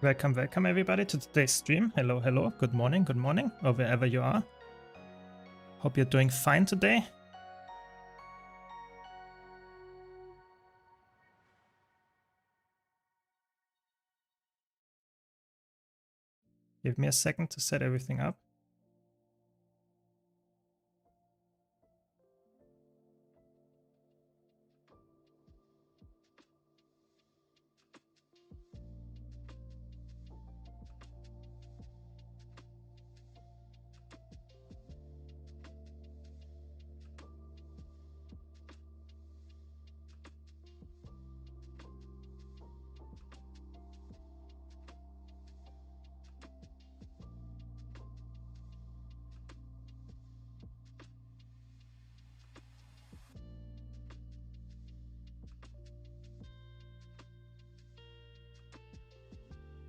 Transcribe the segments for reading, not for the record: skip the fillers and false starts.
Welcome, welcome everybody to today's stream. Hello, hello, good morning, or wherever you are. Hope you're doing fine today. Give me a second to set everything up.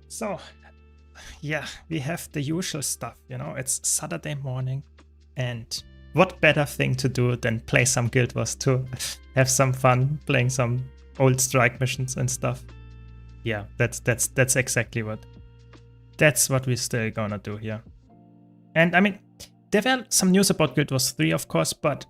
So, yeah, we have the usual stuff, you know, it's Saturday morning, and what better thing to do than play some Guild Wars 2, have some fun playing some old strike missions and stuff. Yeah, that's exactly what we're still gonna do here. And I mean, there were some news about Guild Wars 3, of course, but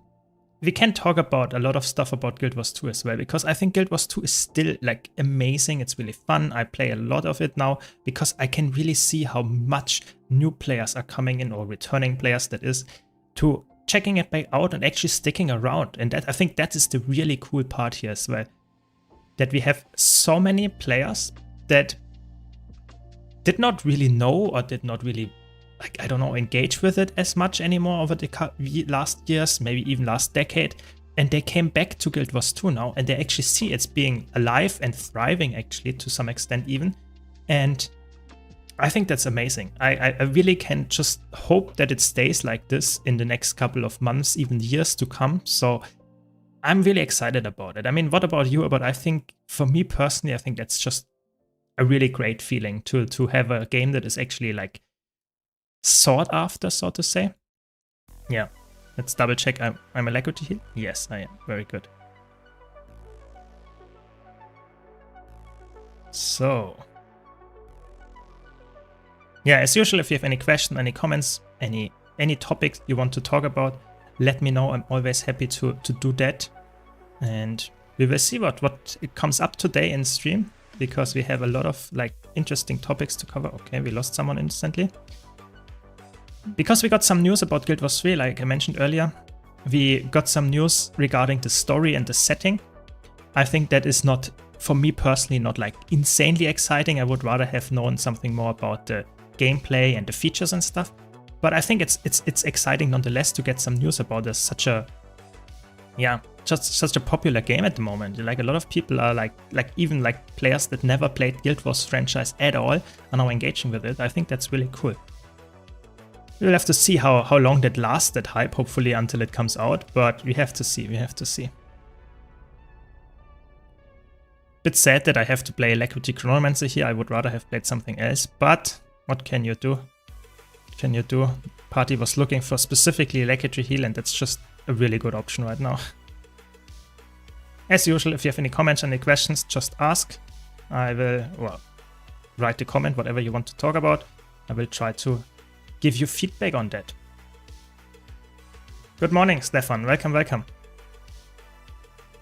we can talk about a lot of stuff about Guild Wars 2 as well, because I think Guild Wars 2 is still like amazing. It's really fun. I play a lot of it now because I can really see how much new players are coming in, or returning players, that is, to checking it back out and actually sticking around. And that, I think that is the really cool part here as well, that we have so many players that did not really know, or did not really, like, I don't know, engage with it as much anymore over the last years, maybe even last decade. And they came back to Guild Wars 2 now, and they actually see it's being alive and thriving, actually, to some extent even. And I think that's amazing. I really can just hope that it stays like this in the next couple of months, even years to come. So I'm really excited about it. I mean, what about you? But I think, for me personally, I think that's just a really great feeling to have a game that is actually like sought after, so to say. Yeah, let's double check. I'm alacrity here? Yes, I am. Very good. So, yeah, as usual, if you have any questions, any comments, any topics you want to talk about, let me know. I'm always happy to do that. And we will see what it comes up today in stream, because we have a lot of like interesting topics to cover. Okay, we lost someone instantly. Because we got some news about Guild Wars 3, like I mentioned earlier, we got some news regarding the story and the setting. I think that is not, for me personally, not like insanely exciting. I would rather have known something more about the gameplay and the features and stuff. But I think it's exciting nonetheless to get some news about this, such a popular game at the moment. Like, a lot of people are like even like players that never played Guild Wars franchise at all are now engaging with it. I think that's really cool. We'll have to see how long that lasts, that hype, hopefully until it comes out, but we have to see, Bit sad that I have to play Alacrity Chronomancer here. I would rather have played something else, but what can you do? Party was looking for specifically Alacrity Heal, and that's just a really good option right now. As usual, if you have any comments, any questions, just ask. I will, well, write the comment, whatever you want to talk about. I will try to give you feedback on that. Good morning, Stefan. Welcome, welcome.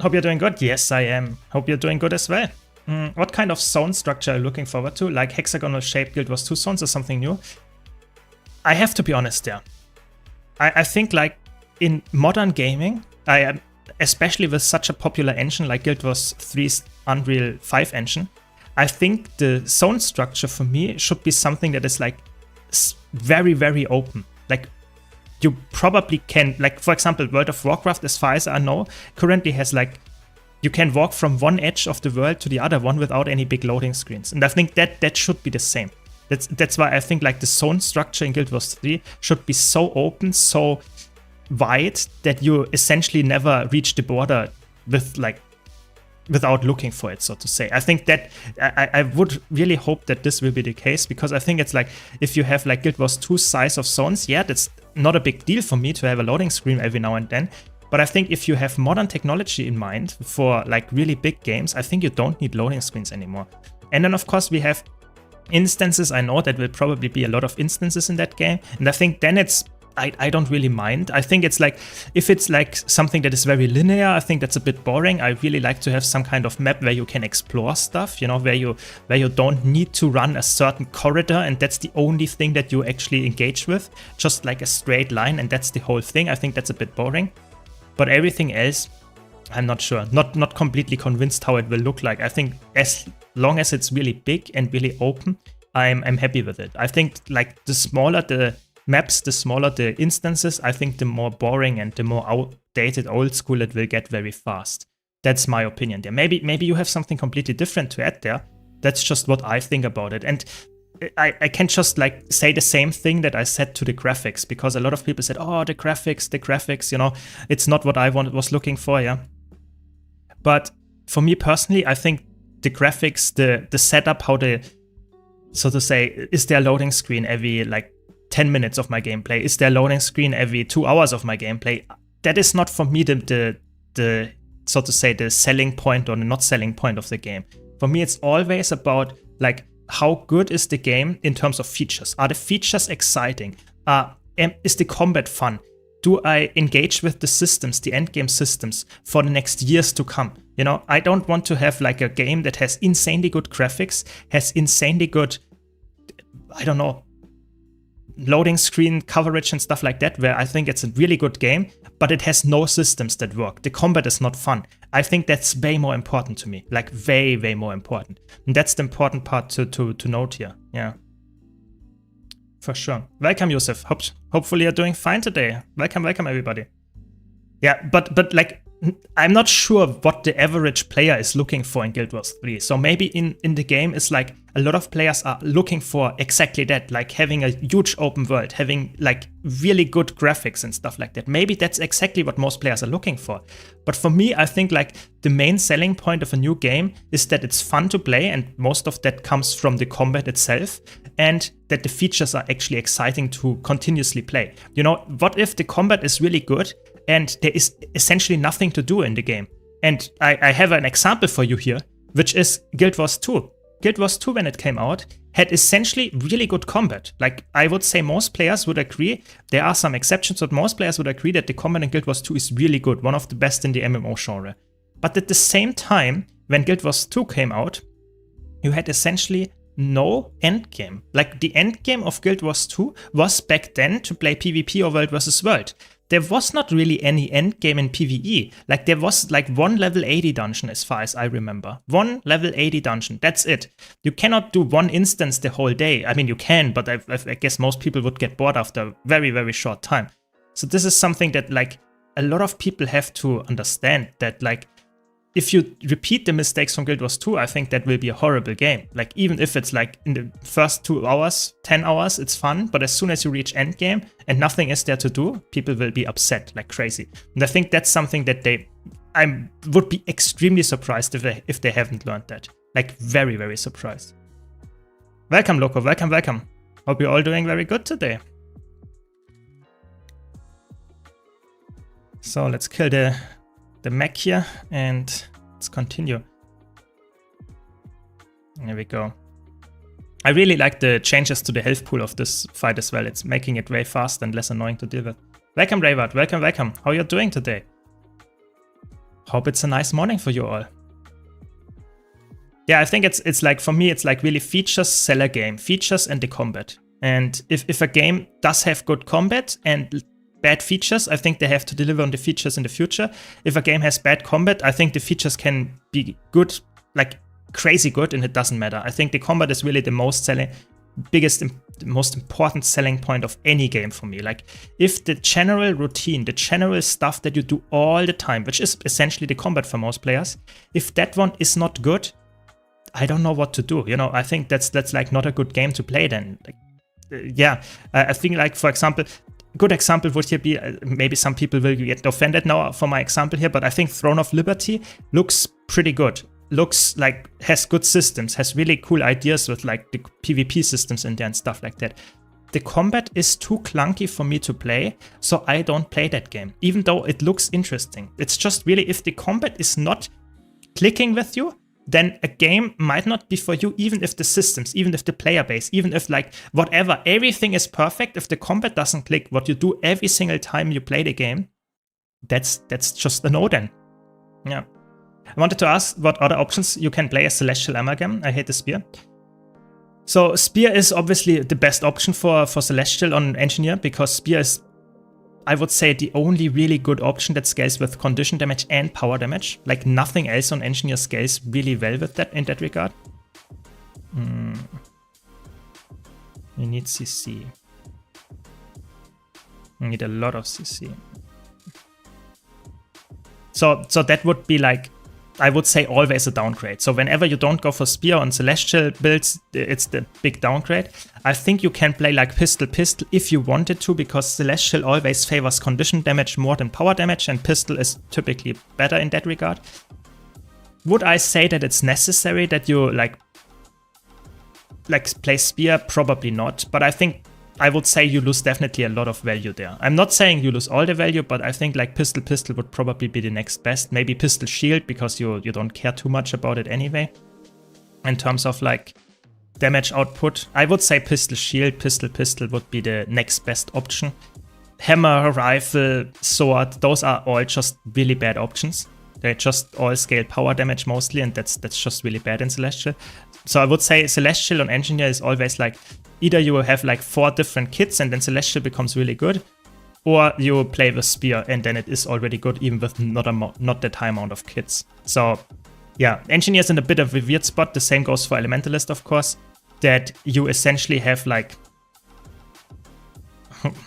Hope you're doing good. Yes, I am. Hope you're doing good as well. What kind of zone structure are you looking forward to? Like hexagonal shaped Guild Wars 2 zones or something new? I have to be honest there. I think like in modern gaming, especially with such a popular engine like Guild Wars 3's Unreal 5 engine, I think the zone structure for me should be something that is like very, very open. Like, you probably can, like, for example, World of Warcraft, as far as I know, currently has like, you can walk from one edge of the world to the other one without any big loading screens. And I think that should be the same. That's why I think like the zone structure in Guild Wars 3 should be so open, so wide, that you essentially never reach the border with like, without looking for it, so to say. I think that I would really hope that this will be the case, because I think it's like, if you have like Guild Wars 2 size of zones, yeah, that's not a big deal for me to have a loading screen every now and then. But I think if you have modern technology in mind for like really big games, I think you don't need loading screens anymore. And then of course we have instances, I know that will probably be a lot of instances in that game, and I think then it's I don't really mind. I think it's like, if it's like something that is very linear, I think that's a bit boring. I really like to have some kind of map where you can explore stuff, you know, where you don't need to run a certain corridor and that's the only thing that you actually engage with, just like a straight line, and that's the whole thing. I think that's a bit boring. But everything else, I'm not sure. Not completely convinced how it will look like. I think as long as it's really big and really open, I'm happy with it. I think like the smaller the maps, the smaller the instances, I think the more boring and the more outdated, old school it will get very fast. That's my opinion there. Maybe you have something completely different to add there. That's just what I think about it. And I can't just like say the same thing that I said to the graphics, because a lot of people said, oh, the graphics, you know, it's not what I was looking for, yeah. But for me personally, I think the graphics, the setup, how the, so to say, is there a loading screen every like 10 minutes of my gameplay? Is there a loading screen every 2 hours of my gameplay? That is not for me the so to say, the selling point or the not selling point of the game. For me, it's always about like, how good is the game in terms of features? Are the features exciting? Is the combat fun? Do I engage with the systems, the endgame systems, for the next years to come? You know, I don't want to have like a game that has insanely good graphics, has insanely good, I don't know, loading screen coverage and stuff like that, where I think it's a really good game, but it has no systems that work. The combat is not fun. I think that's way more important to me, like way, way more important. And that's the important part to note here, yeah. For sure. Welcome, Yusuf. Hopefully you're doing fine today. Welcome, everybody. Yeah, but like, I'm not sure what the average player is looking for in Guild Wars 3. So maybe in the game, it's like a lot of players are looking for exactly that, like having a huge open world, having like really good graphics and stuff like that. Maybe that's exactly what most players are looking for. But for me, I think like the main selling point of a new game is that it's fun to play, and most of that comes from the combat itself, and that the features are actually exciting to continuously play. You know, what if the combat is really good and there is essentially nothing to do in the game? And I have an example for you here, which is Guild Wars 2. Guild Wars 2, when it came out, had essentially really good combat. Like, I would say most players would agree, there are some exceptions, but most players would agree that the combat in Guild Wars 2 is really good, one of the best in the MMO genre. But at the same time, when Guild Wars 2 came out, you had essentially no endgame. Like, the endgame of Guild Wars 2 was back then to play PvP or World versus World. There was not really any endgame in PvE. Like, there was like one level 80 dungeon as far as I remember. One level 80 dungeon, that's it. You cannot do one instance the whole day. I mean, you can, but I guess most people would get bored after a very, very short time. So this is something that like a lot of people have to understand, that like, if you repeat the mistakes from Guild Wars 2, I think that will be a horrible game. Like, even if it's like in the first 2 hours, 10 hours, it's fun. But as soon as you reach endgame and nothing is there to do, people will be upset like crazy. And I think that's something that I would be extremely surprised if they haven't learned that. Like, very, very surprised. Welcome, Loco. Welcome. Hope you're all doing very good today. So let's kill the mech here, and let's continue. There we go. I really like the changes to the health pool of this fight as well. It's making it way faster and less annoying to deal with. Welcome, Rayward. Welcome. How are you doing today? Hope it's a nice morning for you all. Yeah, I think it's like, for me, it's like really features sell a game. Features and the combat. And if a game does have good combat and bad features, I think they have to deliver on the features in the future. If a game has bad combat, I think the features can be good, like crazy good, and it doesn't matter. I think the combat is really the most most important selling point of any game for me. Like, if the general routine, the general stuff that you do all the time, which is essentially the combat for most players, if that one is not good, I don't know what to do. You know, I think that's like not a good game to play then. Like, yeah, I think, like, for example, good example would here be, maybe some people will get offended now for my example here, but I think Throne of Liberty looks pretty good. Looks like, has good systems, has really cool ideas with like the PvP systems in there and stuff like that. The combat is too clunky for me to play, so I don't play that game, even though it looks interesting. It's just really, if the combat is not clicking with you, then a game might not be for you, even if the systems, even if the player base, even if like whatever, everything is perfect. If the combat doesn't click, what you do every single time you play the game, that's just a no then. Yeah. I wanted to ask what other options you can play as Celestial Amalgam. I hate the Spear. So Spear is obviously the best option for Celestial on Engineer, because Spear is, I would say, the only really good option that scales with condition damage and power damage. Like nothing else on Engineer scales really well with that in that regard. You need CC. You need a lot of CC. So that would be like, I would say, always a downgrade. So whenever you don't go for Spear on Celestial builds, it's the big downgrade. I think you can play like Pistol if you wanted to, because Celestial always favors condition damage more than power damage, and Pistol is typically better in that regard. Would I say that it's necessary that you like play Spear? Probably not, but I think I would say you lose definitely a lot of value there. I'm not saying you lose all the value, but I think like Pistol would probably be the next best. Maybe Pistol Shield, because you don't care too much about it anyway. In terms of like damage output, I would say Pistol Shield, Pistol would be the next best option. Hammer, Rifle, Sword, those are all just really bad options. They just all scale power damage mostly, and that's just really bad in Celestial. So I would say Celestial on Engineer is always like, either you will have like 4 different kits and then Celestial becomes really good, or you play with Spear and then it is already good even with not that high amount of kits. So yeah, Engineer is in a bit of a weird spot. The same goes for Elementalist, of course, that you essentially have like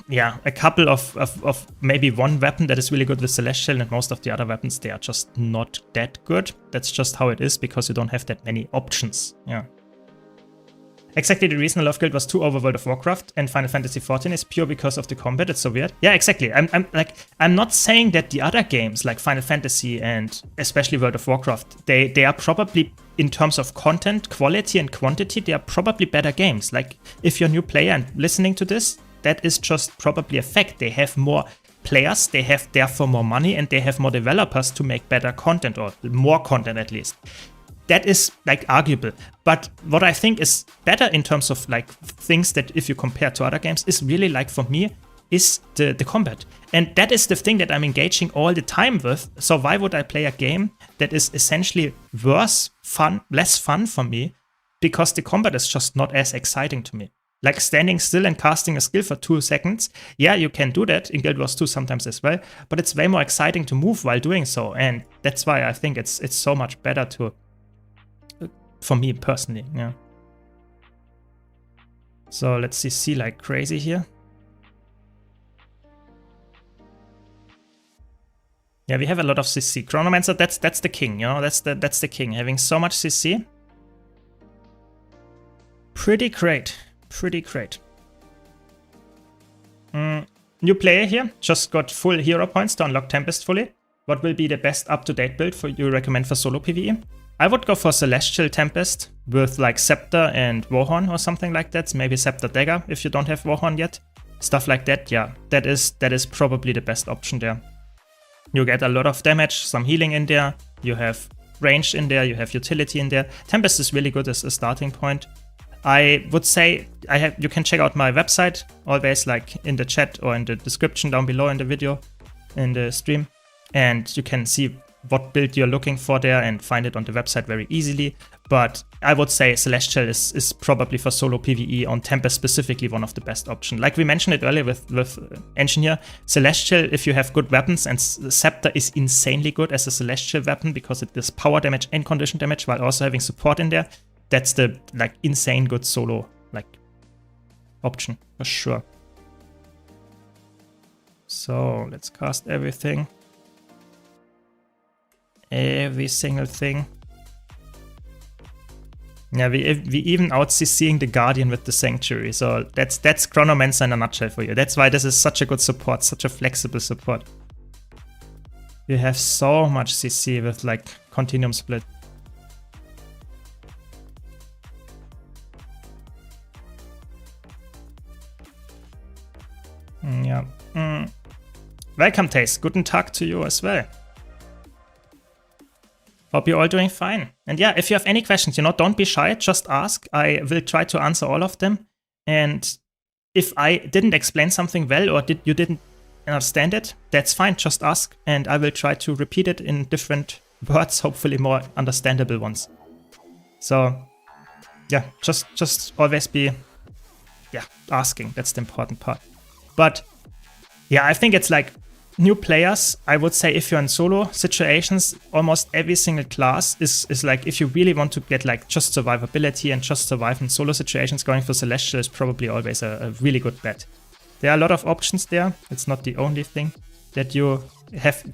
yeah, a couple of maybe one weapon that is really good with Celestial, and most of the other weapons, they are just not that good. That's just how it is, because you don't have that many options. Yeah. Exactly, the reason I love Guild Wars 2 over World of Warcraft and Final Fantasy XIV is pure because of the combat. It's so weird. Yeah, exactly. I'm not saying that the other games like Final Fantasy and especially World of Warcraft, they are probably, in terms of content, quality and quantity, they are probably better games. Like if you're a new player and listening to this, that is just probably a fact. They have more players, they have therefore more money, and they have more developers to make better content, or more content at least. That is like arguable, but what I think is better in terms of like things that if you compare to other games is really, like, for me, is the combat. And that is the thing that I'm engaging all the time with. So why would I play a game that is essentially less fun for me, because the combat is just not as exciting to me. Like standing still and casting a skill for 2 seconds, yeah, you can do that in Guild Wars 2 sometimes as well, but it's way more exciting to move while doing so, and that's why I think it's so much better to, for me personally, yeah. So let's see like crazy here. Yeah, we have a lot of CC. Chronomancer, that's the king, you know, that's the king, having so much CC. Pretty great. Pretty great. New player here, just got full hero points to unlock Tempest fully. What will be the best up-to-date build you recommend for solo PvE? I would go for Celestial Tempest with like Scepter and Warhorn or something like that. Maybe Scepter Dagger if you don't have Warhorn yet. Stuff like that, yeah, that is probably the best option there. You get a lot of damage, some healing in there, you have range in there, you have utility in there. Tempest is really good as a starting point. I would say you can check out my website, always like in the chat or in the description down below in the video, in the stream. And you can see what build you're looking for there and find it on the website very easily. But I would say Celestial is probably for solo PvE on Tempest specifically one of the best options. Like we mentioned it earlier with Engineer, Celestial, if you have good weapons, and Scepter is insanely good as a Celestial weapon because it does power damage and condition damage while also having support in there. That's the like insane good solo like option for sure. So let's cast everything. Every single thing. Yeah, we even out CCing the Guardian with the Sanctuary. So that's Chronomancer in a nutshell for you. That's why this is such a good support, such a flexible support. You have so much CC with like Continuum Split. Yeah. Welcome, Taste. Guten Tag to you as well. Hope you're all doing fine. And yeah, if you have any questions, don't be shy, just ask. I will try to answer all of them. And if I didn't explain something well or you didn't understand it, that's fine, just ask. And I will try to repeat it in different words, hopefully more understandable ones. So yeah, just always be asking. That's the important part. But yeah, I think it's like new players, I would say if you're in solo situations, almost every single class is like, if you really want to get like just survivability and just survive in solo situations, going for Celestial is probably always a really good bet. There are a lot of options there. It's not the only thing that you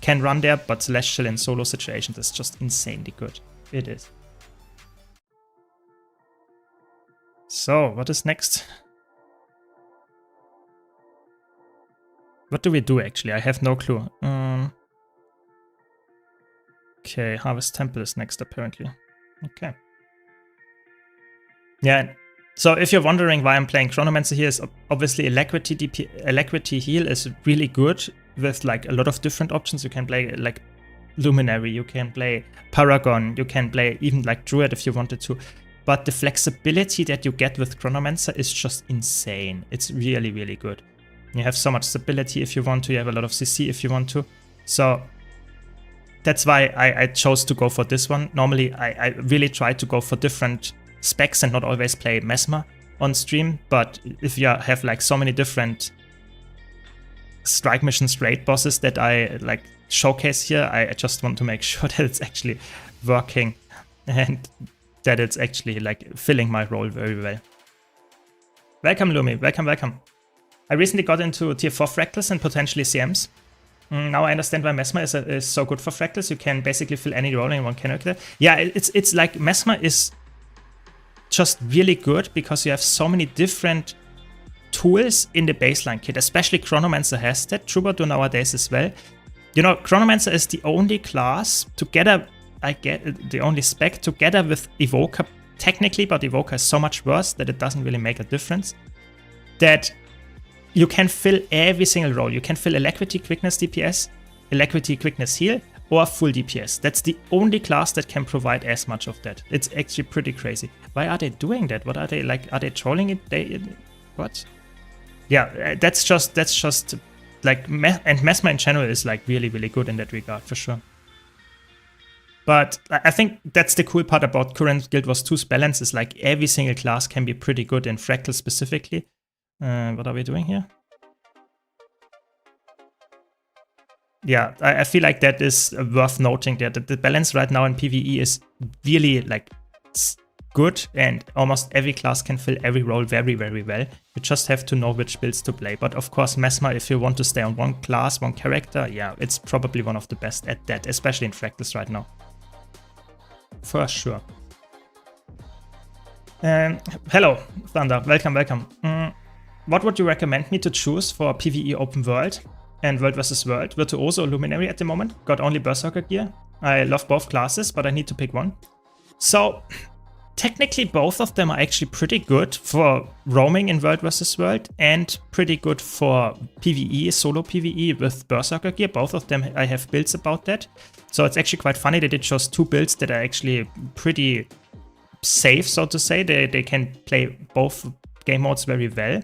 can run there, but Celestial in solo situations is just insanely good. It is. So, what is next? What do we do actually? I have no clue. Okay, Harvest Temple is next apparently. Okay. Yeah, so if you're wondering why I'm playing Chronomancer here, is obviously Alacrity Heal is really good with like a lot of different options. You can play like Luminary, you can play Paragon, you can play even like Druid if you wanted to. But the flexibility that you get with Chronomancer is just insane. It's really, really good. You have so much stability if you want to, you have a lot of CC if you want to. So that's why I chose to go for this one. Normally I really try to go for different specs and not always play Mesmer on stream. But if you have like so many different strike missions, raid bosses that I like showcase here, I just want to make sure that it's actually working and that it's actually like filling my role very well. Welcome Lumi, welcome. I recently got into tier 4 fractals and potentially CMs. Now I understand why Mesmer is so good for fractals. You can basically fill any role in one character. Yeah, it's like Mesmer is just really good because you have so many different tools in the baseline kit. Especially Chronomancer has that. Troubadour nowadays as well. Chronomancer is the only class together, the only spec together with Evoker technically, but Evoker is so much worse that it doesn't really make a difference. That you can fill every single role. You can fill Alacrity, Quickness, DPS, Alacrity, Quickness, Heal, or full DPS. That's the only class that can provide as much of that. It's actually pretty crazy. Why are they doing that? What are they like? Are they trolling it? What? Yeah, that's just like, and Mesmer in general is like really, really good in that regard for sure. But I think that's the cool part about current Guild Wars 2's balance is like every single class can be pretty good in Fractal specifically. What are we doing here? Yeah, I feel like that is worth noting that the balance right now in PvE is really like good and almost every class can fill every role very, very well. You just have to know which builds to play. But of course, Mesmer, if you want to stay on one class, one character, yeah, it's probably one of the best at that, especially in Fractals right now. For sure. Hello, Thunder, welcome. What would you recommend me to choose for PvE open world and world versus world? Virtuoso or Luminary at the moment? Got only Berserker gear. I love both classes, but I need to pick one. So technically both of them are actually pretty good for roaming in world versus world and pretty good for PvE, solo PvE with Berserker gear. Both of them I have builds about that. So it's actually quite funny that it shows two builds that are actually pretty safe, so to say. They can play both game modes very well.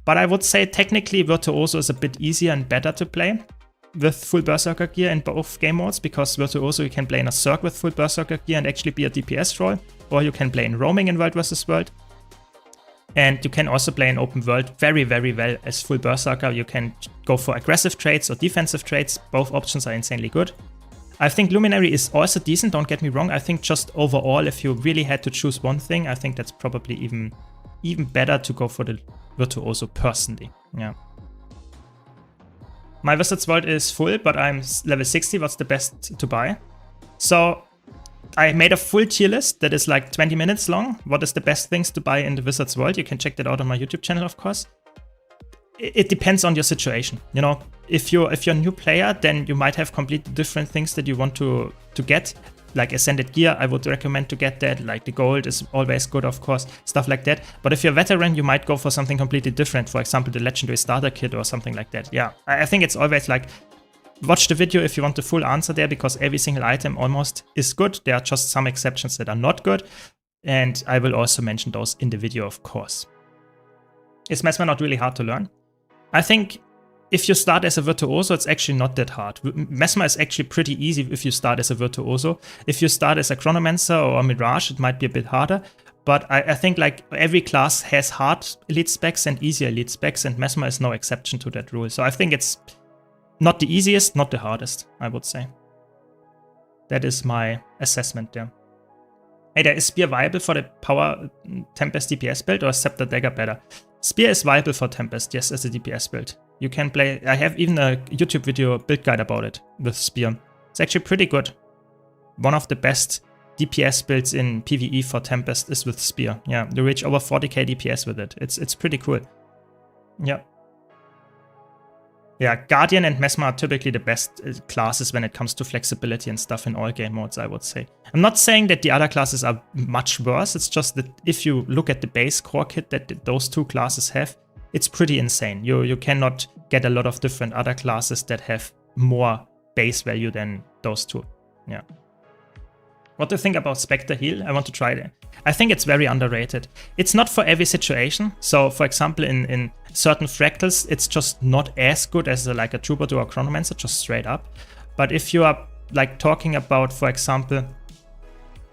But I would say technically Virtuoso is a bit easier and better to play with full Berserker gear in both game modes, because Virtuoso you can play in a Cirque with full Berserker gear and actually be a DPS role, or you can play in roaming in world versus world. And you can also play in open world very, very well as full Berserker. You can go for aggressive traits or defensive traits. Both options are insanely good. I think Luminary is also decent, don't get me wrong. I think just overall, if you really had to choose one thing, I think that's probably even better to go for the Virtuoso personally. Yeah. My Wizard's World is full, but I'm level 60. What's the best to buy? So I made a full tier list that is like 20 minutes long. What is the best things to buy in the Wizard's World? You can check that out on my YouTube channel, of course. It depends on your situation. If you're a new player, then you might have completely different things that you want to get. Like Ascended Gear, I would recommend to get that. Like the gold is always good, of course, stuff like that. But if you're a veteran, you might go for something completely different. For example, the Legendary Starter Kit or something like that. Yeah, I think it's always like watch the video if you want the full answer there, because every single item almost is good. There are just some exceptions that are not good. And I will also mention those in the video, of course. Is Mesmer not really hard to learn? I think if you start as a virtuoso, it's actually not that hard. Mesmer is actually pretty easy if you start as a virtuoso. If you start as a chronomancer or a mirage, it might be a bit harder. But I think like every class has hard elite specs and easy elite specs, and Mesmer is no exception to that rule. So I think it's not the easiest, not the hardest, I would say. That is my assessment there. Hey, there is Spear viable for the power Tempest DPS build, or is Scepter Dagger better? Spear is viable for Tempest, yes, as a DPS build. You can play, I have even a YouTube video build guide about it with Spear. It's actually pretty good. One of the best DPS builds in PvE for Tempest is with Spear. Yeah, you reach over 40k DPS with it. It's pretty cool. Yeah. Yeah, Guardian and Mesmer are typically the best classes when it comes to flexibility and stuff in all game modes, I would say. I'm not saying that the other classes are much worse, it's just that if you look at the base core kit that those two classes have, it's pretty insane. You cannot get a lot of different other classes that have more base value than those two. Yeah. What do you think about Spectre Heal? I want to try it. I think it's very underrated. It's not for every situation. So, for example, in certain fractals, it's just not as good as like a Troubadour or Chronomancer, just straight up. But if you are like talking about, for example,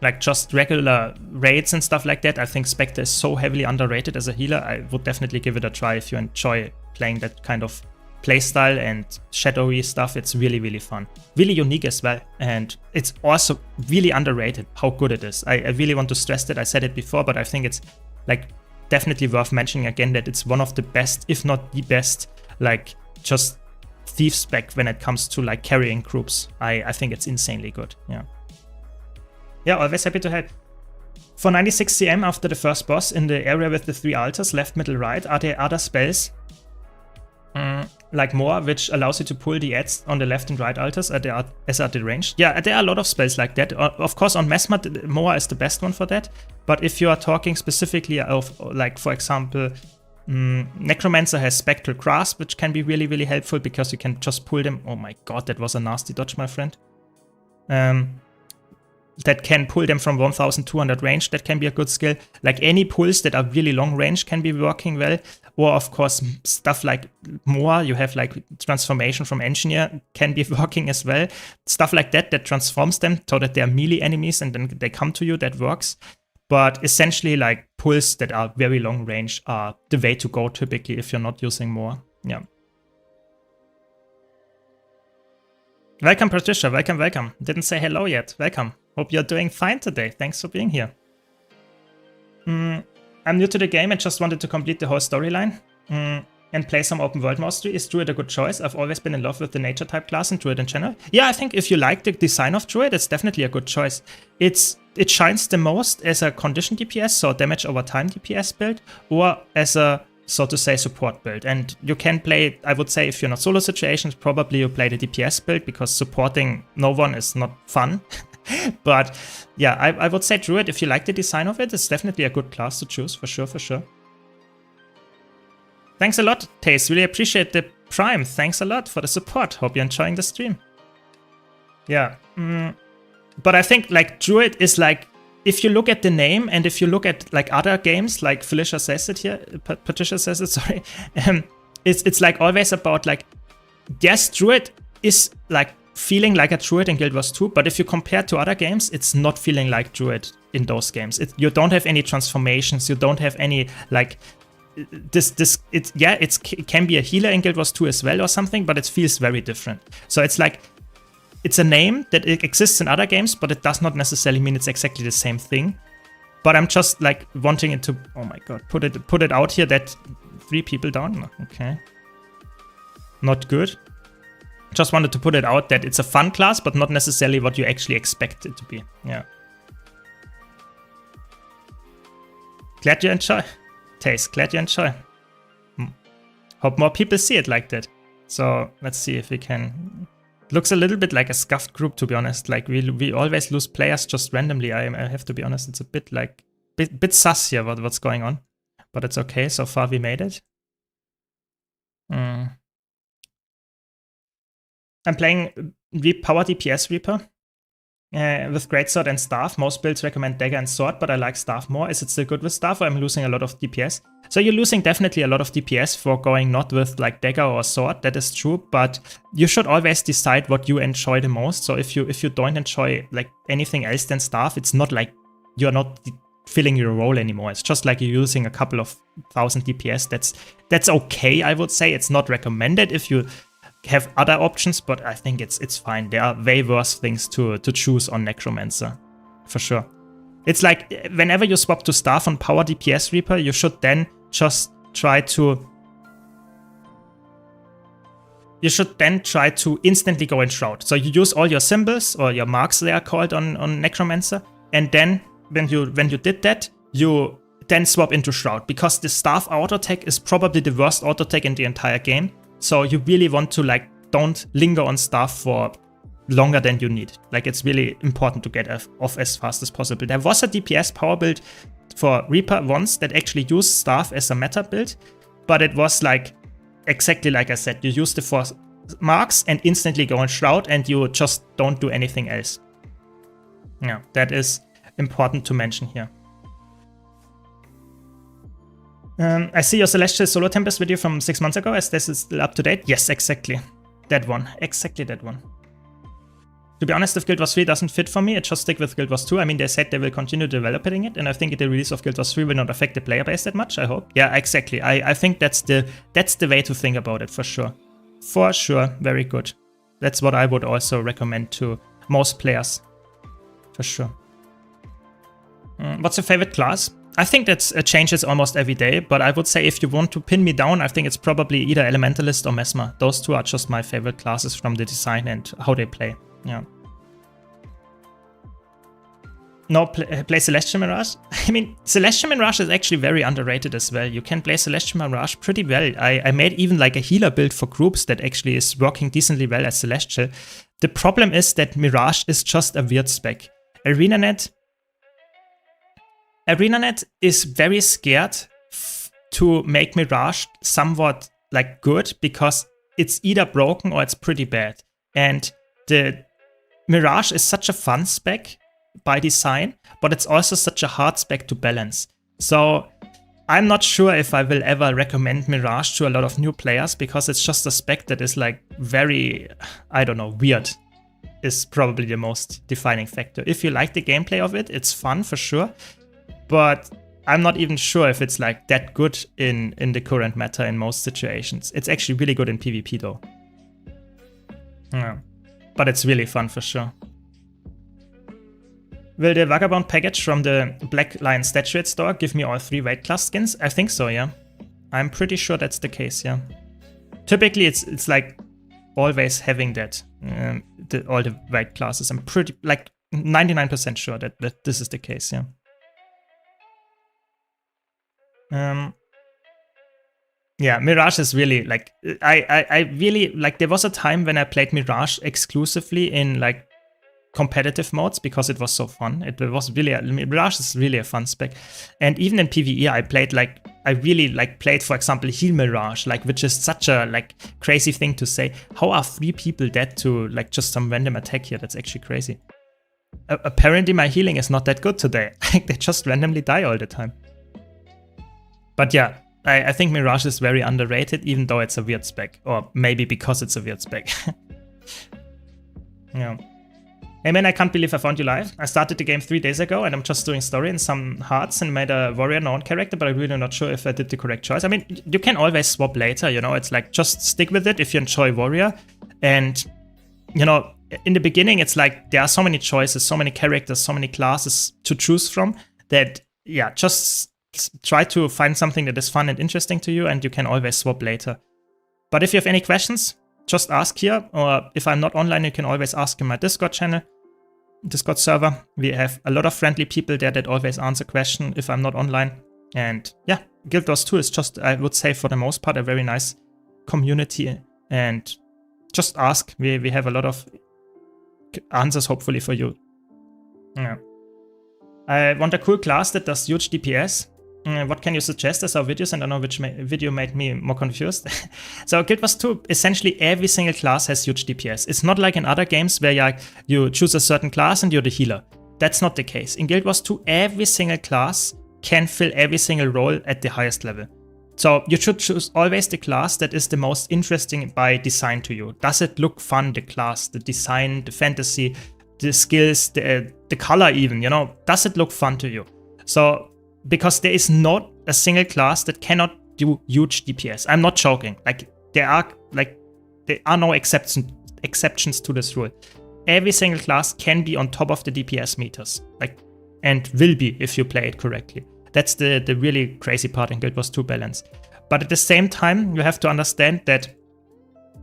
like just regular raids and stuff like that, I think Spectre is so heavily underrated as a healer. I would definitely give it a try if you enjoy playing that kind of playstyle and shadowy stuff. It's really, really fun. Really unique as well. And it's also really underrated how good it is. I really want to stress that. I said it before, but I think it's like definitely worth mentioning again that it's one of the best, if not the best, like just thief spec when it comes to like carrying groups. I think it's insanely good. Yeah. Yeah, always happy to help. For 96 CM after the first boss in the area with the 3 altars, left, middle, right, are there other spells like more, which allows you to pull the ads on the left and right altars as are the ranged? Yeah, there are a lot of spells like that. Of course, on Mesmer, Moa is the best one for that. But if you are talking specifically of, like, for example, Necromancer has Spectral Grasp, which can be really, really helpful because you can just pull them. Oh my god, that was a nasty dodge, my friend. That can pull them from 1200 range. That can be a good skill. Like any pulls that are really long range can be working well. Or of course, stuff like more, you have like transformation from engineer can be working as well. Stuff like that transforms them so that they're melee enemies and then they come to you, that works. But essentially like pulls that are very long range are the way to go typically if you're not using more. Yeah. Welcome, Patricia. Welcome, welcome. Didn't say hello yet. Welcome. Hope you're doing fine today. Thanks for being here. I'm new to the game and just wanted to complete the whole storyline and play some open world mostly. Is Druid a good choice? I've always been in love with the nature type class and Druid in general. Yeah, I think if you like the design of Druid, it's definitely a good choice. It shines the most as a condition DPS, so damage over time DPS build, or as a, so to say, support build. And you can play, I would say, if you're not solo situations, probably you play the DPS build because supporting no one is not fun. But yeah, I would say Druid, if you like the design of it, it's definitely a good class to choose, for sure, for sure. Thanks a lot, Taze. Really appreciate the Prime. Thanks a lot for the support. Hope you're enjoying the stream. Yeah. But I think like Druid is like, if you look at the name and if you look at like other games, like Felicia says it here, Patricia says it, sorry. It's like always about like, yes, Druid is like feeling like a Druid in Guild Wars 2, but if you compare to other games, it's not feeling like Druid in those games. You don't have any transformations, you don't have any like it can be a healer in Guild Wars 2 as well or something, but it feels very different. So it's like it's a name that exists in other games, but it does not necessarily mean it's exactly the same thing. But I'm just like wanting it to, oh my god, put it out here that 3 people down. Okay, not good. Just wanted to put it out that it's a fun class, but not necessarily what you actually expect it to be. Yeah. Glad you enjoy. Taste, glad you enjoy. Hope more people see it like that. So let's see if we can. Looks a little bit like a scuffed group, to be honest. Like we always lose players just randomly. I have to be honest. It's a bit like bit sus here what's going on, but it's okay. So far we made it. I'm playing Power DPS Reaper with Greatsword and Staff. Most builds recommend Dagger and Sword, but I like Staff more. Is it still good with Staff, or I'm losing a lot of DPS? So you're losing definitely a lot of DPS for going not with like Dagger or Sword, that is true, but you should always decide what you enjoy the most. So if you don't enjoy like anything else than Staff, it's not like you're not filling your role anymore. It's just like you're using a couple of thousand DPS. That's okay, I would say. It's not recommended if you have other options, but I think it's fine. There are way worse things to choose on Necromancer, for sure. It's like whenever you swap to Staff on Power DPS Reaper, you should then just try to instantly go in Shroud. So you use all your symbols, or your marks they are called on Necromancer, and then when you did that, you then swap into Shroud, because the Staff auto attack is probably the worst auto attack in the entire game. So you really want to like don't linger on Staff for longer than you need. Like it's really important to get off as fast as possible. There was a DPS power build for Reaper once that actually used Staff as a meta build, but it was like exactly like I said, you use the 4 marks and instantly go in Shroud, and you just don't do anything else. Yeah, that is important to mention here. I see your Celestial Solo Tempest video from 6 months ago. Is this still up to date? Yes, exactly. That one. Exactly that one. To be honest, if Guild Wars 3 doesn't fit for me, it just stick with Guild Wars 2. I mean, they said they will continue developing it, and I think the release of Guild Wars 3 will not affect the player base that much, I hope. Yeah, exactly. I think that's the way to think about it, for sure. For sure. Very good. That's what I would also recommend to most players. For sure. What's your favorite class? I think that changes almost every day, but I would say if you want to pin me down, I think it's probably either Elementalist or Mesmer. Those two are just my favorite classes from the design and how they play. Yeah. No, play Celestial Mirage? I mean, Celestial Mirage is actually very underrated as well. You can play Celestial Mirage pretty well. I made even like a healer build for groups that actually is working decently well as Celestial. The problem is that Mirage is just a weird spec. ArenaNet is very scared to make Mirage somewhat like good, because it's either broken or it's pretty bad. And the Mirage is such a fun spec by design, but it's also such a hard spec to balance. So I'm not sure if I will ever recommend Mirage to a lot of new players, because it's just a spec that is like very, I don't know, weird is probably the most defining factor. If you like the gameplay of it, it's fun for sure. But I'm not even sure if it's like that good in the current meta in most situations. It's actually really good in PvP though. Yeah. But it's really fun for sure. Will the Vagabond package from the Black Lion Statuette store give me all 3 weight class skins? I think so, yeah. I'm pretty sure that's the case, yeah. Typically it's like always having that, all the weight classes. I'm pretty, like 99% sure that this is the case, yeah. Yeah, Mirage is really like, I really like, there was a time when I played Mirage exclusively in like competitive modes because it was so fun. It was really, Mirage is really a fun spec. And even in PvE, I really played, for example, Heal Mirage, like, which is such a like crazy thing to say. How are 3 people dead to like just some random attack here? That's actually crazy. Apparently my healing is not that good today. Like, they just randomly die all the time. But yeah, I think Mirage is very underrated, even though it's a weird spec. Or maybe because it's a weird spec. Yeah. Hey man, I can't believe I found you live. I started the game 3 days ago and I'm just doing story and some hearts and made a warrior known character, but I'm really not sure if I did the correct choice. I mean, you can always swap later, you know, it's like just stick with it if you enjoy warrior. And, you know, in the beginning, it's like there are so many choices, so many characters, so many classes to choose from that, yeah, just try to find something that is fun and interesting to you, and you can always swap later. But if you have any questions, just ask here, or if I'm not online, you can always ask in my Discord channel, Discord server. We have a lot of friendly people there that always answer questions if I'm not online. And yeah, Guild Wars 2 is just, I would say for the most part, a very nice community. And just ask. We have a lot of answers hopefully for you. Yeah. I want a cool class that does huge DPS. What can you suggest as our videos? And I don't know which video made me more confused. So Guild Wars 2, essentially every single class has huge DPS. It's not like in other games where you choose a certain class and you're the healer. That's not the case. In Guild Wars 2, every single class can fill every single role at the highest level. So you should choose always the class that is the most interesting by design to you. Does it look fun, the class, the design, the fantasy, the skills, the color even, you know? Does it look fun to you? So, because there is not a single class that cannot do huge DPS. I'm not joking. Like there are no exceptions to this rule. Every single class can be on top of the DPS meters, and will be if you play it correctly. That's the really crazy part in Guild Wars 2 balance. But at the same time, you have to understand that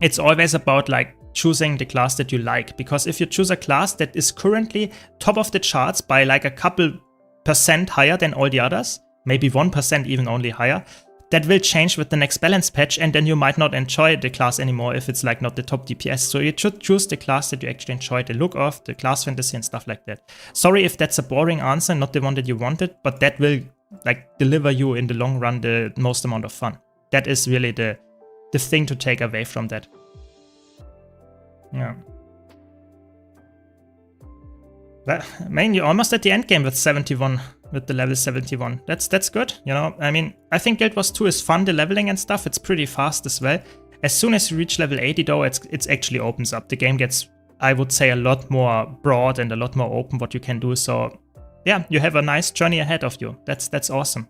it's always about choosing the class that you like. Because if you choose a class that is currently top of the charts by a couple % higher than all the others, maybe 1% even only higher, that will change with the next balance patch, and then you might not enjoy the class anymore if it's not the top DPS. So you should choose the class that you actually enjoy the look of, the class fantasy and stuff like that. Sorry if that's a boring answer, not the one that you wanted, but that will deliver you in the long run the most amount of fun. That is really the thing to take away from that. Yeah. Well, man, you're almost at the end game with 71, with the level 71. That's good, you know. I mean, I think Guild Wars 2 is fun, the leveling and stuff. It's pretty fast as well. As soon as you reach level 80 though, it actually opens up. The game gets, I would say, a lot more broad and a lot more open what you can do. So yeah, you have a nice journey ahead of you. That's awesome.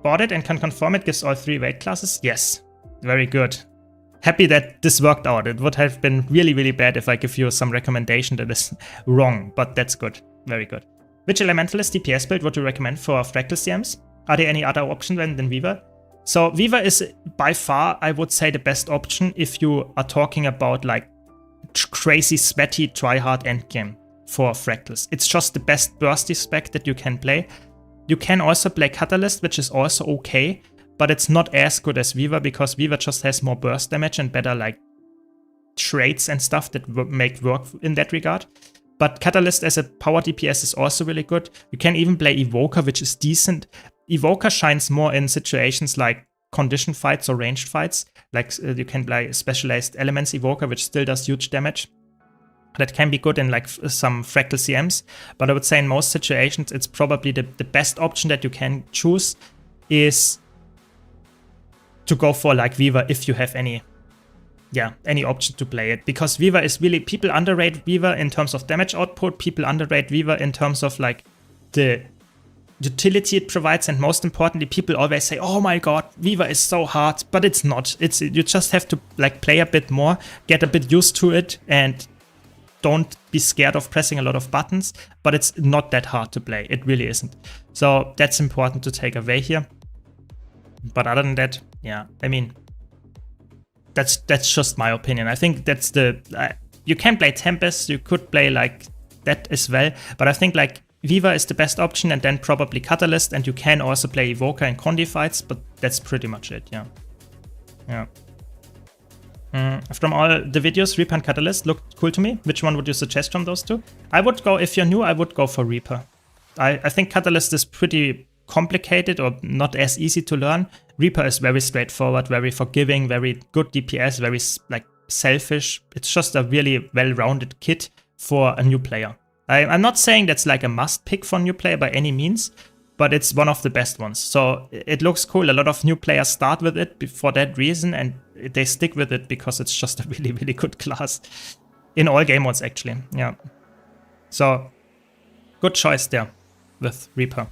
Bought it and can confirm it gives all 3 weight classes? Yes, very good. Happy that this worked out. It would have been really, really bad if I give you some recommendation that is wrong, but that's good. Very good. Which Elementalist DPS build would you recommend for Fractal CMs? Are there any other options than Weaver? So Weaver is by far, I would say, the best option if you are talking about crazy, sweaty, try-hard endgame for Fractals. It's just the best bursty spec that you can play. You can also play Catalyst, which is also okay, but it's not as good as Weaver because Weaver just has more burst damage and better traits and stuff that make work in that regard. But Catalyst as a power DPS is also really good. You can even play Evoker, which is decent. Evoker shines more in situations like condition fights or ranged fights. You can play Specialized Elements Evoker, which still does huge damage. That can be good in some Fractal CMs. But I would say in most situations, it's probably the best option that you can choose is to go for Weaver if you have any option to play it. Because Weaver is really, people underrate Weaver in terms of damage output, people underrate Weaver in terms of the utility it provides, and most importantly, people always say, oh my god, Weaver is so hard, but it's not. You just have to play a bit more, get a bit used to it, and don't be scared of pressing a lot of buttons, but it's not that hard to play. It really isn't. So that's important to take away here. But other than that, yeah, I mean, that's just my opinion. I think that's you can play Tempest, you could play that as well, but I think Weaver is the best option, and then probably Catalyst, and you can also play Evoker in Condi fights, but that's pretty much it, yeah. Yeah. From all the videos, Reaper and Catalyst looked cool to me. Which one would you suggest from those two? I would go, if you're new, I would go for Reaper. I think Catalyst is pretty complicated or not as easy to learn. Reaper is very straightforward, very forgiving, very good DPS, very selfish. It's just a really well-rounded kit for a new player. I'm not saying that's a must pick for a new player by any means, but it's one of the best ones. So it looks cool. A lot of new players start with it for that reason, and they stick with it because it's just a really, really good class in all game modes, actually. Yeah. So good choice there with Reaper.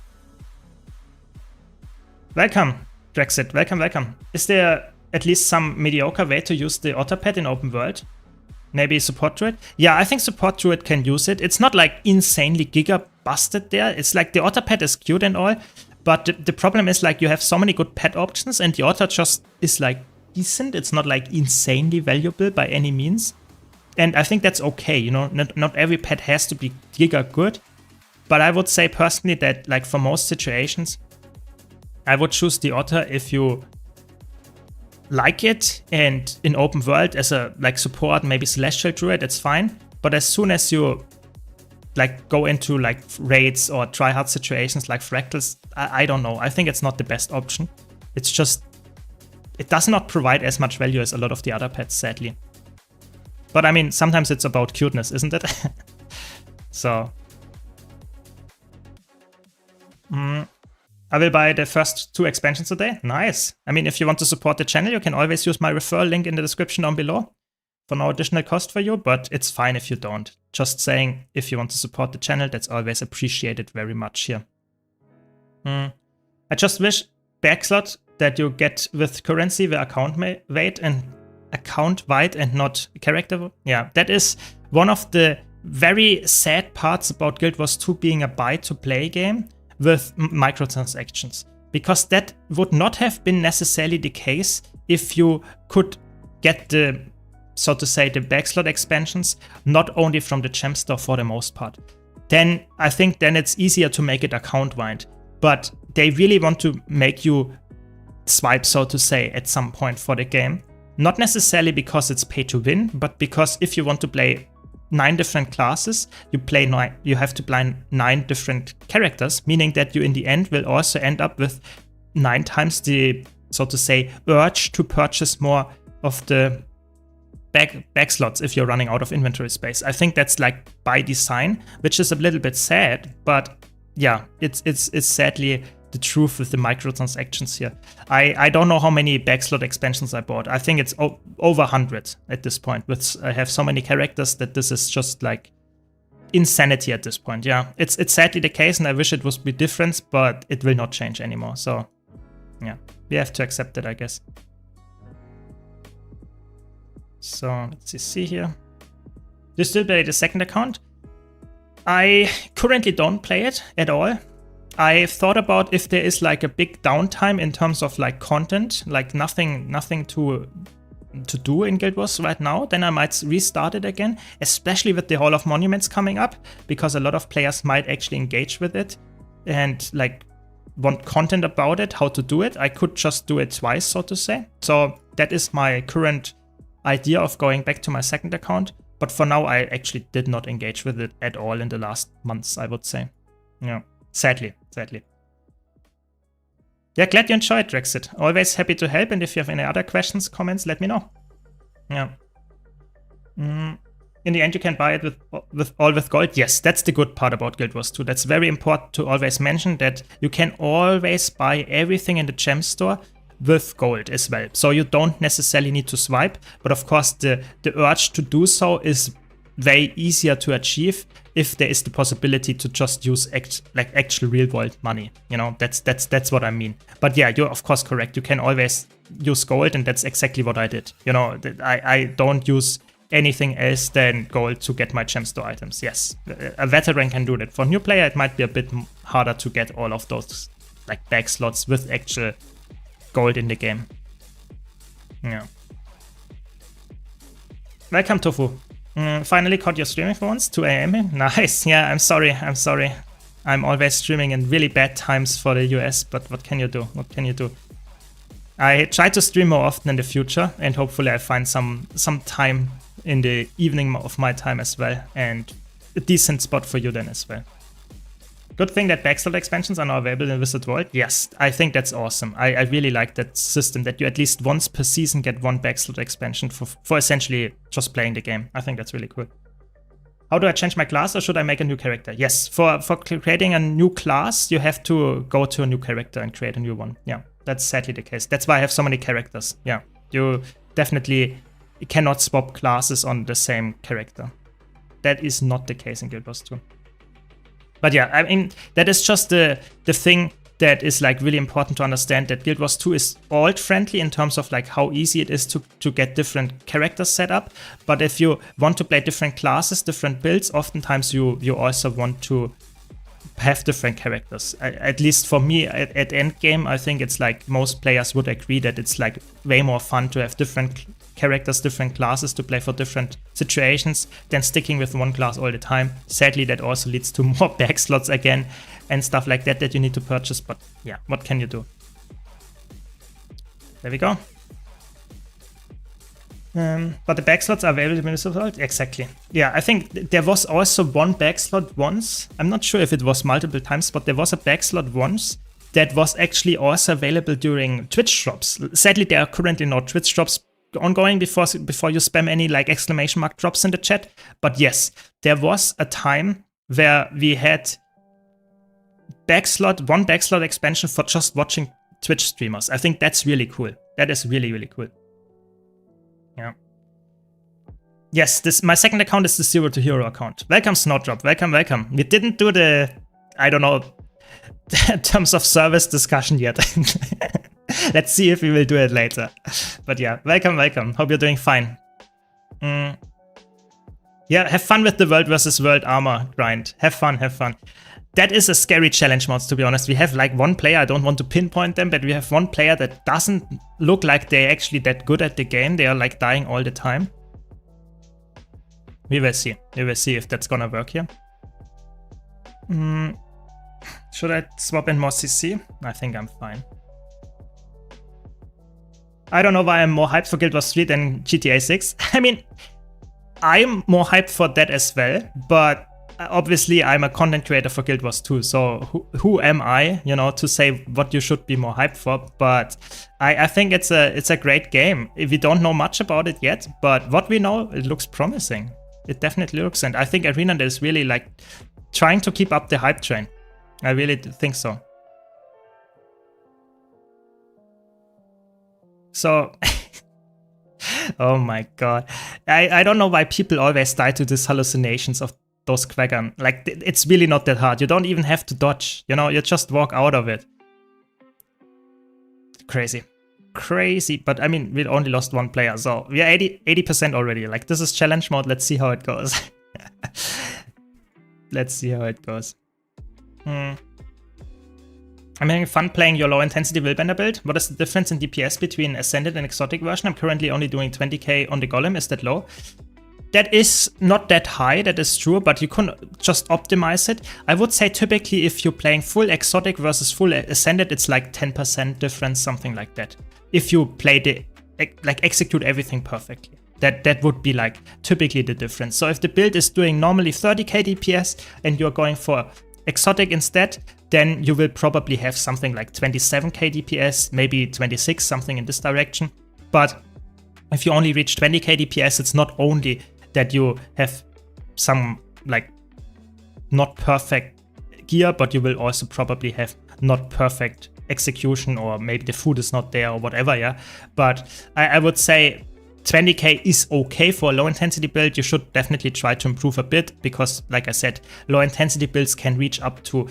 Welcome, Drexit. Welcome, welcome. Is there at least some mediocre way to use the Otterpad in open world? Maybe support druid? Yeah, I think support druid can use it. It's not insanely giga busted there. It's the Otterpad is cute and all, but the problem is you have so many good pet options, and the Otter just is decent. It's not insanely valuable by any means. And I think that's okay, you know, not every pet has to be giga good. But I would say personally that for most situations, I would choose the Otter if you like it, and in open world as a support, maybe Celestial Druid, it's fine. But as soon as you like go into like raids or try hard situations like fractals, I don't know. I think it's not the best option. It's just, it does not provide as much value as a lot of the other pets, sadly. But I mean, sometimes it's about cuteness, isn't it? So I will buy the first 2 expansions today. Nice. I mean, if you want to support the channel, you can always use my referral link in the description down below for no additional cost for you, but it's fine if you don't. Just saying, if you want to support the channel, that's always appreciated very much here. I just wish backslot that you get with currency the account weight and account wide and not character. Yeah, that is one of the very sad parts about Guild Wars 2 being a buy-to-play game with microtransactions, because that would not have been necessarily the case if you could get the, so to say, the backslot expansions not only from the gem store for the most part. Then I think then it's easier to make it account wide, but they really want to make you swipe, so to say, at some point for the game. Not necessarily because it's pay to win, but because if you want to play 9 different classes, you have to play 9 different characters, meaning that you in the end will also end up with 9 times the, so to say, urge to purchase more of the back slots if you're running out of inventory space. I think that's like by design, which is a little bit sad, but yeah, it's sadly the truth with the microtransactions here. I don't know how many backslot expansions I bought. I think it's over 100 at this point. I have so many characters that this is just like insanity at this point. Yeah, it's sadly the case, and I wish it would be different, but it will not change anymore. So yeah, we have to accept it, I guess. So let's see here. Do you still play the second account? I currently don't play it at all. I thought about if there is like a big downtime in terms of like content, like nothing to do in Guild Wars right now, then I might restart it again, especially with the Hall of Monuments coming up, because a lot of players might actually engage with it and like want content about it, how to do it. I could just do it twice, so to say. So that is my current idea of going back to my second account. But for now, I actually did not engage with it at all in the last months, I would say. Yeah. Sadly. Yeah, glad you enjoyed, Drexit. Always happy to help, and if you have any other questions, comments, let me know. Yeah. In the end, you can buy it with gold. Yes, that's the good part about Guild Wars 2. That's very important to always mention, that you can always buy everything in the gem store with gold as well. So you don't necessarily need to swipe, but of course the urge to do so is way easier to achieve if there is the possibility to just use actual real world money. You know, that's what I mean. But yeah, you're of course correct. You can always use gold, and that's exactly what I did. You know, I don't use anything else than gold to get my gem store items. Yes, a veteran can do that. For a new player, it might be a bit harder to get all of those like back slots with actual gold in the game. Yeah. Welcome, Tofu. Finally caught your streaming for once, 2 AM. Nice. Yeah, I'm sorry. I'm always streaming in really bad times for the US, but what can you do? I try to stream more often in the future, and hopefully I find some time in the evening of my time as well, and a decent spot for you then as well. Good thing that backslot expansions are now available in Wizard World. Yes, I think that's awesome. I really like that system, that you at least once per season get one backslot expansion for essentially just playing the game. I think that's really cool. How do I change my class, or should I make a new character? Yes, for creating a new class, you have to go to a new character and create a new one. Yeah, that's sadly the case. That's why I have so many characters. Yeah, you definitely cannot swap classes on the same character. That is not the case in Guild Wars 2. But yeah, I mean, that is just the thing that is like really important to understand, that Guild Wars 2 is alt friendly in terms of like how easy it is to get different characters set up. But if you want to play different classes, different builds, oftentimes you also want to have different characters. At least for me at end game, I think it's like most players would agree that it's like way more fun to have different characters, different classes to play for different situations than sticking with one class all the time. Sadly, that also leads to more back slots again and stuff like that you need to purchase. But yeah, what can you do? There we go. But the backslots are available in the world. Exactly. Yeah, I think there was also one backslot once. I'm not sure if it was multiple times, but there was a backslot once that was actually also available during Twitch drops. Sadly, there are currently no Twitch drops ongoing before you spam any like exclamation mark drops in the chat. But yes, there was a time where we had one backslot expansion for just watching Twitch streamers. I think that's really cool. That is really, really cool. Yeah. Yes, my second account is the Zero to Hero account. Welcome, Snowdrop. Welcome, welcome. We didn't do the, I don't know, terms of service discussion yet. Let's see if we will do it later. But yeah, welcome, welcome. Hope you're doing fine. Yeah, have fun with the world versus world armor grind. Have fun, have fun. That is a scary challenge mods, to be honest. We have like one player, I don't want to pinpoint them, but we have one player that doesn't look like they're actually that good at the game. They are like dying all the time. We will see. We will see if that's gonna work here. Should I swap in more CC? I think I'm fine. I don't know why I'm more hyped for Guild Wars 3 than GTA 6. I mean, I'm more hyped for that as well, but obviously I'm a content creator for Guild Wars 2, so who am I, you know, to say what you should be more hyped for? But I think it's a great game. We don't know much about it yet, but what we know, it looks promising. It definitely looks, and I think Arena is really like trying to keep up the hype train. I really think so. So, oh my god. I don't know why people always die to these hallucinations of those Quaggan. Like, it's really not that hard. You don't even have to dodge, you know, you just walk out of it. Crazy. Crazy, but I mean, we only lost one player, so we are 80% already. Like, this is challenge mode, let's see how it goes. Let's see how it goes. I'm having fun playing your low-intensity Willbender build. What is the difference in DPS between Ascended and Exotic version? I'm currently only doing 20k on the Golem. Is that low? That is not that high, that is true, but you can just optimize it. I would say typically if you're playing full Exotic versus full Ascended, it's like 10% difference, something like that. If you play execute everything perfectly. That would be like typically the difference. So if the build is doing normally 30k DPS and you're going for Exotic instead, then you will probably have something like 27k DPS, maybe 26, something in this direction. But if you only reach 20k DPS, it's not only that you have some like not perfect gear, but you will also probably have not perfect execution, or maybe the food is not there or whatever, yeah. But I would say 20k is okay for a low intensity build. You should definitely try to improve a bit, because like I said, low intensity builds can reach up to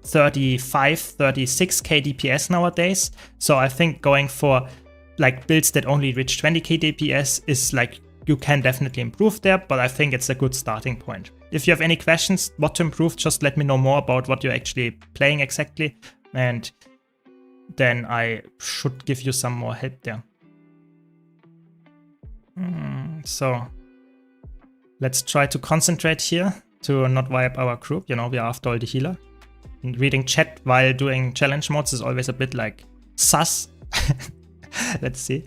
35, 36k DPS nowadays. So I think going for like builds that only reach 20k DPS is like, you can definitely improve there, but I think it's a good starting point. If you have any questions what to improve, just let me know more about what you're actually playing exactly, and then I should give you some more help there. So let's try to concentrate here to not wipe our group. You know, we are after all the healer. And reading chat while doing challenge modes is always a bit like sus. Let's see.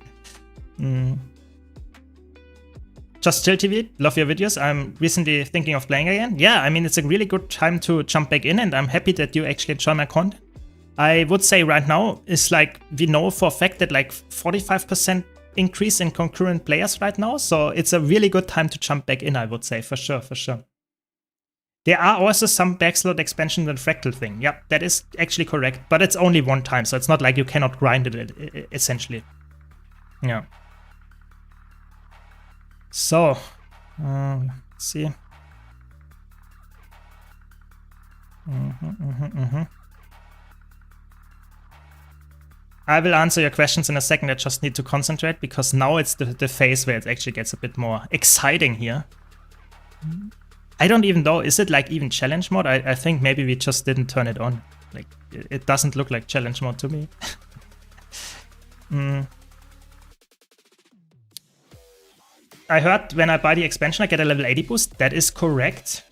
Just Chill TV, love your videos. I'm recently thinking of playing again. Yeah, I mean, it's a really good time to jump back in, and I'm happy that you actually enjoy my content. I would say right now is like, we know for a fact that like 45% increase in concurrent players right now. So it's a really good time to jump back in, I would say, for sure, for sure. There are also some backslot expansions and fractal thing. Yeah, that is actually correct, but it's only one time. So it's not like you cannot grind it essentially. Yeah. So, let's see. I will answer your questions in a second. I just need to concentrate, because now it's the phase where it actually gets a bit more exciting here. I don't even know, is it like even challenge mode? I think maybe we just didn't turn it on. Like, it doesn't look like challenge mode to me. I heard when I buy the expansion I get a level 80 boost. That is correct.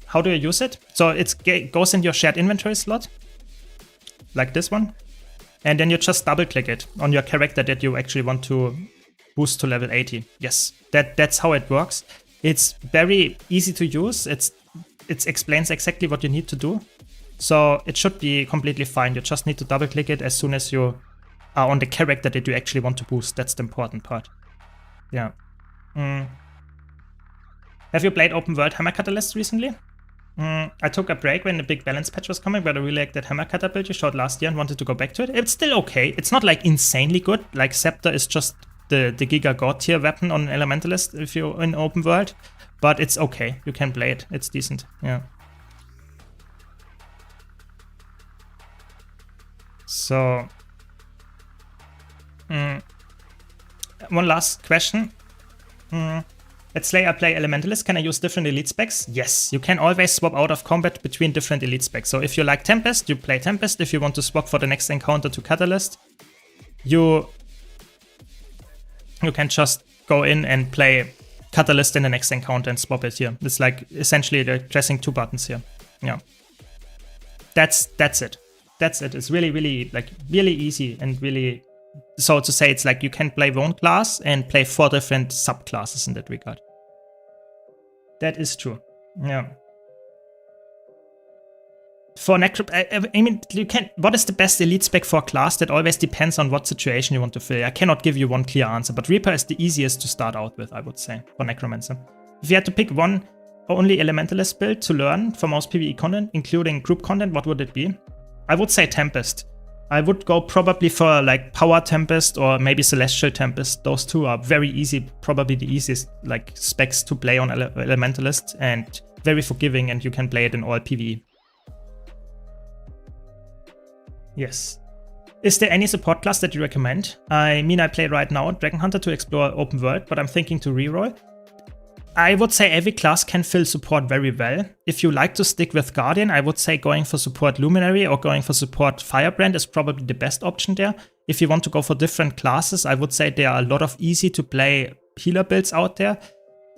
How do you use it? So it goes in your shared inventory slot, like this one. And then you just double click it on your character that you actually want to boost to level 80. Yes, that's how it works. It's very easy to use. It explains exactly what you need to do. So it should be completely fine. You just need to double click it as soon as you are on the character that you actually want to boost. That's the important part. Yeah. Have you played open world Hammer Catalyst recently? I took a break when the big balance patch was coming, but I really liked that Hammer Cutter build you showed last year and wanted to go back to it. It's still okay. It's not like insanely good. Like Scepter is just the Giga God tier weapon on Elementalist if you're in open world, but it's okay. You can play it. It's decent. Yeah. So, one last question. Let's say I play Elementalist. Can I use different elite specs? Yes, you can always swap out of combat between different elite specs. So if you like Tempest, you play Tempest. If you want to swap for the next encounter to Catalyst, you can just go in and play Catalyst in the next encounter and swap it here. It's like essentially they're pressing 2 buttons here. Yeah, that's it. That's it. It's really easy and really, so to say, it's like you can play one class and play 4 different subclasses in that regard. That is true. Yeah. For Necro, I mean, you can. What is the best elite spec for a class? That always depends on what situation you want to fill. I cannot give you one clear answer, but Reaper is the easiest to start out with, I would say, for Necromancer. If you had to pick one only Elementalist build to learn for most PvE content, including group content, what would it be? I would say Tempest. I would go probably for like Power Tempest or maybe Celestial Tempest. Those two are very easy, probably the easiest like specs to play on Elementalist and very forgiving, and you can play it in all PvE. Yes. Is there any support class that you recommend? I mean, I play right now Dragon Hunter to explore open world, but I'm thinking to reroll. I would say every class can fill support very well. If you like to stick with Guardian, I would say going for support Luminary or going for support Firebrand is probably the best option there. If you want to go for different classes, I would say there are a lot of easy to play healer builds out there.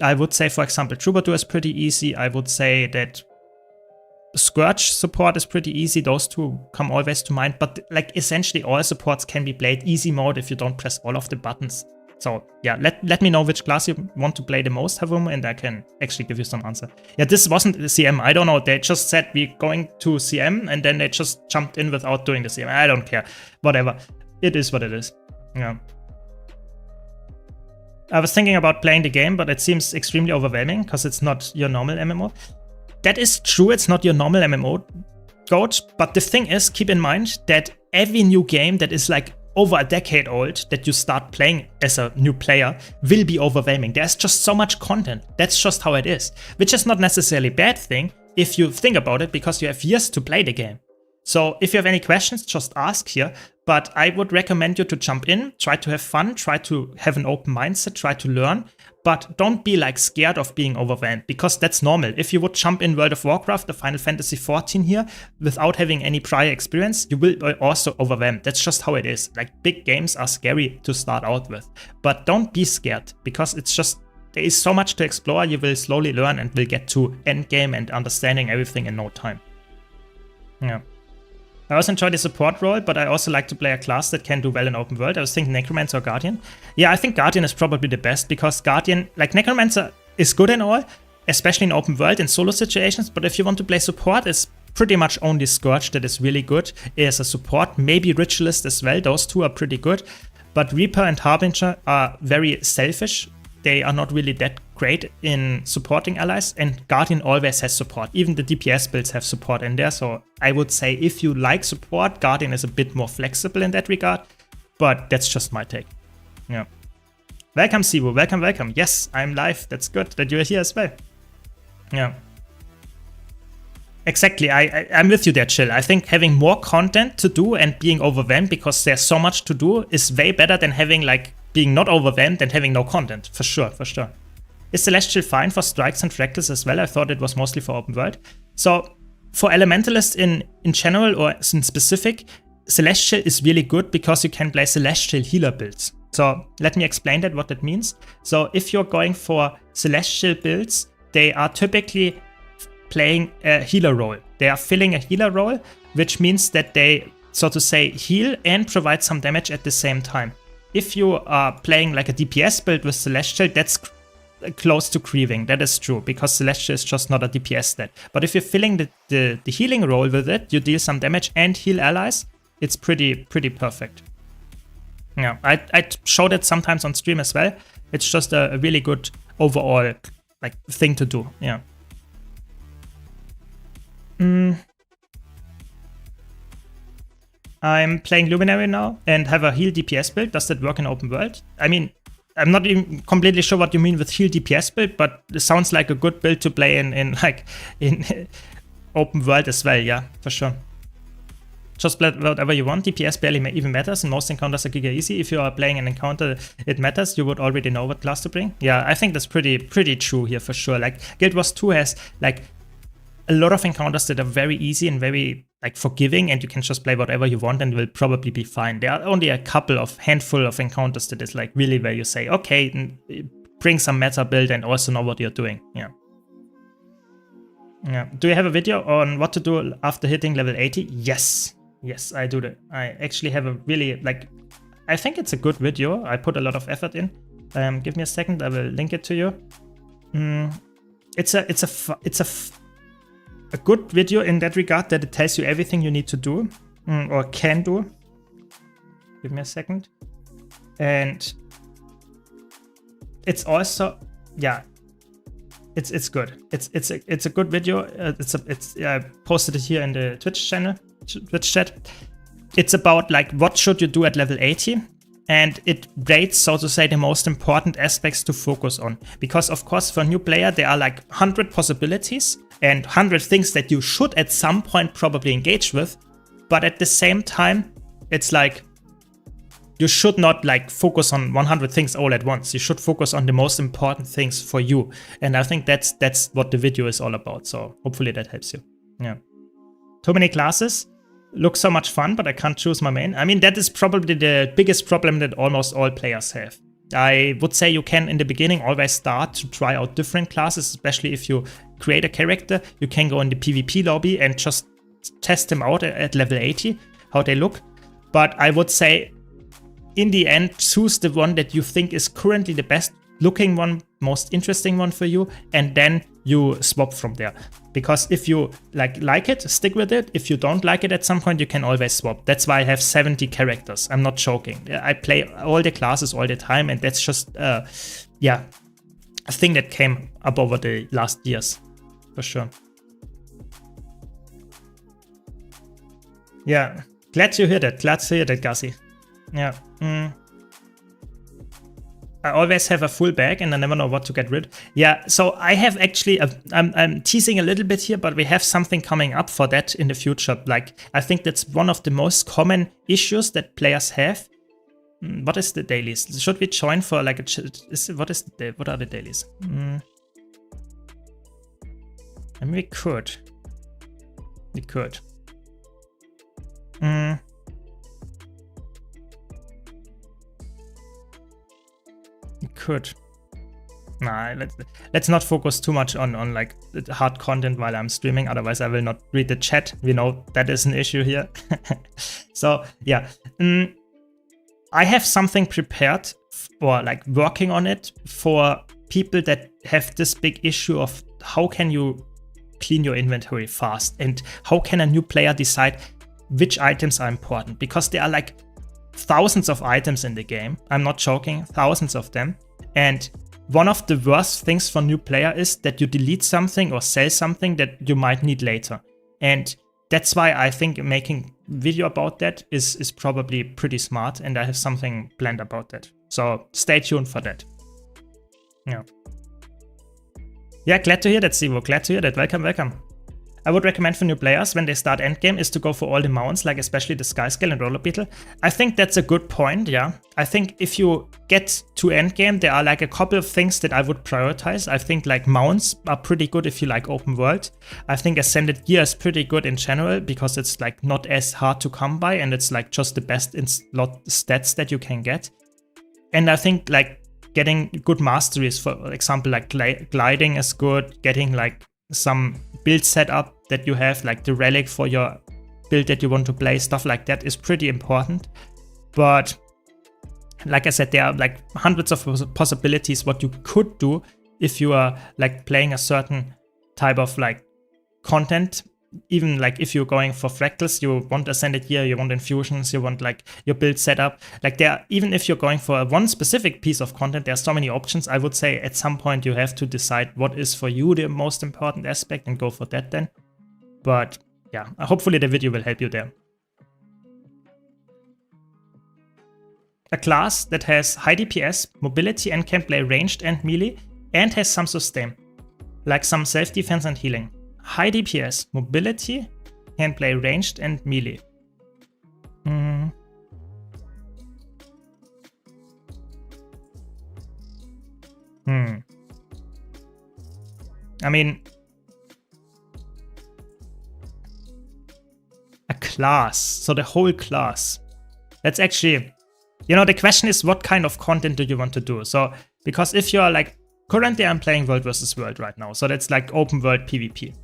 I would say, for example, Troubadour is pretty easy. I would say that Scourge support is pretty easy. Those two come always to mind. But like essentially all supports can be played easy mode if you don't press all of the buttons. So yeah, let me know which class you want to play the most, Havum, and I can actually give you some answer. Yeah, this wasn't the CM. I don't know. They just said we're going to CM, and then they just jumped in without doing the CM. I don't care. Whatever. It is what it is. Yeah. I was thinking about playing the game, but it seems extremely overwhelming because it's not your normal MMO. That is true. It's not your normal MMO, Goat. But the thing is, keep in mind that every new game that is like over a decade old that you start playing as a new player will be overwhelming. There's just so much content. That's just how it is, which is not necessarily a bad thing if you think about it, because you have years to play the game. So if you have any questions, just ask here. But I would recommend you to jump in, try to have fun, try to have an open mindset, try to learn. But don't be like scared of being overwhelmed, because that's normal. If you would jump in World of Warcraft or Final Fantasy XIV here without having any prior experience, you will also overwhelmed. That's just how it is. Like, big games are scary to start out with. But don't be scared, because it's just, there is so much to explore. You will slowly learn and will get to endgame and understanding everything in no time. Yeah. I also enjoy the support role, but I also like to play a class that can do well in open world. I was thinking Necromancer or Guardian. Yeah, I think Guardian is probably the best, because Guardian, like Necromancer is good and all, especially in open world in solo situations, but if you want to play support, it's pretty much only Scourge that is really good as a support. Maybe Ritualist as well, those two are pretty good. But Reaper and Harbinger are very selfish. They are not really that great in supporting allies, and Guardian always has support. Even the DPS builds have support in there, so I would say if you like support, Guardian is a bit more flexible in that regard, but that's just my take. Yeah. Welcome, Sibu. Welcome, welcome. Yes, I'm live. That's good that you're here as well. Yeah. Exactly. I'm with you there, Chill. I think having more content to do and being overwhelmed because there's so much to do is way better than having like being not overwhelmed and having no content. For sure, for sure. Is Celestial fine for strikes and fractals as well? I thought it was mostly for open world. So for Elementalist in general or in specific, Celestial is really good because you can play Celestial healer builds. So let me explain what that means. So if you're going for Celestial builds, they are typically playing a healer role. They are filling a healer role, which means that they, so to say, heal and provide some damage at the same time. if you are playing like a DPS build with Celestial, that's close to grieving. That is true, because Celestial is just not a DPS stat. But if you're filling the healing role with it, you deal some damage and heal allies, it's pretty perfect. Yeah, I showed it sometimes on stream as well. It's just a really good overall like thing to do. Yeah. I'm playing Luminary now and have a heal DPS build. Does that work in open world? I mean, I'm not even completely sure what you mean with heal DPS build, but it sounds like a good build to play in open world as well. Yeah, for sure. Just play whatever you want. DPS barely even matters. In most encounters are giga easy. If you are playing an encounter, it matters. You would already know what class to bring. Yeah, I think that's pretty true here for sure. Like Guild Wars 2 has like a lot of encounters that are very easy and very like forgiving, and you can just play whatever you want and will probably be fine. There are only a handful of encounters that is like really where you say, okay, bring some meta build and also know what you're doing. Yeah. Yeah. Do you have a video on what to do after hitting level 80? Yes. Yes, I do that. I actually have a really like, I think it's a good video. I put a lot of effort in. Give me a second. I will link it to you. It's a good video in that regard, that it tells you everything you need to do or can do. Give me a second. And it's also, yeah, it's good. It's a good video. I posted it here in the Twitch chat. It's about like what should you do at level 80, and it rates, so to say, the most important aspects to focus on. Because of course, for a new player, there are like 100 possibilities and 100 things that you should at some point probably engage with. But at the same time, it's like you should not like focus on 100 things all at once. You should focus on the most important things for you. And I think that's what the video is all about. So hopefully that helps you. Yeah. Too many classes. Looks so much fun, but I can't choose my main. I mean, that is probably the biggest problem that almost all players have. I would say you can, in the beginning, always start to try out different classes, especially if you create a character. You can go in the PvP lobby and just test them out at level 80, how they look. But I would say, in the end, choose the one that you think is currently the best looking one, most interesting one for you, and then you swap from there. Because if you like it, stick with it. If you don't like it at some point, you can always swap. That's why I have 70 characters. I'm not joking. I play all the classes all the time, and that's just yeah, a thing that came up over the last years, for sure. Yeah, glad to hear that. Glad to hear that, Cosy. Yeah. I always have a full bag and I never know what to get rid. Yeah, so I have actually, I'm teasing a little bit here, but we have something coming up for that in the future. Like, I think that's one of the most common issues that players have. What is the dailies? Should we join for like what are the dailies? I mean, we could. We could. You could. Nah, let's not focus too much on like hard content while I'm streaming, otherwise I will not read the chat. We know that is an issue here. So yeah, I have something prepared or like working on it for people that have this big issue of how can you clean your inventory fast, and how can a new player decide which items are important, because there are like thousands of items in the game. I'm not joking, thousands of them. And one of the worst things for new player is that you delete something or sell something that you might need later. And that's why I think making video about that is probably pretty smart, and I have something planned about that. So stay tuned for that. Yeah. Yeah, glad to hear that, Sivo. Glad to hear that. Welcome, welcome. I would recommend for new players when they start endgame is to go for all the mounts, like especially the Sky Scale and Roller Beetle. I think that's a good point, yeah. I think if you get to endgame, there are like a couple of things that I would prioritize. I think like mounts are pretty good if you like open world. I think Ascended Gear is pretty good in general because it's like not as hard to come by, and it's like just the best in slot stats that you can get. And I think like getting good masteries, for example, like gliding is good, getting like some build setup that you have, like the relic for your build that you want to play, stuff like that is pretty important. But like I said, there are like hundreds of possibilities what you could do if you are like playing a certain type of like content. Even like if you're going for fractals, you want ascended gear, you want infusions, you want like your build setup. Like there, even if you're going for one specific piece of content, there are so many options. I would say at some point you have to decide what is for you the most important aspect and go for that then. But yeah, hopefully the video will help you there. A class that has high DPS, mobility, and can play ranged and melee, and has some sustain, like some self-defense and healing. High DPS, mobility, can play ranged and melee. I mean, a class, so the whole class. That's actually, you know, the question is what kind of content do you want to do? So, because if you are like, currently I'm playing World versus World right now, so that's like open world PvP.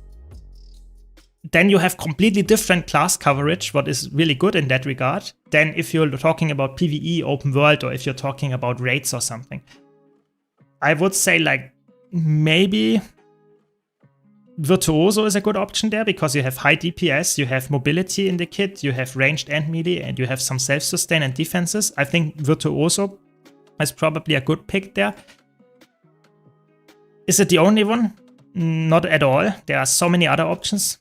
Then you have completely different class coverage, what is really good in that regard, than if you're talking about PvE open world or if you're talking about raids or something. I would say like maybe Virtuoso is a good option there because you have high DPS, you have mobility in the kit, you have ranged and melee, and you have some self-sustain and defenses. I think Virtuoso is probably a good pick there. Is it the only one? Not at all. There are so many other options.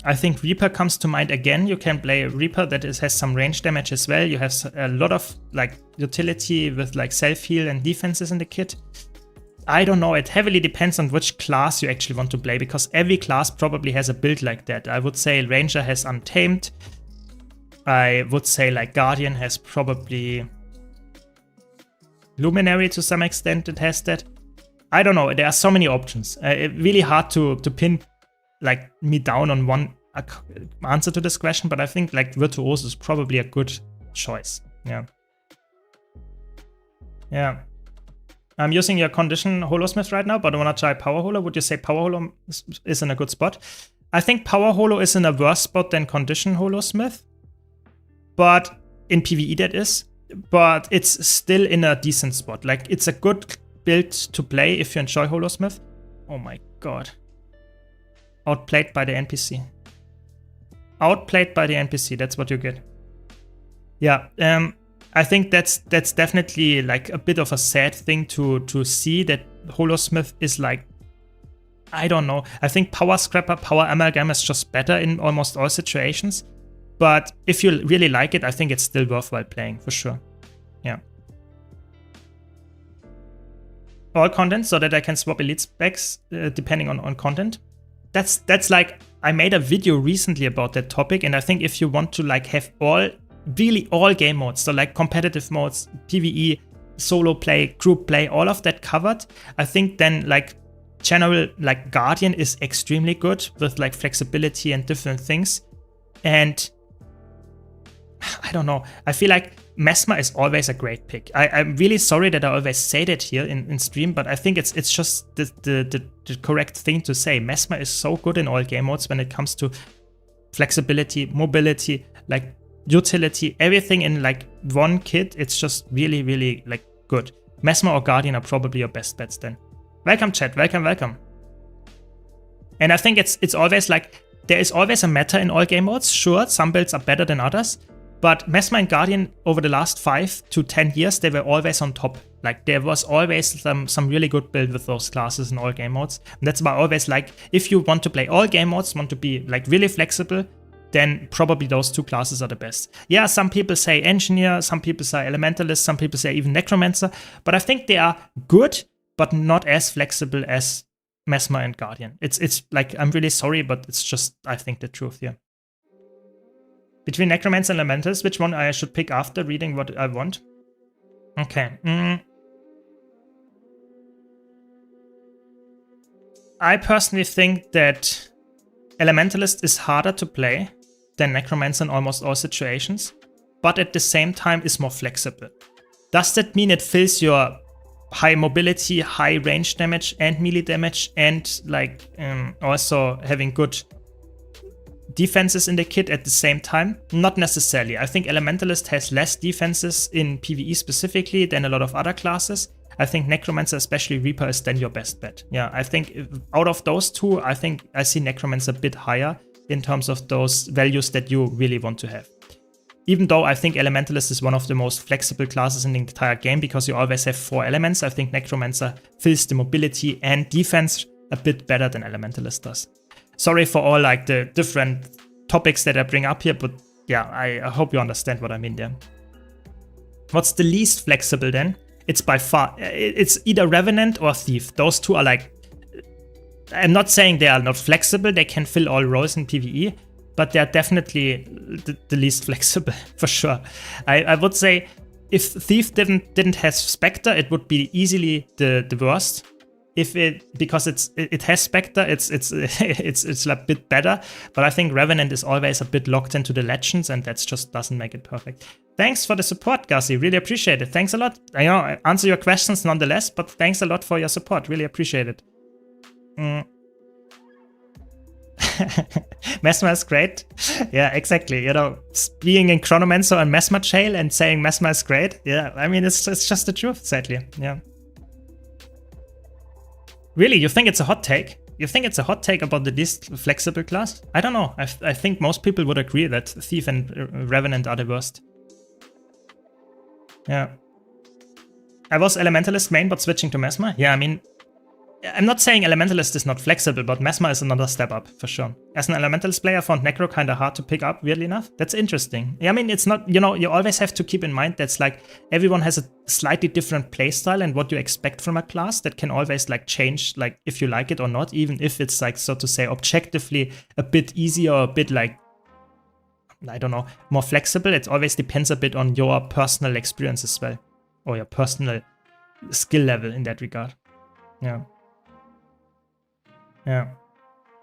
I think Reaper comes to mind again. You can play Reaper that has some range damage as well. You have a lot of like utility with like self-heal and defenses in the kit. I don't know, it heavily depends on which class you actually want to play, because every class probably has a build like that. I would say Ranger has Untamed. I would say like Guardian has probably Luminary to some extent, it has that. I don't know, there are so many options. It's really hard to pin like me down on one answer to this question, but I think like Virtuoso is probably a good choice. Yeah. Yeah. I'm using your condition Holosmith right now, but I want to try Power Holo. Would you say Power Holo is in a good spot? I think Power Holo is in a worse spot than condition Holosmith, but in PvE that is, but it's still in a decent spot. Like it's a good build to play if you enjoy Holosmith. Oh my god. Outplayed by the NPC. Outplayed by the NPC, that's what you get. Yeah, I think that's definitely like a bit of a sad thing to see, that Holosmith is like, I don't know. I think Power Scrapper, Power Amalgam is just better in almost all situations. But if you really like it, I think it's still worthwhile playing, for sure. Yeah. All content, so that I can swap elite specs depending on content. That's like, I made a video recently about that topic, and I think if you want to like have really all game modes, so like competitive modes, PvE, solo play, group play, all of that covered, I think then like general like Guardian is extremely good with like flexibility and different things. And I don't know, I feel like Mesmer is always a great pick. I'm really sorry that I always say that here in stream, but I think it's just the correct thing to say. Mesmer is so good in all game modes when it comes to flexibility, mobility, like utility, everything in like one kit. It's just really, really like good. Mesmer or Guardian are probably your best bets then. Welcome chat, welcome. And I think it's always like, there is always a meta in all game modes. Sure, some builds are better than others, but Mesmer and Guardian over the last 5 to 10 years, they were always on top. Like there was always some really good build with those classes in all game modes. And that's why I always like, if you want to play all game modes, want to be like really flexible, then probably those two classes are the best. Yeah, some people say Engineer, some people say Elementalist, some people say even Necromancer, but I think they are good, but not as flexible as Mesmer and Guardian. It's like, I'm really sorry, but it's just, I think, the truth here. Between Necromancer and Elementalist, which one I should pick after reading what I want? Okay. I personally think that Elementalist is harder to play than Necromancer in almost all situations, but at the same time is more flexible. Does that mean it fills your high mobility, high range damage and melee damage, and like also having good defenses in the kit at the same time? Not necessarily. I think Elementalist has less defenses in PvE specifically than a lot of other classes. I think Necromancer, especially Reaper, is then your best bet. Yeah, I think out of those two, I think I see Necromancer a bit higher in terms of those values that you really want to have. Even though I think Elementalist is one of the most flexible classes in the entire game because you always have 4 elements, I think Necromancer fills the mobility and defense a bit better than Elementalist does. Sorry for all like the different topics that I bring up here, but yeah, I hope you understand what I mean there. What's the least flexible then? It's by far, it's either Revenant or Thief. Those two are like, I'm not saying they are not flexible, they can fill all roles in PvE, but they're definitely the least flexible, for sure. I would say if Thief didn't have Spectre, it would be easily the worst. Because it has Spectre, it's a bit better, but I think Revenant is always a bit locked into the legends, and that just doesn't make it perfect. Thanks for the support, Cosy. Really appreciate it. Thanks a lot. I answer your questions nonetheless, but thanks a lot for your support. Really appreciate it. Mesmer is great. Yeah, exactly. You know, being in Chronomancer and Mesmer Jail and saying Mesmer is great. Yeah, I mean, it's just the truth, sadly. Yeah. Really, you think it's a hot take? You think it's a hot take about the least flexible class? I don't know. I think most people would agree that Thief and Revenant are the worst. Yeah. I was Elementalist main, but switching to Mesmer. Yeah, I mean, I'm not saying Elementalist is not flexible, but Mesmer is another step up, for sure. As an Elementalist player, I found Necro kind of hard to pick up, weirdly enough. That's interesting. Yeah, I mean, it's not, you know, you always have to keep in mind that's like, everyone has a slightly different playstyle and what you expect from a class that can always like change, like if you like it or not, even if it's like, so to say, objectively a bit easier or a bit like, I don't know, more flexible. It always depends a bit on your personal experience as well, or your personal skill level in that regard. Yeah. Yeah.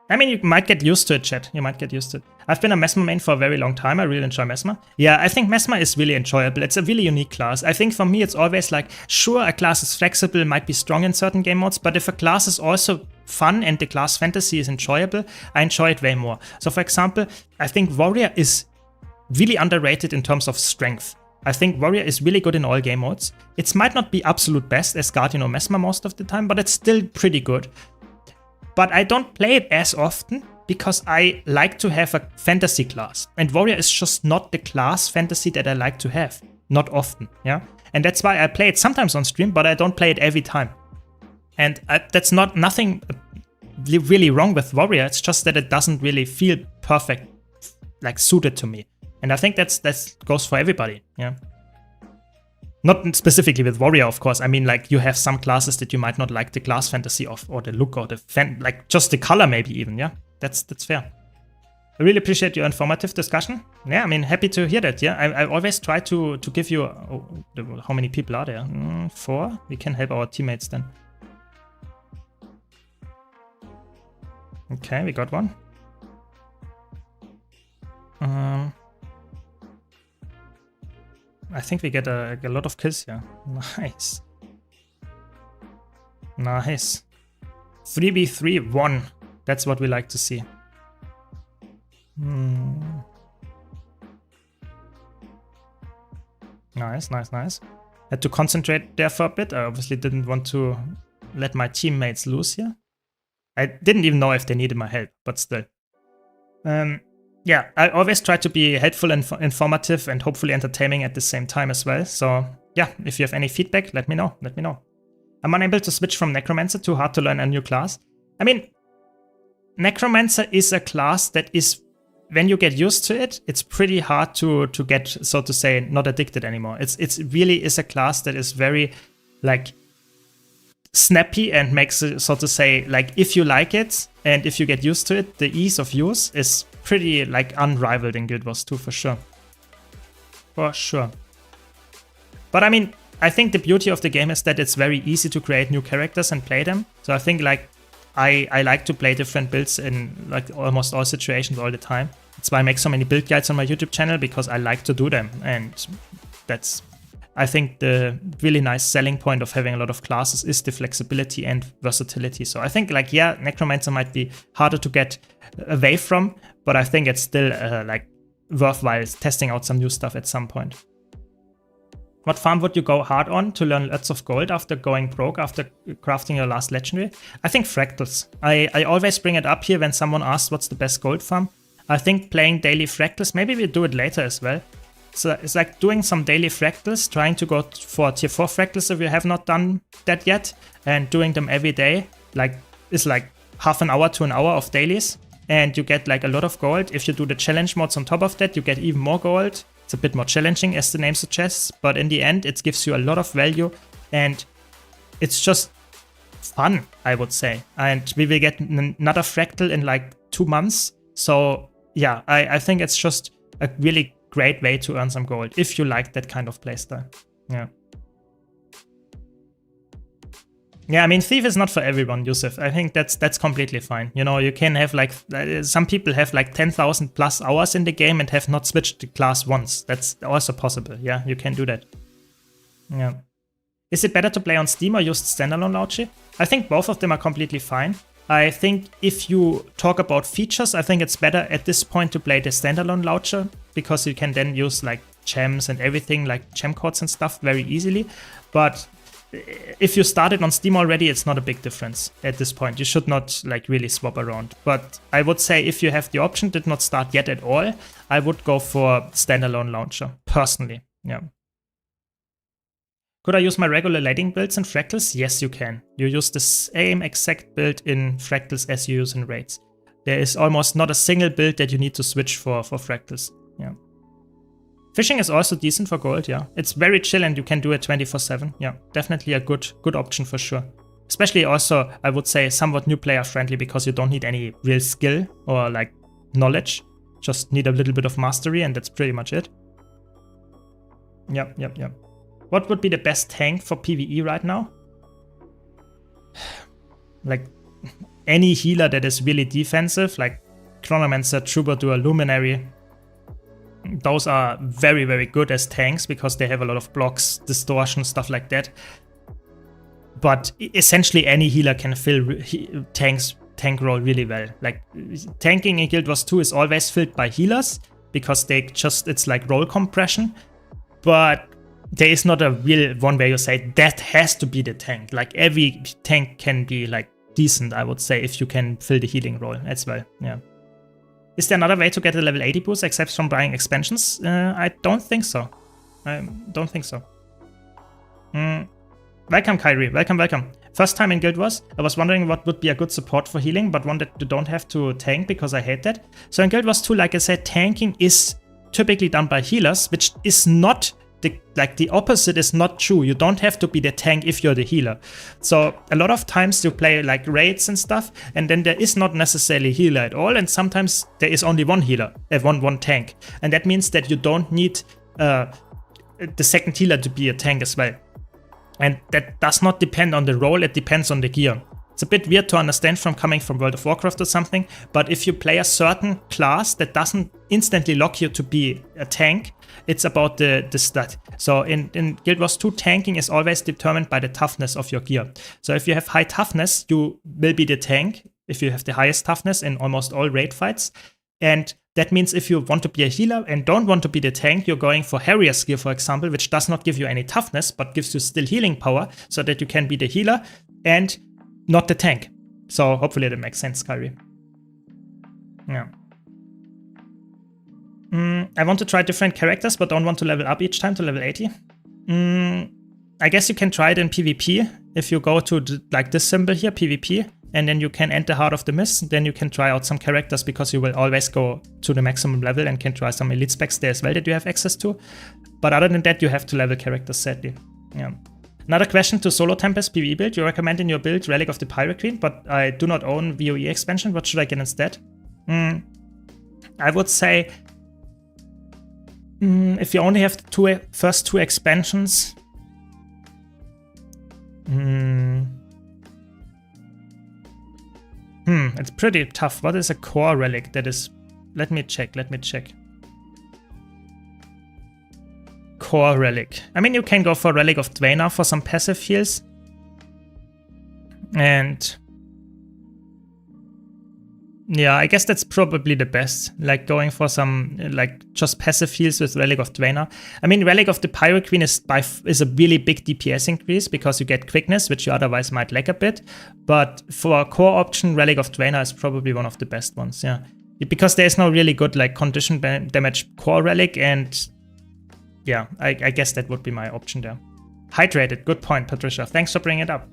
I mean, you might get used to it, chat. You might get used to it. I've been a Mesmer main for a very long time. I really enjoy Mesmer. Yeah, I think Mesmer is really enjoyable. It's a really unique class. I think for me, it's always like, sure, a class is flexible, might be strong in certain game modes, but if a class is also fun and the class fantasy is enjoyable, I enjoy it way more. So for example, I think Warrior is really underrated in terms of strength. I think Warrior is really good in all game modes. It might not be absolute best as Guardian or Mesmer most of the time, but it's still pretty good. But I don't play it as often because I like to have a fantasy class. And Warrior is just not the class fantasy that I like to have. Not often, yeah? And that's why I play it sometimes on stream, but I don't play it every time. And that's nothing really wrong with Warrior. It's just that it doesn't really feel perfect, like suited to me. And I think that goes for everybody, yeah. Not specifically with Warrior, of course. I mean, like, you have some classes that you might not like the class fantasy of, or the look, or the like just the color maybe even, yeah. That's fair. I really appreciate your informative discussion. Yeah, I mean, happy to hear that, yeah. I always try to give you, how many people are there? 4? We can help our teammates then. Okay, we got one. I think we get a lot of kills here. Nice. Nice. 3v3, 1. That's what we like to see. Nice, nice, nice. Had to concentrate there for a bit. I obviously didn't want to let my teammates lose here. I didn't even know if they needed my help, but still. Yeah, I always try to be helpful and informative and hopefully entertaining at the same time as well. So yeah, if you have any feedback, let me know. Let me know. I'm unable to switch from Necromancer. Too hard to learn a new class. I mean, Necromancer is a class that is, when you get used to it, it's pretty hard to get, so to say, not addicted anymore. It's really is a class that is very like snappy and makes it, so to say, like if you like it and if you get used to it, the ease of use is pretty like unrivaled in Guild Wars 2 for sure. For sure. But I mean, I think the beauty of the game is that it's very easy to create new characters and play them. So I think like I like to play different builds in like almost all situations all the time. That's why I make so many build guides on my YouTube channel, because I like to do them, and that's I think the really nice selling point of having a lot of classes is the flexibility and versatility. So I think like, yeah, Necromancer might be harder to get away from, but I think it's still like worthwhile testing out some new stuff at some point. What farm would you go hard on to learn lots of gold after going broke, after crafting your last legendary? I think fractals. I always bring it up here when someone asks what's the best gold farm. I think playing daily fractals, maybe we'll do it later as well. So it's like doing some daily fractals, trying to go for tier 4 fractals if you have not done that yet, and doing them every day. Like, it's like half an hour to an hour of dailies, and you get like a lot of gold. If you do the challenge modes on top of that, you get even more gold. It's a bit more challenging, as the name suggests, but in the end, it gives you a lot of value, and it's just fun, I would say. And we will get another fractal in like 2 months. So yeah, I think it's just a really great way to earn some gold if you like that kind of playstyle. Yeah. Yeah, I mean, Thief is not for everyone, Yusuf. I think that's completely fine. You know, you can have like, some people have like 10,000 plus hours in the game and have not switched to class once. That's also possible. Yeah, you can do that. Yeah. Is it better to play on Steam or use standalone launcher? I think both of them are completely fine. I think if you talk about features, I think it's better at this point to play the standalone launcher, because you can then use like gems and everything, like gem codes and stuff very easily. But if you started on Steam already, it's not a big difference at this point. You should not like really swap around. But I would say if you have the option, did not start yet at all, I would go for standalone launcher, personally. Yeah. Could I use my regular lighting builds in Fractals? Yes, you can. You use the same exact build in Fractals as you use in Raids. There is almost not a single build that you need to switch for Fractals. Yeah. Fishing is also decent for gold, yeah. It's very chill and you can do it 24/7. Yeah, definitely a good option for sure. Especially also, I would say, somewhat new player friendly, because you don't need any real skill or like knowledge. Just need a little bit of mastery and that's pretty much it. Yep. What would be the best tank for PvE right now? Like any healer that is really defensive, like Chronomancer, Troubadour, Luminary. Those are very, very good as tanks because they have a lot of blocks, distortion, stuff like that. But essentially any healer can fill tank role really well. Like tanking in Guild Wars 2 is always filled by healers because it's like role compression. But there is not a real one where you say that has to be the tank. Like every tank can be like decent, I would say, if you can fill the healing role as well. Yeah. Is there another way to get a level 80 boost except from buying expansions? I don't think so. Welcome, Kyrie. Welcome. First time in Guild Wars. I was wondering what would be a good support for healing, but one that you don't have to tank because I hate that. So in Guild Wars 2, like I said, tanking is typically done by healers, which is not the opposite is not true. You don't have to be the tank if you're the healer. So a lot of times you play like raids and stuff, and then there is not necessarily healer at all, and sometimes there is only one healer, one tank, and that means that you don't need the second healer to be a tank as well. And that does not depend on the role, it depends on the gear. It's a bit weird to understand from coming from World of Warcraft or something, but if you play a certain class that doesn't instantly lock you to be a tank, it's about the stat. So in Guild Wars 2, tanking is always determined by the toughness of your gear. So if you have high toughness, you will be the tank if you have the highest toughness in almost all raid fights. And that means if you want to be a healer and don't want to be the tank, you're going for Harrier's gear, for example, which does not give you any toughness, but gives you still healing power so that you can be the healer and not the tank. So hopefully that makes sense, Kyrie. Yeah. I want to try different characters, but don't want to level up each time to level 80. I guess you can try it in PvP. If you go to like this symbol here, PvP, and then you can enter Heart of the Mist, then you can try out some characters because you will always go to the maximum level and can try some elite specs there as well that you have access to. But other than that, you have to level characters, sadly. Yeah. Another question to Solo Tempest PvE build. You recommend in your build Relic of the Pirate Queen, but I do not own VOE expansion. What should I get instead? I would say if you only have the first two expansions, it's pretty tough. What is a core relic that is? Let me check. core relic. I mean, you can go for Relic of Dwayne for some passive heals. And yeah, I guess that's probably the best. Like going for some like just passive heals with Relic of Dwayne. I mean, Relic of the Pyro Queen is a really big DPS increase because you get quickness, which you otherwise might lack a bit. But for a core option, Relic of Dwayne is probably one of the best ones, yeah. Because there's no really good like condition damage core relic, and yeah, I guess that would be my option there. Hydrated, good point, Patricia. Thanks for bringing it up.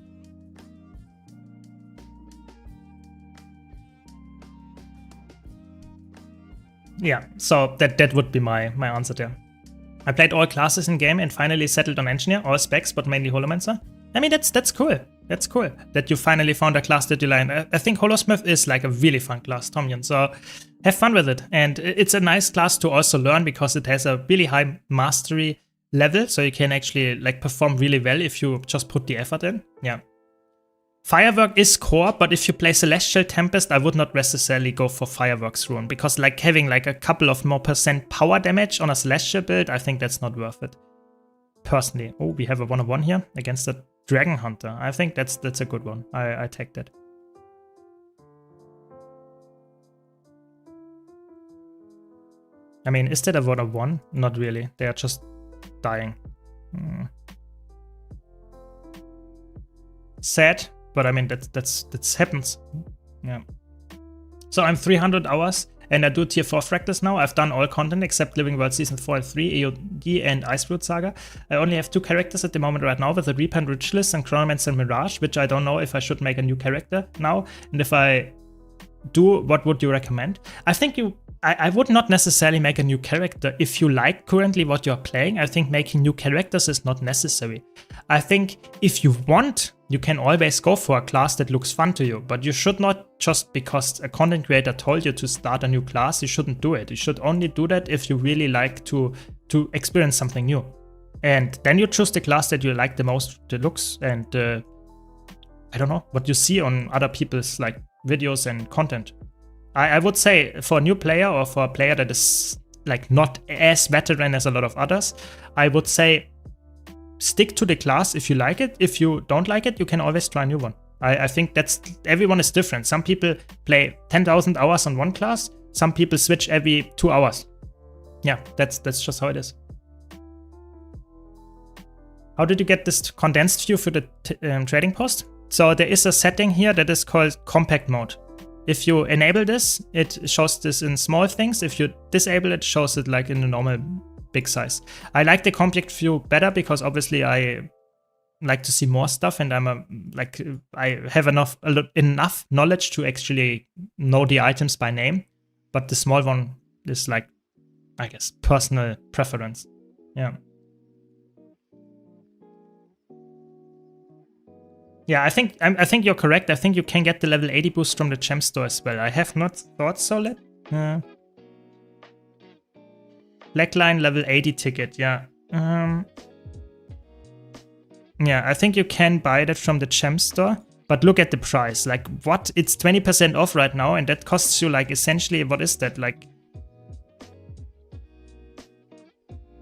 Yeah, so that would be my answer there. I played all classes in game and finally settled on engineer, all specs, but mainly holomancer. I mean, that's cool. That's cool that you finally found a class that you like. I think Holosmith is like a really fun class, Tomyan, so have fun with it. And it's a nice class to also learn because it has a really high mastery level, so you can actually like perform really well if you just put the effort in. Yeah. Firework is core, but if you play Celestial Tempest, I would not necessarily go for Fireworks rune, because like having like a couple of more % power damage on a Celestial build, I think that's not worth it. Personally. Oh, we have a 1-on-1 here against a Dragon Hunter. I think that's a good one. I take that. I mean, is that a 1-on-1? Not really. They are just dying. Sad, but I mean that happens. Yeah. So I'm 300 hours and I do tier 4 Fractals now. I've done all content except Living World Season 4 and 3, AOD and Iceroot Saga. I only have 2 characters at the moment right now with the Reaper and Ritualist and Chronomancer and Mirage, which I don't know if I should make a new character now. And if I do, what would you recommend? I think I would not necessarily make a new character if you like currently what you're playing. I think making new characters is not necessary. I think if you want, you can always go for a class that looks fun to you, but you should not just because a content creator told you to start a new class, you shouldn't do it. You should only do that if you really like to experience something new. And then you choose the class that you like the most, the looks, and I don't know, what you see on other people's like videos and content. I would say for a new player or for a player that is like not as veteran as a lot of others, I would say stick to the class if you like it. If you don't like it, you can always try a new one. I think everyone is different. Some people play 10,000 hours on one class. Some people switch every 2 hours. Yeah, that's just how it is. How did you get this condensed view for the trading post? So there is a setting here that is called compact mode. If you enable this, it shows this in small things. If you disable it, it shows it like in the normal big size. I like the compact view better because obviously I like to see more stuff, and I have enough knowledge to actually know the items by name. But the small one is like, I guess, personal preference. Yeah. Yeah, I think you're correct. I think you can get the level 80 boost from the gem store as well. I have not thought so. Blackline level 80 ticket, yeah. Yeah, I think you can buy that from the gem store, but look at the price. Like, what? It's 20% off right now, and that costs you like essentially, what is that? Like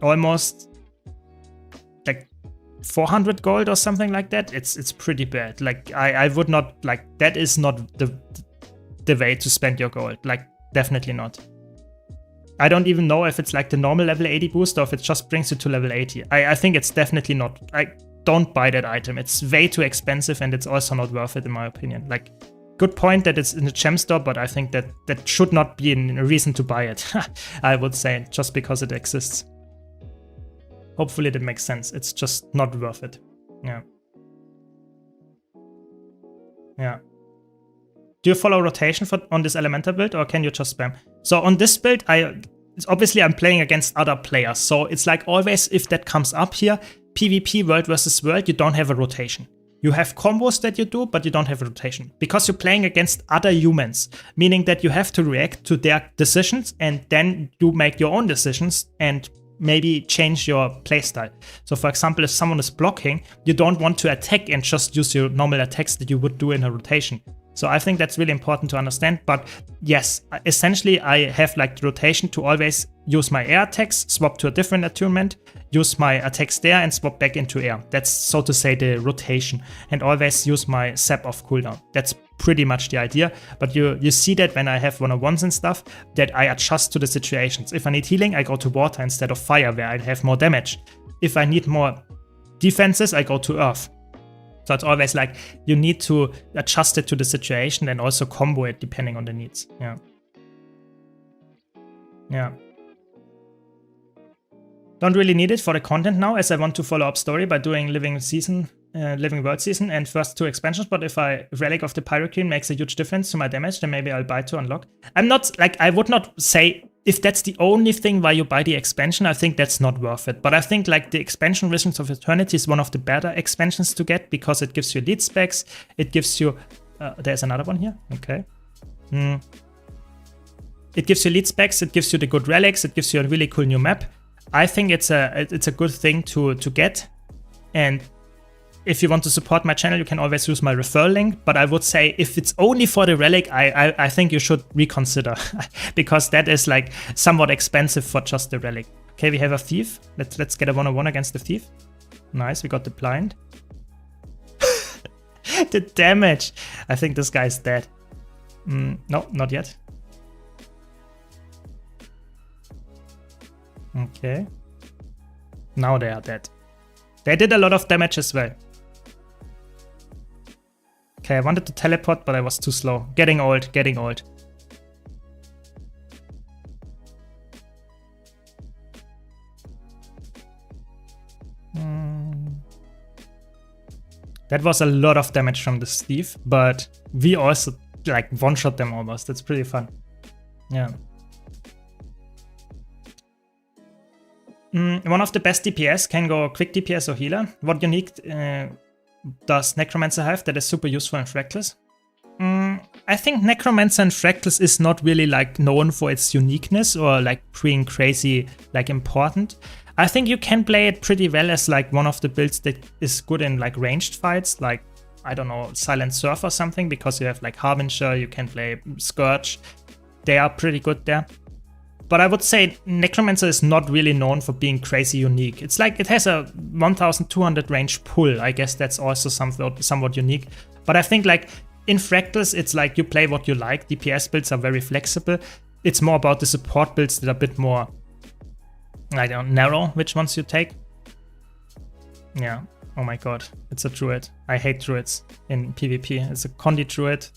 almost like 400 gold or something like that. It's pretty bad. Like I would not, like, that is not the way to spend your gold. Like, definitely not. I don't even know if it's like the normal level 80 boost or if it just brings you to level 80. I think it's definitely not. Don't buy that item. It's way too expensive and it's also not worth it in my opinion. Like, good point that it's in the gem store, but I think that should not be a reason to buy it. I would say, just because it exists. Hopefully that makes sense. It's just not worth it. Yeah. Yeah. Do you follow rotation on this elemental build, or can you just spam? So on this build, obviously I'm playing against other players. So it's like always, if that comes up here, PvP world versus world, you don't have a rotation. You have combos that you do, but you don't have a rotation. Because you're playing against other humans, meaning that you have to react to their decisions and then you make your own decisions and maybe change your playstyle. So for example, if someone is blocking, you don't want to attack and just use your normal attacks that you would do in a rotation. So I think that's really important to understand. But yes, essentially I have like the rotation to always use my air attacks, swap to a different attunement, use my attacks there and swap back into air. That's, so to say, the rotation, and always use my sap off cooldown. That's pretty much the idea. But you see that when I have one-on-ones and stuff, that I adjust to the situations. If I need healing, I go to water instead of fire, where I have more damage. If I need more defenses, I go to earth. So it's always like you need to adjust it to the situation and also combo it depending on the needs. Yeah. Yeah. Don't really need it for the content now, as I want to follow up story by doing Living World Season and first 2 expansions. But if Relic of the Pyroqueen makes a huge difference to my damage, then maybe I'll buy to unlock. I'm not like, I would not say if that's the only thing why you buy the expansion, I think that's not worth it. But I think like the expansion Visions of Eternity is one of the better expansions to get, because it gives you lead specs. It gives you, there's another one here. Okay. It gives you lead specs. It gives you the good relics. It gives you a really cool new map. I think it's a good thing to get. And if you want to support my channel, you can always use my referral link. But I would say if it's only for the relic, I think you should reconsider because that is like somewhat expensive for just the relic. Okay, we have a thief. Let's get a 1-on-1 against the thief. Nice, we got the blind. The damage. I think this guy's dead. No, not yet. Okay. Now they are dead. They did a lot of damage as well. Okay, I wanted to teleport, but I was too slow. Getting old, getting old. That was a lot of damage from the Steve, but we also like one-shot them almost. That's pretty fun. Yeah. One of the best DPS can go quick DPS or healer. What unique does Necromancer have that is super useful in Fractals? I think Necromancer in Fractals is not really like known for its uniqueness or like being crazy like important. I think you can play it pretty well as like one of the builds that is good in like ranged fights, like I don't know, Silent Surf or something, because you have like Harbinger, you can play Scourge. They are pretty good there. But I would say Necromancer is not really known for being crazy unique. It's like it has a 1200 range pull. I guess that's also somewhat unique. But I think like in Fractals, it's like you play what you like. DPS builds are very flexible. It's more about the support builds that are a bit more, I don't know, narrow, which ones you take. Yeah. Oh my god. It's a druid. I hate druids in PvP. It's a Condi druid.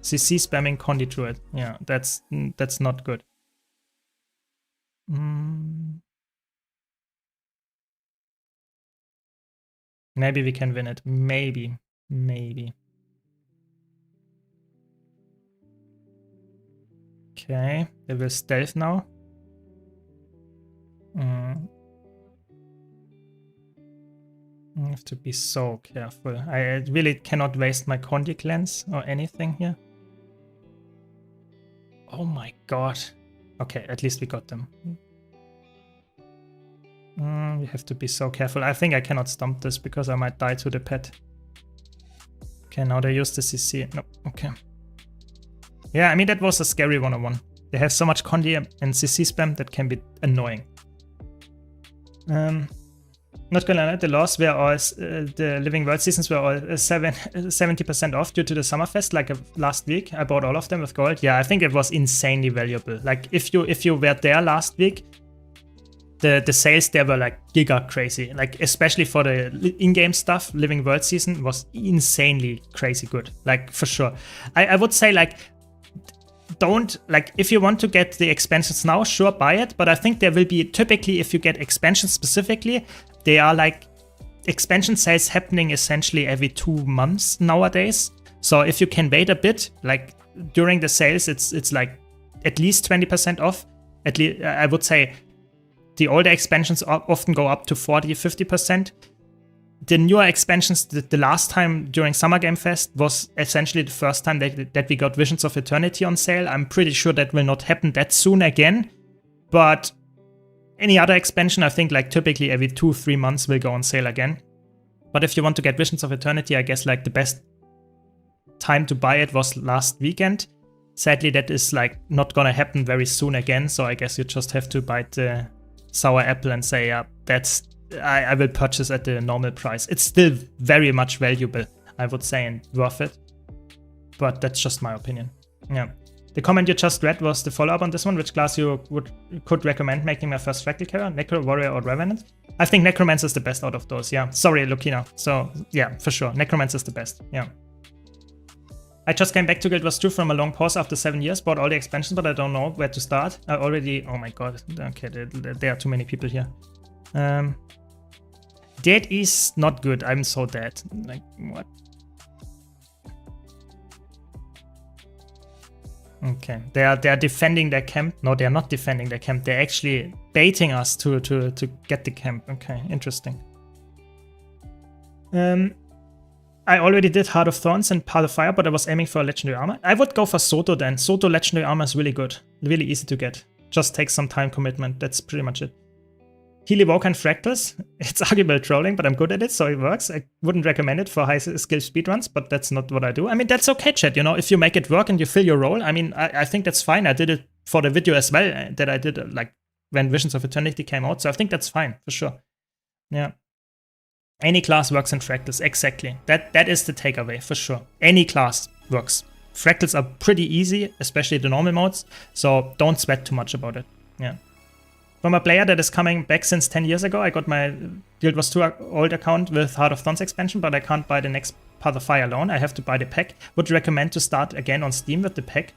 CC spamming Condi druid. Yeah, that's not good. Maybe we can win it. Maybe. Okay, they will stealth now. I have to be so careful. I really cannot waste my Condi cleanse or anything here. Oh my god. Okay, at least we got them. You have to be so careful. I think I cannot stomp this because I might die to the pet. Okay, now they use the CC. No, okay. Yeah, I mean, that was a scary 1-on-1. They have so much Condi and CC spam that can be annoying. Not gonna lie, the loss were all, the Living World seasons were all 70% off due to the Summerfest, like last week. I bought all of them with gold. Yeah, I think it was insanely valuable. Like if you were there last week, the sales there were like giga crazy. Like especially for the in-game stuff, Living World season was insanely crazy good. Like for sure. I would say like, don't, like, if you want to get the expansions now, sure, buy it. But I think there will be, typically, if you get expansions specifically, they are like expansion sales happening essentially every 2 months nowadays. So if you can wait a bit, like during the sales, it's like at least 20% off. At least I would say the older expansions often go up to 40-50%. The newer expansions, the last time during Summer Game Fest was essentially the first time that we got Visions of Eternity on sale. I'm pretty sure that will not happen that soon again. But any other expansion, I think like typically every 2-3 months will go on sale again. But if you want to get Visions of Eternity, I guess like the best time to buy it was last weekend. Sadly, that is like not gonna happen very soon again. So I guess you just have to bite the sour apple and say, yeah, I will purchase at the normal price. It's still very much valuable, I would say, and worth it. But that's just my opinion. Yeah. The comment you just read was the follow-up on this one. Which class you could recommend making my first fractal carrier? Necro, Warrior, or Revenant? I think Necromancer is the best out of those, yeah. Sorry, Lucina. So, yeah, for sure. Necromancer is the best, yeah. I just came back to Guild Wars 2 from a long pause after 7 years, bought all the expansions, but I don't know where to start. I already... Oh my god. Okay, there are too many people here. Dead is not good. I'm so dead. Like, what? Okay, they are defending their camp. No, they are not defending their camp. They're actually baiting us to get the camp. Okay, interesting. I already did Heart of Thorns and Path of Fire, but I was aiming for a Legendary Armor. I would go for Soto then. Soto Legendary Armor is really good. Really easy to get. Just takes some time commitment. That's pretty much it. Heal Evoker and Fractals. It's arguable trolling, but I'm good at it, so it works. I wouldn't recommend it for high skill speedruns, but that's not what I do. I mean, that's okay, chat. You know, if you make it work and you fill your role, I mean, I think that's fine. I did it for the video as well that I did, like, when Visions of Eternity came out, so I think that's fine, for sure. Yeah. Any class works in Fractals, exactly. That is the takeaway, for sure. Any class works. Fractals are pretty easy, especially the normal modes, so don't sweat too much about it. Yeah. From a player that is coming back since 10 years ago, I got my Guild Wars 2 old account with Heart of Thorns expansion, but I can't buy the next Path of Fire alone. I have to buy the pack. Would you recommend to start again on Steam with the pack?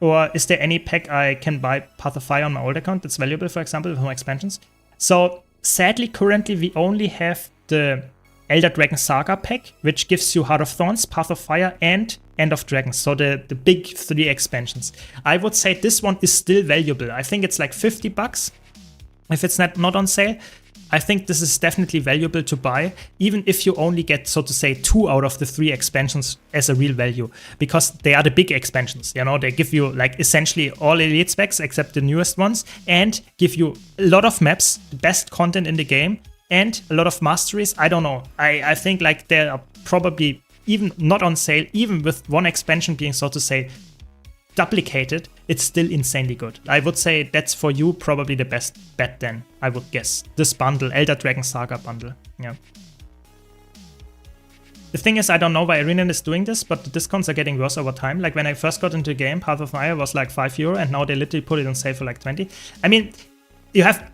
Or is there any pack I can buy Path of Fire on my old account that's valuable, for example, with more expansions? So, sadly, currently we only have the Elder Dragon Saga pack, which gives you Heart of Thorns, Path of Fire, and End of Dragons, so the big 3 expansions. I would say this one is still valuable. I think it's like $50 if it's not on sale. I think this is definitely valuable to buy, even if you only get, so to say, 2 out of the 3 expansions as a real value, because they are the big expansions. You know, they give you like essentially all elite specs except the newest ones, and give you a lot of maps, the best content in the game, and a lot of masteries. I don't know. I think like they are probably even not on sale, even with one expansion being, so to say, duplicated, it's still insanely good. I would say that's for you probably the best bet then, I would guess. This bundle, Elder Dragon Saga bundle, yeah. The thing is, I don't know why Arena is doing this, but the discounts are getting worse over time. Like when I first got into the game, Path of Fire was like €5, and now they literally put it on sale for like 20. I mean, you have...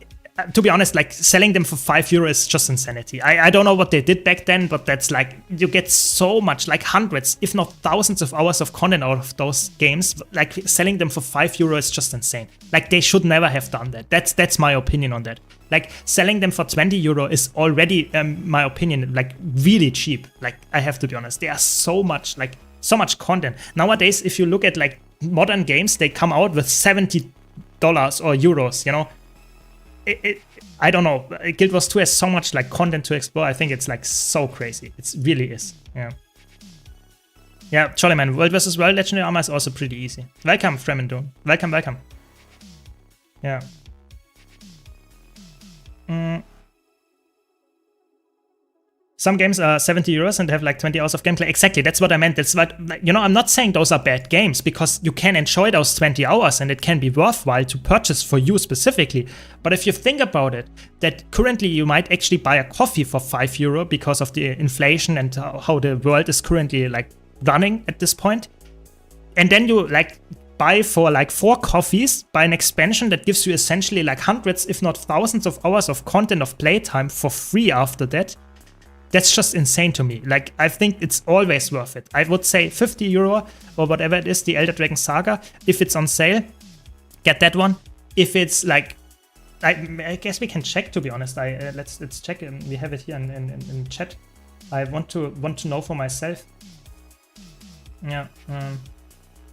to be honest, like selling them for €5 is just insanity. I don't know what they did back then, but that's like, you get so much, like hundreds, if not thousands of hours of content out of those games. Like selling them for €5 is just insane. Like they should never have done that. That's my opinion on that. Like selling them for €20 is already, my opinion, like really cheap. Like I have to be honest, they are so much content. Nowadays, if you look at like modern games, they come out with $70 or euros, you know. I don't know. Guild Wars 2 has so much like content to explore. I think it's like so crazy. It really is. Yeah. Yeah, Jolly Man. World vs. World Legendary Armor is also pretty easy. Welcome, Fremendun. Welcome, welcome. Yeah. Some games are €70 and have like 20 hours of gameplay. Exactly, that's what I meant. That's what, you know, I'm not saying those are bad games, because you can enjoy those 20 hours and it can be worthwhile to purchase for you specifically. But if you think about it, that currently you might actually buy a coffee for €5 because of the inflation and how the world is currently like running at this point. And then you like buy for like 4 coffees, buy an expansion that gives you essentially like hundreds, if not thousands of hours of content of playtime for free after that. That's just insane to me. Like, I think it's always worth it. I would say €50 or whatever it is, the Elder Dragon Saga. If it's on sale, get that one. If it's like, I guess we can check, to be honest. Let's check. We have it here in chat. I want to know for myself. Yeah.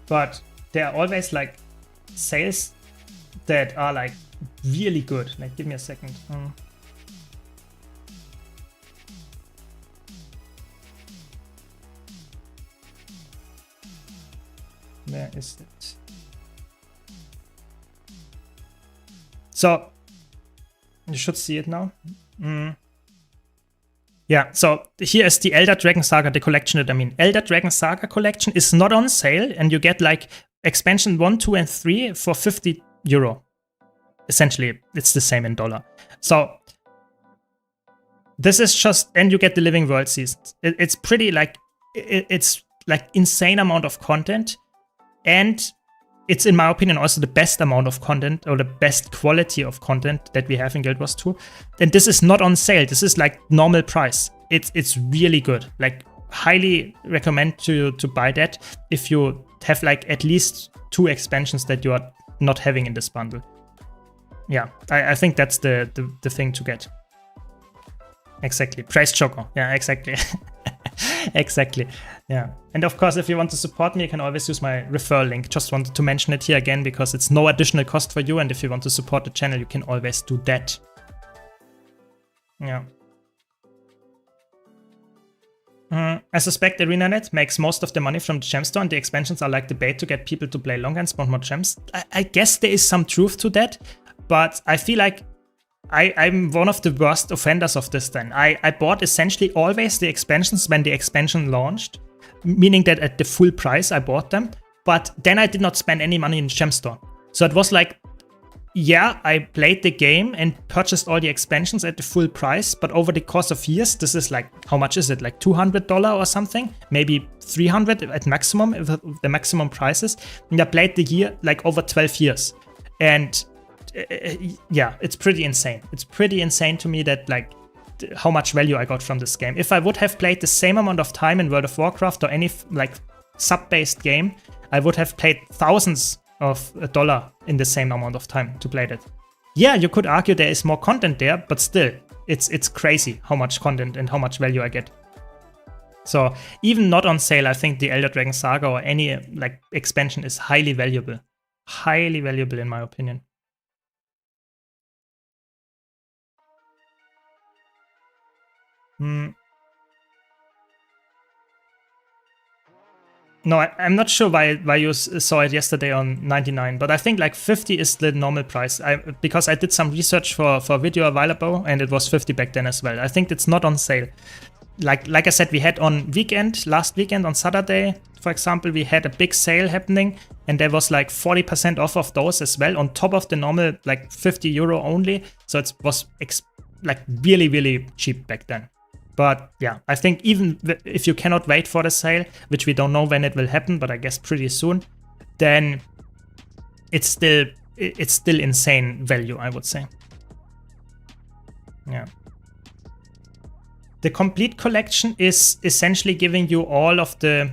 But there are always like sales that are like really good. Like, give me a second. Where is it? So, you should see it now. Yeah, so here is the Elder Dragon Saga, the collection that I mean. Elder Dragon Saga collection is not on sale, and you get like expansion 1, 2, and 3 for €50. Essentially, it's the same in dollar. So this is just, and you get the Living World seasons. It's pretty like, it's like insane amount of content, and it's, in my opinion, also the best amount of content, or the best quality of content that we have in Guild Wars 2. And this is not on sale. This is like normal price. It's really good. Like, highly recommend to buy that if you have like at least 2 expansions that you are not having in this bundle. Yeah, I think that's the thing to get. Exactly. Praise Choco. Yeah, exactly. Exactly. Yeah. And of course, if you want to support me, you can always use my referral link. Just wanted to mention it here again because it's no additional cost for you. And if you want to support the channel, you can always do that. Yeah. I suspect ArenaNet makes most of the money from the gem store, and the expansions are like the bait to get people to play longer and spawn more gems. I guess there is some truth to that, but I feel like I'm one of the worst offenders of this then. I bought essentially always the expansions when the expansion launched, meaning that at the full price I bought them, but then I did not spend any money in the gem store. So it was like, yeah, I played the game and purchased all the expansions at the full price, but over the course of years, this is like, how much is it? Like $200 or something? Maybe $300 at maximum, if the maximum prices. And I played the year like over 12 years. And yeah, it's pretty insane. It's pretty insane to me that like how much value I got from this game. If I would have played the same amount of time in World of Warcraft or any like sub-based game, I would have paid thousands of $1 in the same amount of time to play that. Yeah, you could argue there is more content there, but still, it's crazy how much content and how much value I get. So even not on sale, I think the Elder Dragon Saga or any like expansion is highly valuable. Highly valuable in my opinion. No, I'm not sure why you saw it yesterday on 99, but I think like 50 is the normal price. Because I did some research for a video a while ago, and it was 50 back then as well. I think it's not on sale. Like I said, we had on last weekend on Saturday, for example, we had a big sale happening, and there was like 40% off of those as well, on top of the normal like €50 only. So it was like really, really cheap back then. But yeah, I think even if you cannot wait for the sale, which we don't know when it will happen, but I guess pretty soon, then it's still insane value, I would say. Yeah. The complete collection is essentially giving you all of the,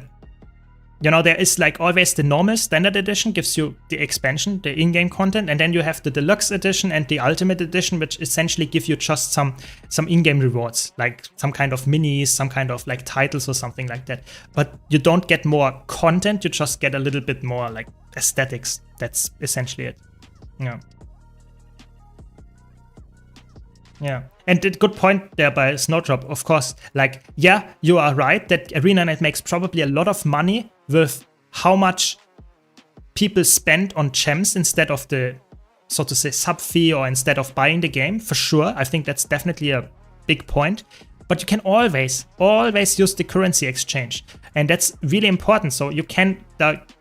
you know, there is like always the normal standard edition gives you the expansion, the in-game content, and then you have the deluxe edition and the ultimate edition, which essentially give you just some in-game rewards, like some kind of minis, some kind of like titles or something like that. But you don't get more content, you just get a little bit more like aesthetics. That's essentially it. Yeah. Yeah. And a good point there by Snowdrop, of course, like, yeah, you are right that ArenaNet makes probably a lot of money with how much people spend on gems instead of the, so to say, sub fee, or instead of buying the game, for sure. I think that's definitely a big point. But you can always use the currency exchange. And that's really important. So you can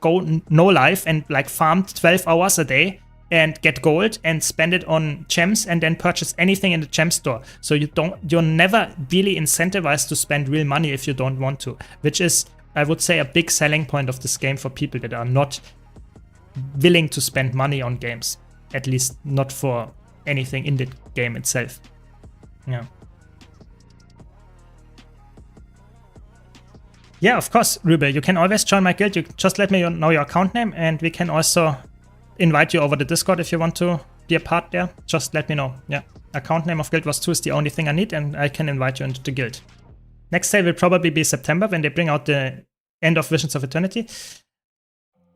go no life and like farm 12 hours a day and get gold and spend it on gems and then purchase anything in the gem store. So you're never really incentivized to spend real money if you don't want to, which is, I would say, a big selling point of this game for people that are not willing to spend money on games, at least not for anything in the game itself. Yeah. Yeah, of course, Ruby, you can always join my guild. You just let me know your account name, and we can also invite you over the Discord if you want to be a part there. Just let me know. Yeah, account name of Guild Wars 2 is the only thing I need, and I can invite you into the guild. Next sale will probably be September, when they bring out the end of Visions of Eternity.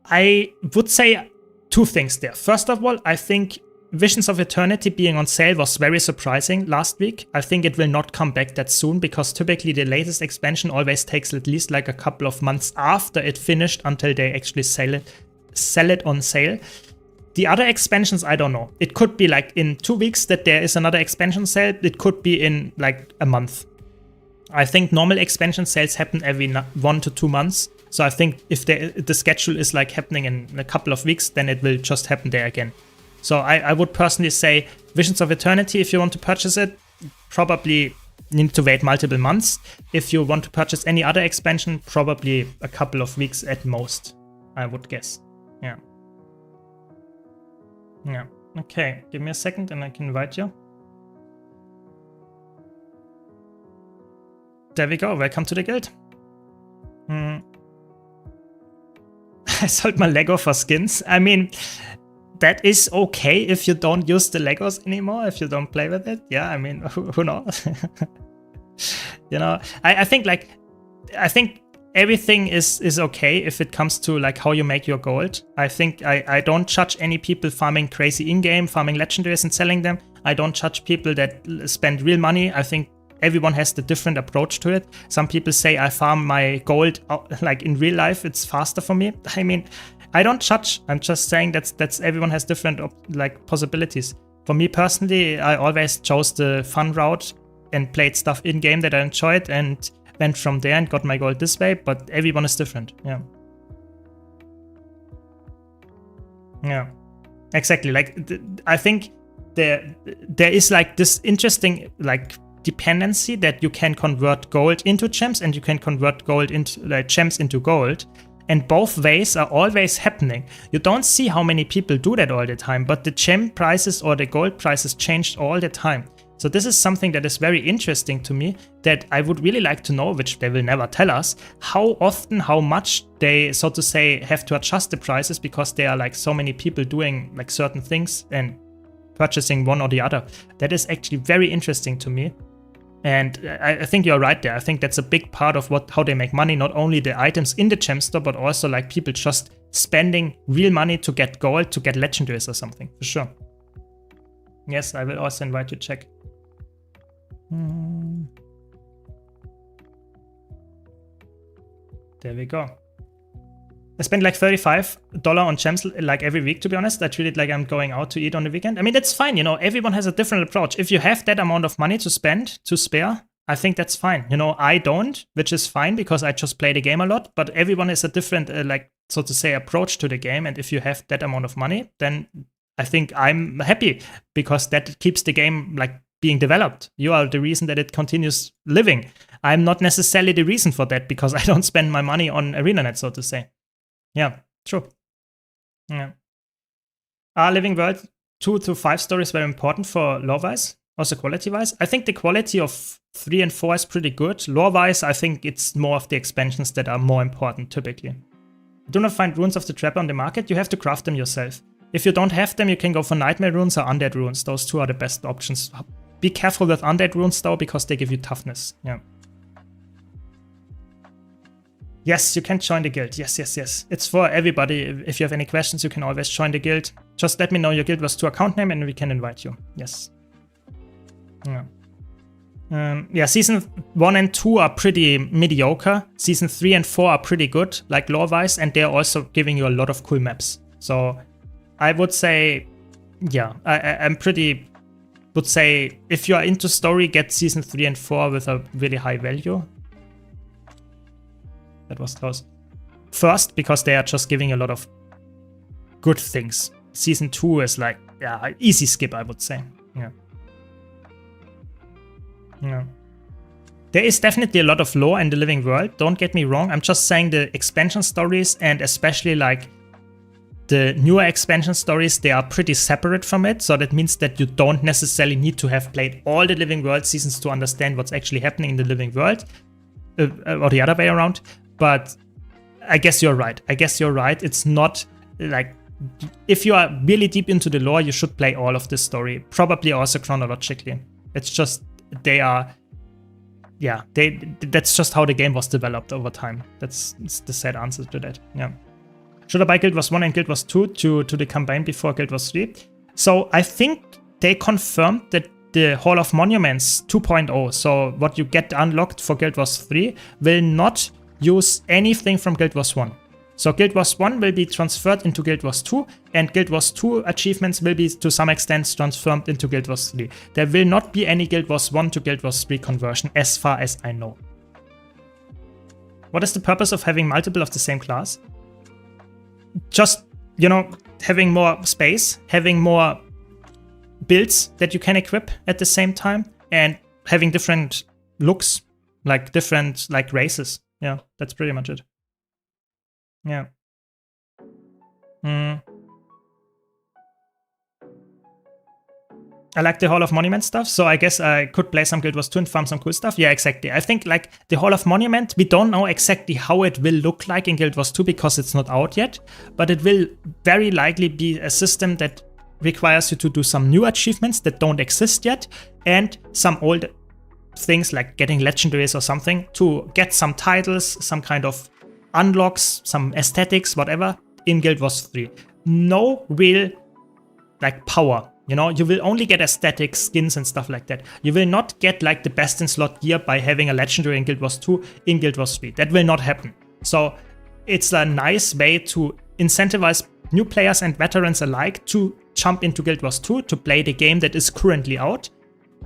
I would say 2 things there. First of all, I think Visions of Eternity being on sale was very surprising last week. I think it will not come back that soon, because typically the latest expansion always takes at least like a couple of months after it finished until they actually sell it on sale. The other expansions, I don't know. It could be like in 2 weeks that there is another expansion sale. It could be in like a month. I think normal expansion sales happen every 1 to 2 months. So I think if the schedule is like happening in a couple of weeks, then it will just happen there again. So I would personally say Visions of Eternity, if you want to purchase it, probably need to wait multiple months. If you want to purchase any other expansion, probably a couple of weeks at most, I would guess. Yeah. Yeah. Okay, give me a second and I can invite you. There we go. Welcome to the guild. I sold my Lego for skins. I mean, that is okay if you don't use the Legos anymore, if you don't play with it. Yeah, I mean, who knows? You know, I think everything is okay if it comes to like how you make your gold. I think I don't judge any people farming crazy in-game, farming legendaries and selling them. I don't judge people that spend real money. I think everyone has the different approach to it. Some people say I farm my gold like in real life, it's faster for me. I mean, I don't judge. I'm just saying that's everyone has different like possibilities. For me personally, I always chose the fun route and played stuff in game that I enjoyed and went from there and got my gold this way. But everyone is different. Yeah. Yeah. Exactly. Like I think there is like this interesting like dependency that you can convert gold into gems and you can convert gold into like gems into gold, and both ways are always happening. You don't see how many people do that all the time, but the gem prices or the gold prices changed all the time. So this is something that is very interesting to me that I would really like to know, which they will never tell us, how often, how much they, so to say, have to adjust the prices because there are like so many people doing like certain things and purchasing one or the other. That is actually very interesting to me. And I think you're right there. I think that's a big part of how they make money, not only the items in the gem store, but also like people just spending real money to get gold, to get legendaries or something, for sure. Yes, I will also invite you to check. There we go. I spend like $35 on gems like every week, to be honest. I treat it like I'm going out to eat on the weekend. I mean, that's fine, you know, everyone has a different approach. If you have that amount of money to spend, to spare, I think that's fine. You know, I don't, which is fine because I just play the game a lot, but everyone has a different, like, so to say, approach to the game. And if you have that amount of money, then I think I'm happy because that keeps the game like being developed. You are the reason that it continues living. I'm not necessarily the reason for that because I don't spend my money on ArenaNet, so to say. Yeah, true. Yeah. Are Living World 2 to 5 stories very important for lore-wise, also quality-wise? I think the quality of 3 and 4 is pretty good. Lore-wise, I think it's more of the expansions that are more important, typically. Do not find runes of the Trapper on the market. You have to craft them yourself. If you don't have them, you can go for Nightmare runes or Undead runes. Those two are the best options. Be careful with Undead runes, though, because they give you toughness. Yeah. Yes, you can join the guild. Yes, yes, yes. It's for everybody. If you have any questions, you can always join the guild. Just let me know your guild was 2 account name and we can invite you. Yes. Yeah. Yeah, season 1 and 2 are pretty mediocre. Season 3 and 4 are pretty good, like lore-wise, and they're also giving you a lot of cool maps. So I would say, yeah, I'm pretty, would say, if you're into story, get season 3 and 4 with a really high value. That was close. First, because they are just giving a lot of good things. Season 2 is like, yeah, easy skip, I would say. Yeah. Yeah. There is definitely a lot of lore in the Living World, don't get me wrong. I'm just saying the expansion stories and especially like the newer expansion stories, they are pretty separate from it. So that means that you don't necessarily need to have played all the Living World seasons to understand what's actually happening in the Living World. Or the other way around. But I guess you're right. It's not like, if you are really deep into the lore, you should play all of this story. Probably also chronologically. It's just, they are, yeah, that's just how the game was developed over time. That's the sad answer to that. Yeah. Should I buy Guild Wars 1 and Guild Wars 2 to the campaign before Guild Wars 3? So I think they confirmed that the Hall of Monuments 2.0, so what you get unlocked for Guild Wars 3, will not use anything from Guild Wars 1. So Guild Wars 1 will be transferred into Guild Wars 2, and Guild Wars 2 achievements will be to some extent transformed into Guild Wars 3. There will not be any Guild Wars 1 to Guild Wars 3 conversion as far as I know. What is the purpose of having multiple of the same class? Just, you know, having more space, having more builds that you can equip at the same time, and having different looks, like different like races. Yeah, that's pretty much it. Yeah. I like the Hall of Monument stuff, so I guess I could play some Guild Wars 2 and farm some cool stuff. Yeah, exactly. I think like the Hall of Monument, we don't know exactly how it will look like in Guild Wars 2 because it's not out yet, but it will very likely be a system that requires you to do some new achievements that don't exist yet, and some old things like getting legendaries or something to get some titles, some kind of unlocks, some aesthetics, whatever, in Guild Wars 3. No real like power. You know, you will only get aesthetic skins and stuff like that. You will not get like the best in slot gear by having a legendary in Guild Wars 2 in Guild Wars 3. That will not happen. So it's a nice way to incentivize new players and veterans alike to jump into Guild Wars 2 to play the game that is currently out.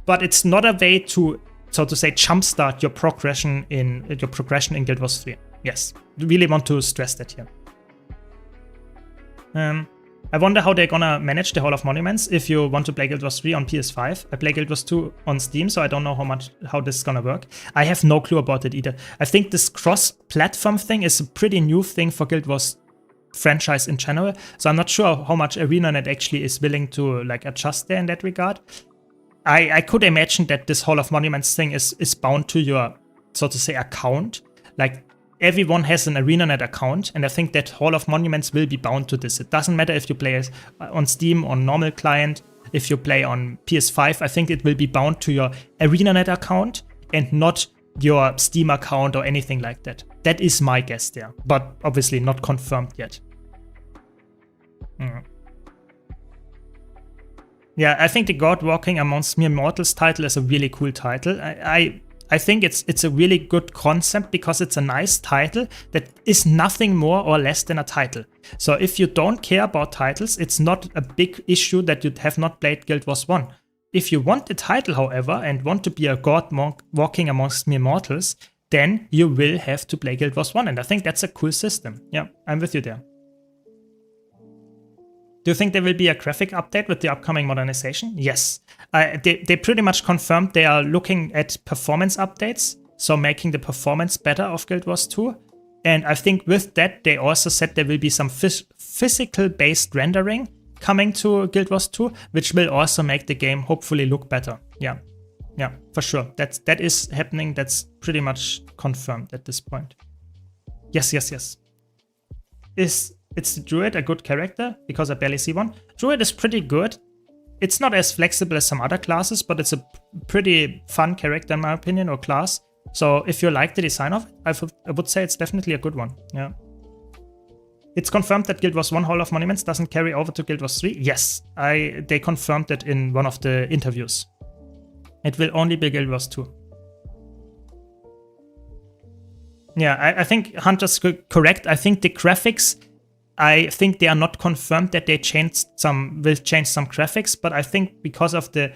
But it's not a way to, so to say, jumpstart your progression in Guild Wars 3. Yes, really want to stress that here. I wonder how they're gonna manage the Hall of Monuments if you want to play Guild Wars 3 on PS5. I play Guild Wars 2 on Steam, so I don't know how this is gonna work. I have no clue about it either. I think this cross-platform thing is a pretty new thing for Guild Wars franchise in general, so I'm not sure how much ArenaNet actually is willing to like adjust there in that regard. I could imagine that this Hall of Monuments thing is bound to your, so to say, account. Like, everyone has an ArenaNet account, and I think that Hall of Monuments will be bound to this. It doesn't matter if you play on Steam, on normal client, if you play on PS5, I think it will be bound to your ArenaNet account and not your Steam account or anything like that. That is my guess there, but obviously not confirmed yet. Yeah, I think the God Walking Amongst Mere Mortals title is a really cool title. I think it's a really good concept because it's a nice title that is nothing more or less than a title. So if you don't care about titles, it's not a big issue that you have not played Guild Wars 1. If you want the title, however, and want to be a god walking amongst mere mortals, then you will have to play Guild Wars 1, and I think that's a cool system. Yeah, I'm with you there. Do you think there will be a graphic update with the upcoming modernization? Yes. They pretty much confirmed they are looking at performance updates, so making the performance better of Guild Wars 2. And I think with that, they also said there will be some physical-based rendering coming to Guild Wars 2, which will also make the game hopefully look better. Yeah, for sure. That is happening. That's pretty much confirmed at this point. Yes. It's the Druid a good character? Because I barely see one. Druid is pretty good. It's not as flexible as some other classes, but it's a pretty fun character in my opinion, or class. So if you like the design of it, I would say it's definitely a good one. Yeah. It's confirmed that Guild Wars 1 Hall of Monuments doesn't carry over to Guild Wars 3. Yes, they confirmed it in one of the interviews. It will only be Guild Wars 2. Yeah, I think Hunter's correct. I think the graphics, I think they are not confirmed that they will change some graphics, but I think because of the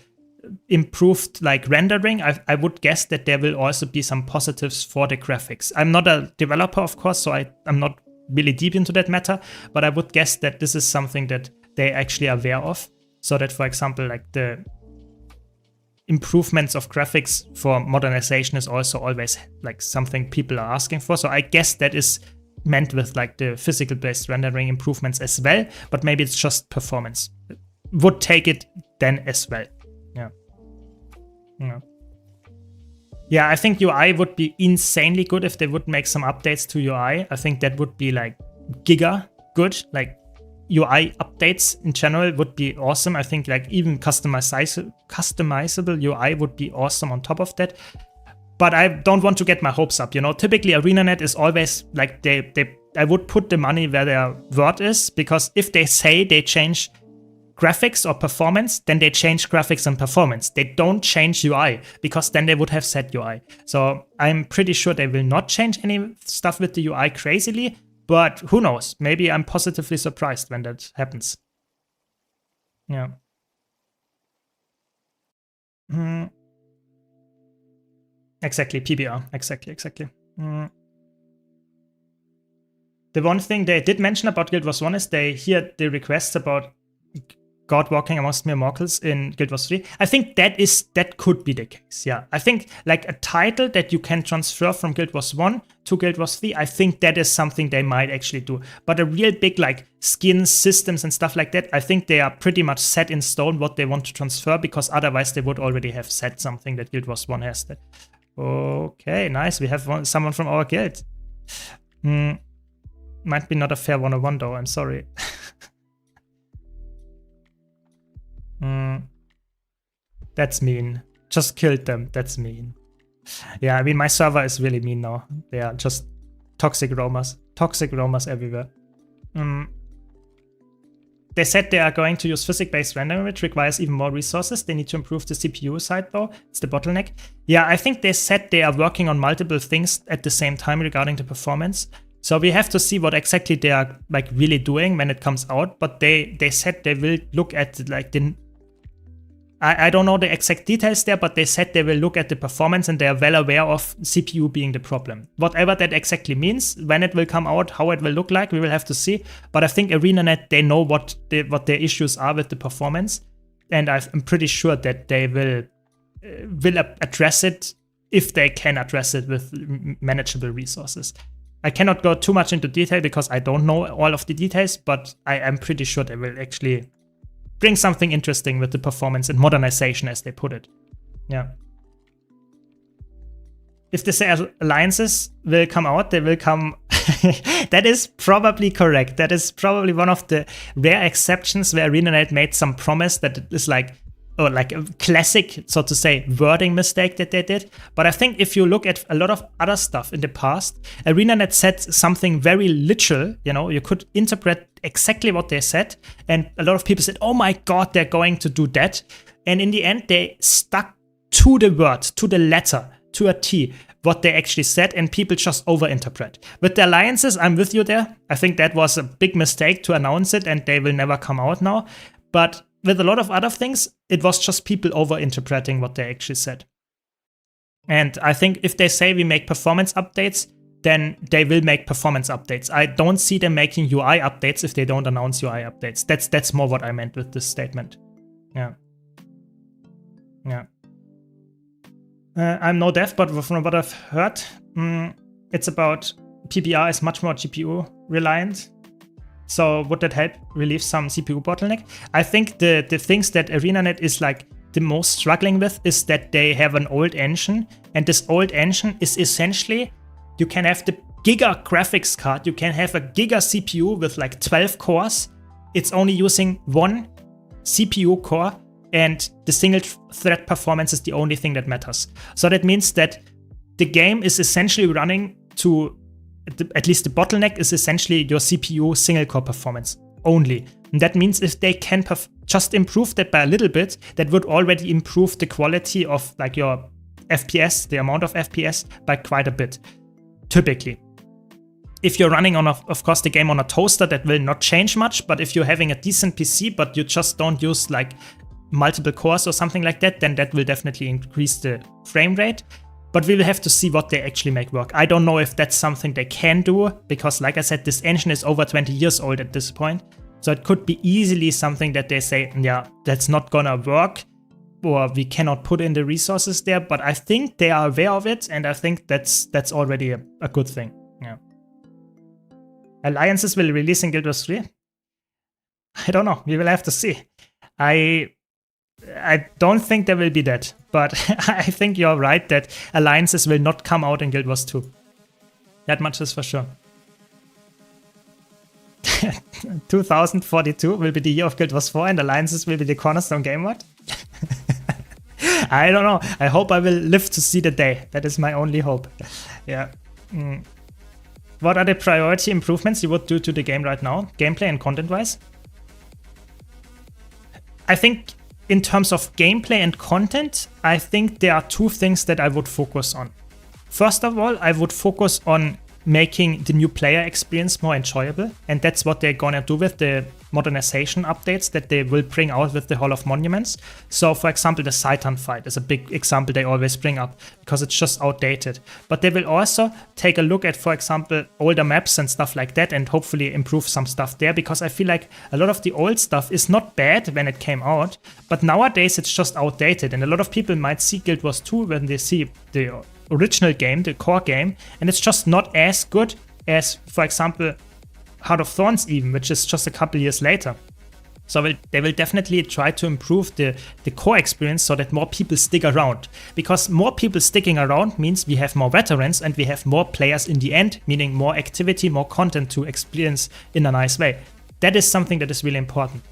improved like rendering, I would guess that there will also be some positives for the graphics. I'm not a developer, of course, so I'm not really deep into that matter, but I would guess that this is something that they actually are aware of, so that, for example, like the improvements of graphics for modernization is also always like something people are asking for. So I guess that is meant with like the physical based rendering improvements as well, but maybe it's just performance. Would take it then as well. Yeah, I think UI would be insanely good if they would make some updates to UI. I think that would be like giga good. Like UI updates in general would be awesome. I think like even customizable UI would be awesome on top of that. But I don't want to get my hopes up, you know. Typically ArenaNet is always like I would put the money where their word is, because if they say they change graphics or performance, then they change graphics and performance. They don't change UI, because then they would have said UI. So I'm pretty sure they will not change any stuff with the UI crazily, But who knows? Maybe I'm positively surprised when that happens. Yeah. Exactly, PBR. Exactly. The one thing they did mention about Guild Wars 1 is they hear the requests about God walking amongst mere mortals in Guild Wars 3. I think that could be the case, yeah. I think like a title that you can transfer from Guild Wars 1 to Guild Wars 3, I think that is something they might actually do. But a real big like skins, systems and stuff like that, I think they are pretty much set in stone what they want to transfer, because otherwise they would already have said something that Guild Wars 1 has that. Okay, nice. We have someone from our guild. Might be not a fair 101 though, I'm sorry. That's mean. Just killed them. That's mean. Yeah, I mean, my server is really mean now. They are just toxic roamers. Toxic roamers everywhere. They said they are going to use physics-based rendering, which requires even more resources. They need to improve the CPU side though. It's the bottleneck. Yeah, I think they said they are working on multiple things at the same time regarding the performance. So we have to see what exactly they are like really doing when it comes out. But they said they will look at like the... I don't know the exact details there, but they said they will look at the performance and they are well aware of CPU being the problem. Whatever that exactly means, when it will come out, how it will look like, we will have to see. But I think ArenaNet, they know what their issues are with the performance. And I'm pretty sure that they will address it if they can address it with manageable resources. I cannot go too much into detail because I don't know all of the details, but I am pretty sure they will actually bring something interesting with the performance and modernization, as they put it. Yeah. If they say alliances will come out, they will come... That is probably correct. That is probably one of the rare exceptions where ArenaNet made some promise that it is like, or like a classic, so to say, wording mistake that they did. But I think if you look at a lot of other stuff in the past, ArenaNet said something very literal, you know, you could interpret exactly what they said. And a lot of people said, oh my God, they're going to do that. And in the end, they stuck to the word, to the letter, to a T, what they actually said, and people just overinterpret. With the alliances, I'm with you there. I think that was a big mistake to announce it, and they will never come out now. But with a lot of other things, it was just people overinterpreting what they actually said. And I think if they say we make performance updates, then they will make performance updates. I don't see them making UI updates if they don't announce UI updates. That's more what I meant with this statement. Yeah. Yeah. I'm no dev, but from what I've heard, it's about PBR is much more GPU reliant. So would that help relieve some CPU bottleneck? I think the things that ArenaNet is like the most struggling with is that they have an old engine, and this old engine is essentially, you can have the giga graphics card, you can have a giga CPU with like 12 cores. It's only using one CPU core, and the single thread performance is the only thing that matters. So that means that the game is essentially running to, at least the bottleneck is essentially your CPU single core performance only. And that means if they can just improve that by a little bit, that would already improve the quality of like your FPS, the amount of FPS, by quite a bit, typically. If you're running on, of course, the game on a toaster, that will not change much. But if you're having a decent PC, but you just don't use like multiple cores or something like that, then that will definitely increase the frame rate. But we will have to see what they actually make work. I don't know if that's something they can do, because like I said, this engine is over 20 years old at this point. So it could be easily something that they say, yeah, that's not gonna work, or we cannot put in the resources there. But I think they are aware of it, and I think that's already a good thing. Yeah. Alliances will release in Guild Wars 3? I don't know. We will have to see. I don't think there will be that, but I think you're right that alliances will not come out in Guild Wars 2. That much is for sure. 2042 will be the year of Guild Wars 4 and alliances will be the cornerstone game mode? I don't know. I hope I will live to see the day. That is my only hope. Yeah. What are the priority improvements you would do to the game right now, gameplay and content-wise? I think in terms of gameplay and content, I think there are two things that I would focus on. First of all, I would focus on making the new player experience more enjoyable. And that's what they're gonna do with the modernization updates that they will bring out with the Hall of Monuments. So for example, the Saitan fight is a big example they always bring up because it's just outdated. But they will also take a look at, for example, older maps and stuff like that, and hopefully improve some stuff there, because I feel like a lot of the old stuff is not bad when it came out, but nowadays it's just outdated. And a lot of people might see Guild Wars 2 when they see the original game, the core game, and it's just not as good as, for example, Heart of Thorns even, which is just a couple years later. So they will definitely try to improve the core experience so that more people stick around. Because more people sticking around means we have more veterans and we have more players in the end, meaning more activity, more content to experience in a nice way. That is something that is really important.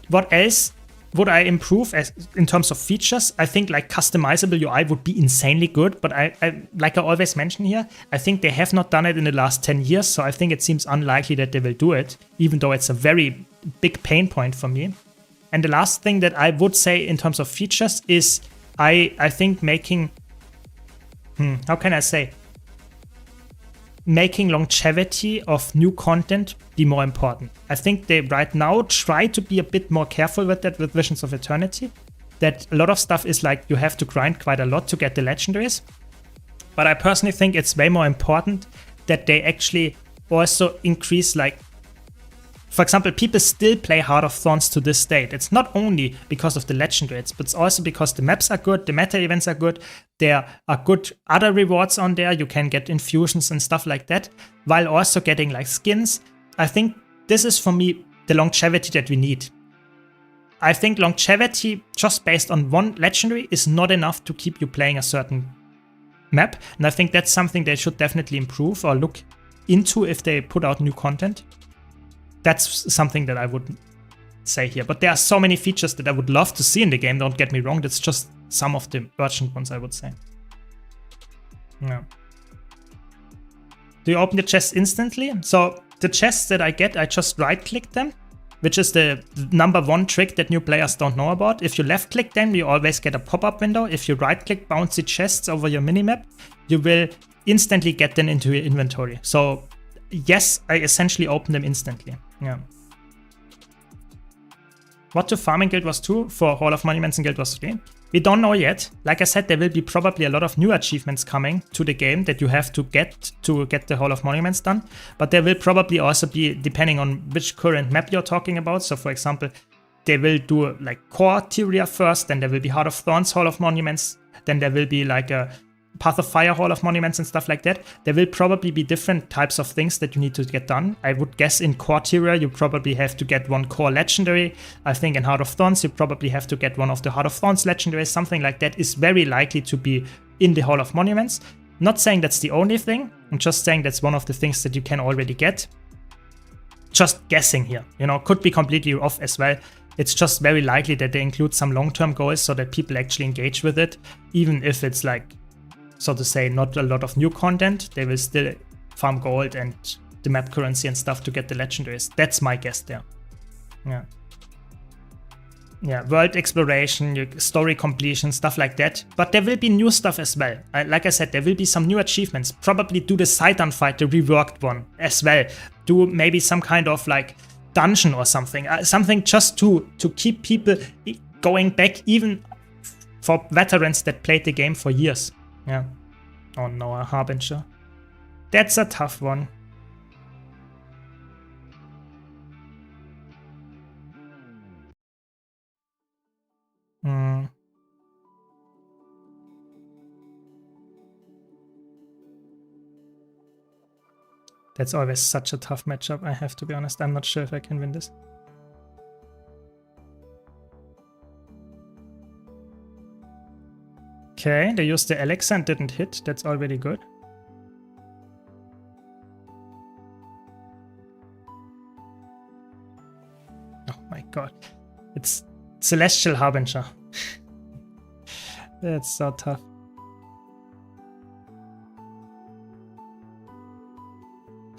What else would I improve in terms of features? I think like customizable UI would be insanely good, but I like I always mention here, I think they have not done it in the last 10 years, so I think it seems unlikely that they will do it, even though it's a very big pain point for me. And the last thing that I would say in terms of features is I think making, how can I say? Making longevity of new content be more important. I think they right now try to be a bit more careful with that with Visions of Eternity. That a lot of stuff is like you have to grind quite a lot to get the legendaries. But I personally think it's way more important that they actually also increase, like, for example, people still play Heart of Thorns to this date. It's not only because of the legendaries, but it's also because the maps are good, the meta events are good, there are good other rewards on there, you can get infusions and stuff like that, while also getting like skins. I think this is for me the longevity that we need. I think longevity just based on one legendary is not enough to keep you playing a certain map, and I think that's something they should definitely improve or look into if they put out new content. That's something that I would say here. But there are so many features that I would love to see in the game, don't get me wrong. That's just some of the urgent ones, I would say. Yeah. Do you open the chests instantly? So the chests that I get, I just right-click them, which is the #1 trick that new players don't know about. If you left-click them, you always get a pop-up window. If you right-click bouncy chests over your minimap, you will instantly get them into your inventory. So yes, I essentially open them instantly. Yeah. What to farm in Guild Wars 2 for Hall of Monuments in Guild Wars 3? We don't know yet. Like I said, there will be probably a lot of new achievements coming to the game that you have to get the Hall of Monuments done. But there will probably also be, depending on which current map you're talking about. So for example, they will do like core Tyria first, then there will be Heart of Thorns Hall of Monuments, then there will be like a Path of Fire Hall of Monuments and stuff like that. There will probably be different types of things that you need to get done. I would guess in core Tyria you probably have to get one core legendary. I think in Heart of Thorns you probably have to get one of the Heart of Thorns legendaries. Something like that is very likely to be in the Hall of Monuments. Not saying that's the only thing, I'm just saying that's one of the things that you can already get. Just guessing here, you know, could be completely off as well. It's just very likely that they include some long-term goals so that people actually engage with it, even if it's like, so to say, not a lot of new content. They will still farm gold and the map currency and stuff to get the legendaries. That's my guess there. Yeah. Yeah, world exploration, story completion, stuff like that. But there will be new stuff as well. Like I said, there will be some new achievements. Probably do the Saitan fight, the reworked one as well. Do maybe some kind of like dungeon or something. Something just to keep people going back, even for veterans that played the game for years. Yeah. Oh no, a Harbinger. That's a tough one. That's always such a tough matchup, I have to be honest. I'm not sure if I can win this. Okay, they used the elixir and didn't hit. That's already good. Oh my god. It's Celestial Harbinger. That's so tough.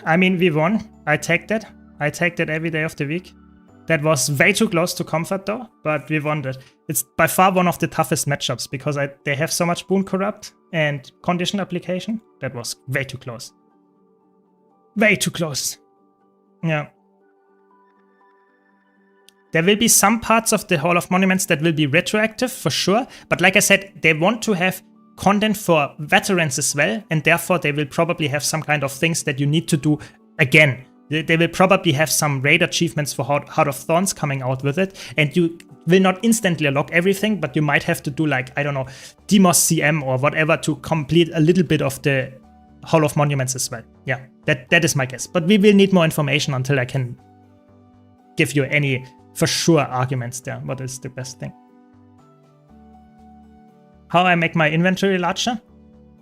I mean, we won. I tagged it. I tagged it every day of the week. That was way too close to comfort though, but we won it. It's by far one of the toughest matchups because they have so much Boon Corrupt and Condition Application. That was way too close. Way too close. Yeah. There will be some parts of the Hall of Monuments that will be retroactive for sure, but like I said, they want to have content for veterans as well, and therefore they will probably have some kind of things that you need to do again. They will probably have some raid achievements for Heart of Thorns coming out with it, and you will not instantly unlock everything, but you might have to do like, I don't know, Demos CM or whatever to complete a little bit of the Hall of Monuments as well. Yeah, that is my guess. But we will need more information until I can give you any for sure arguments there. What is the best thing? How I make my inventory larger?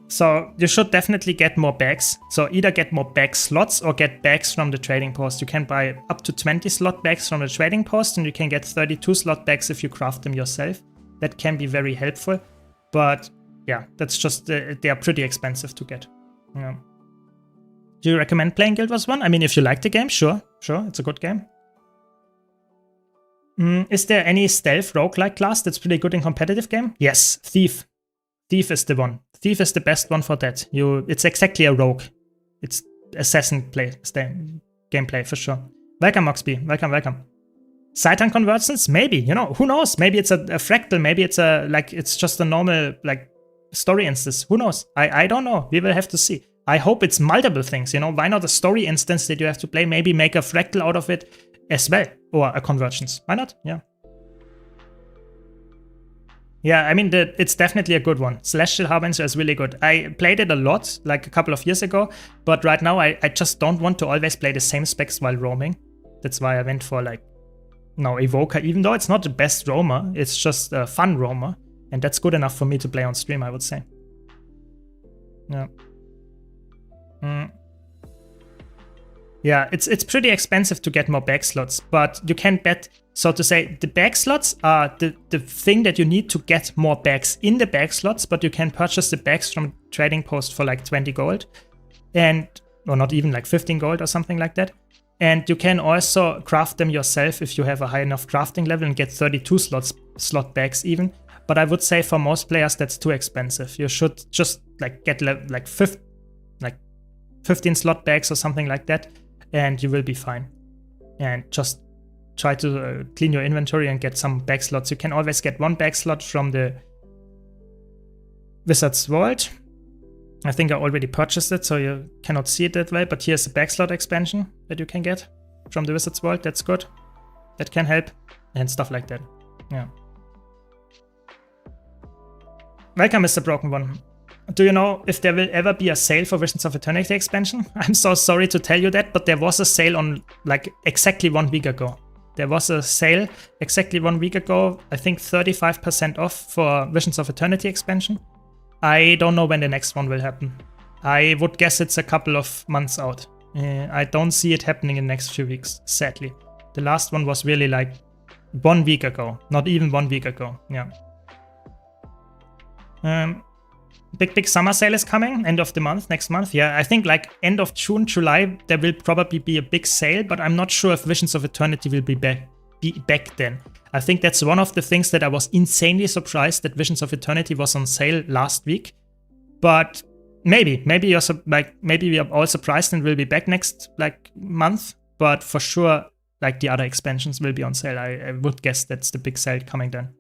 So you should definitely get more bags. So either get more bag slots or get bags from the trading post. You can buy up to 20 slot bags from the trading post, and you can get 32 slot bags if you craft them yourself. That can be very helpful. But yeah, that's just, they are pretty expensive to get. Yeah. Do you recommend playing Guild Wars 1? I mean, if you like the game, sure, it's a good game. Is there any stealth roguelike class that's pretty good in competitive game? Yes, Thief. Thief is the one. Thief is the best one for that. It's exactly a rogue. It's assassin gameplay for sure. Welcome, Moxby. Welcome. Seitan conversions? Maybe, who knows? Maybe it's a fractal. Maybe it's just a normal story instance. Who knows? I don't know. We will have to see. I hope it's multiple things. Why not a story instance that you have to play? Maybe make a fractal out of it as well, or a convergence. Why not? Yeah. Yeah, I mean, it's definitely a good one. Celestial Harbinger is really good. I played it a lot, like a couple of years ago, but right now I just don't want to always play the same specs while roaming. That's why I went for Evoker, even though it's not the best roamer, it's just a fun roamer, and that's good enough for me to play on stream, I would say. Yeah. Yeah, it's pretty expensive to get more bag slots, but you can bet, so to say, the bag slots are the thing that you need to get more bags in the bag slots, but you can purchase the bags from trading post for 20 gold, or not even 15 gold or something like that. And you can also craft them yourself if you have a high enough crafting level and get 32 slot bags even. But I would say for most players that's too expensive. You should just get 15 slot bags or something like that, and you will be fine. And just try to clean your inventory and get some bag slots. You can always get one bag slot from the Wizard's Vault. I think I already purchased it, so you cannot see it that way, but here's a bag slot expansion that you can get from the Wizard's Vault. That's good. That can help, and stuff like that. Yeah. Welcome, Mr. Broken One. Do you know if there will ever be a sale for Visions of Eternity expansion? I'm so sorry to tell you that, but there was a sale on exactly 1 week ago. There was a sale exactly 1 week ago, I think 35% off for Visions of Eternity expansion. I don't know when the next one will happen. I would guess it's a couple of months out. I don't see it happening in the next few weeks, sadly. The last one was really 1 week ago, not even 1 week ago, yeah. Big summer sale is coming, end of the month, next month. Yeah, I think end of June, July, there will probably be a big sale, but I'm not sure if Visions of Eternity will be back then. I think that's one of the things that I was insanely surprised that Visions of Eternity was on sale last week. But maybe we are all surprised and will be back next month. But for sure, the other expansions will be on sale. I would guess that's the big sale coming then.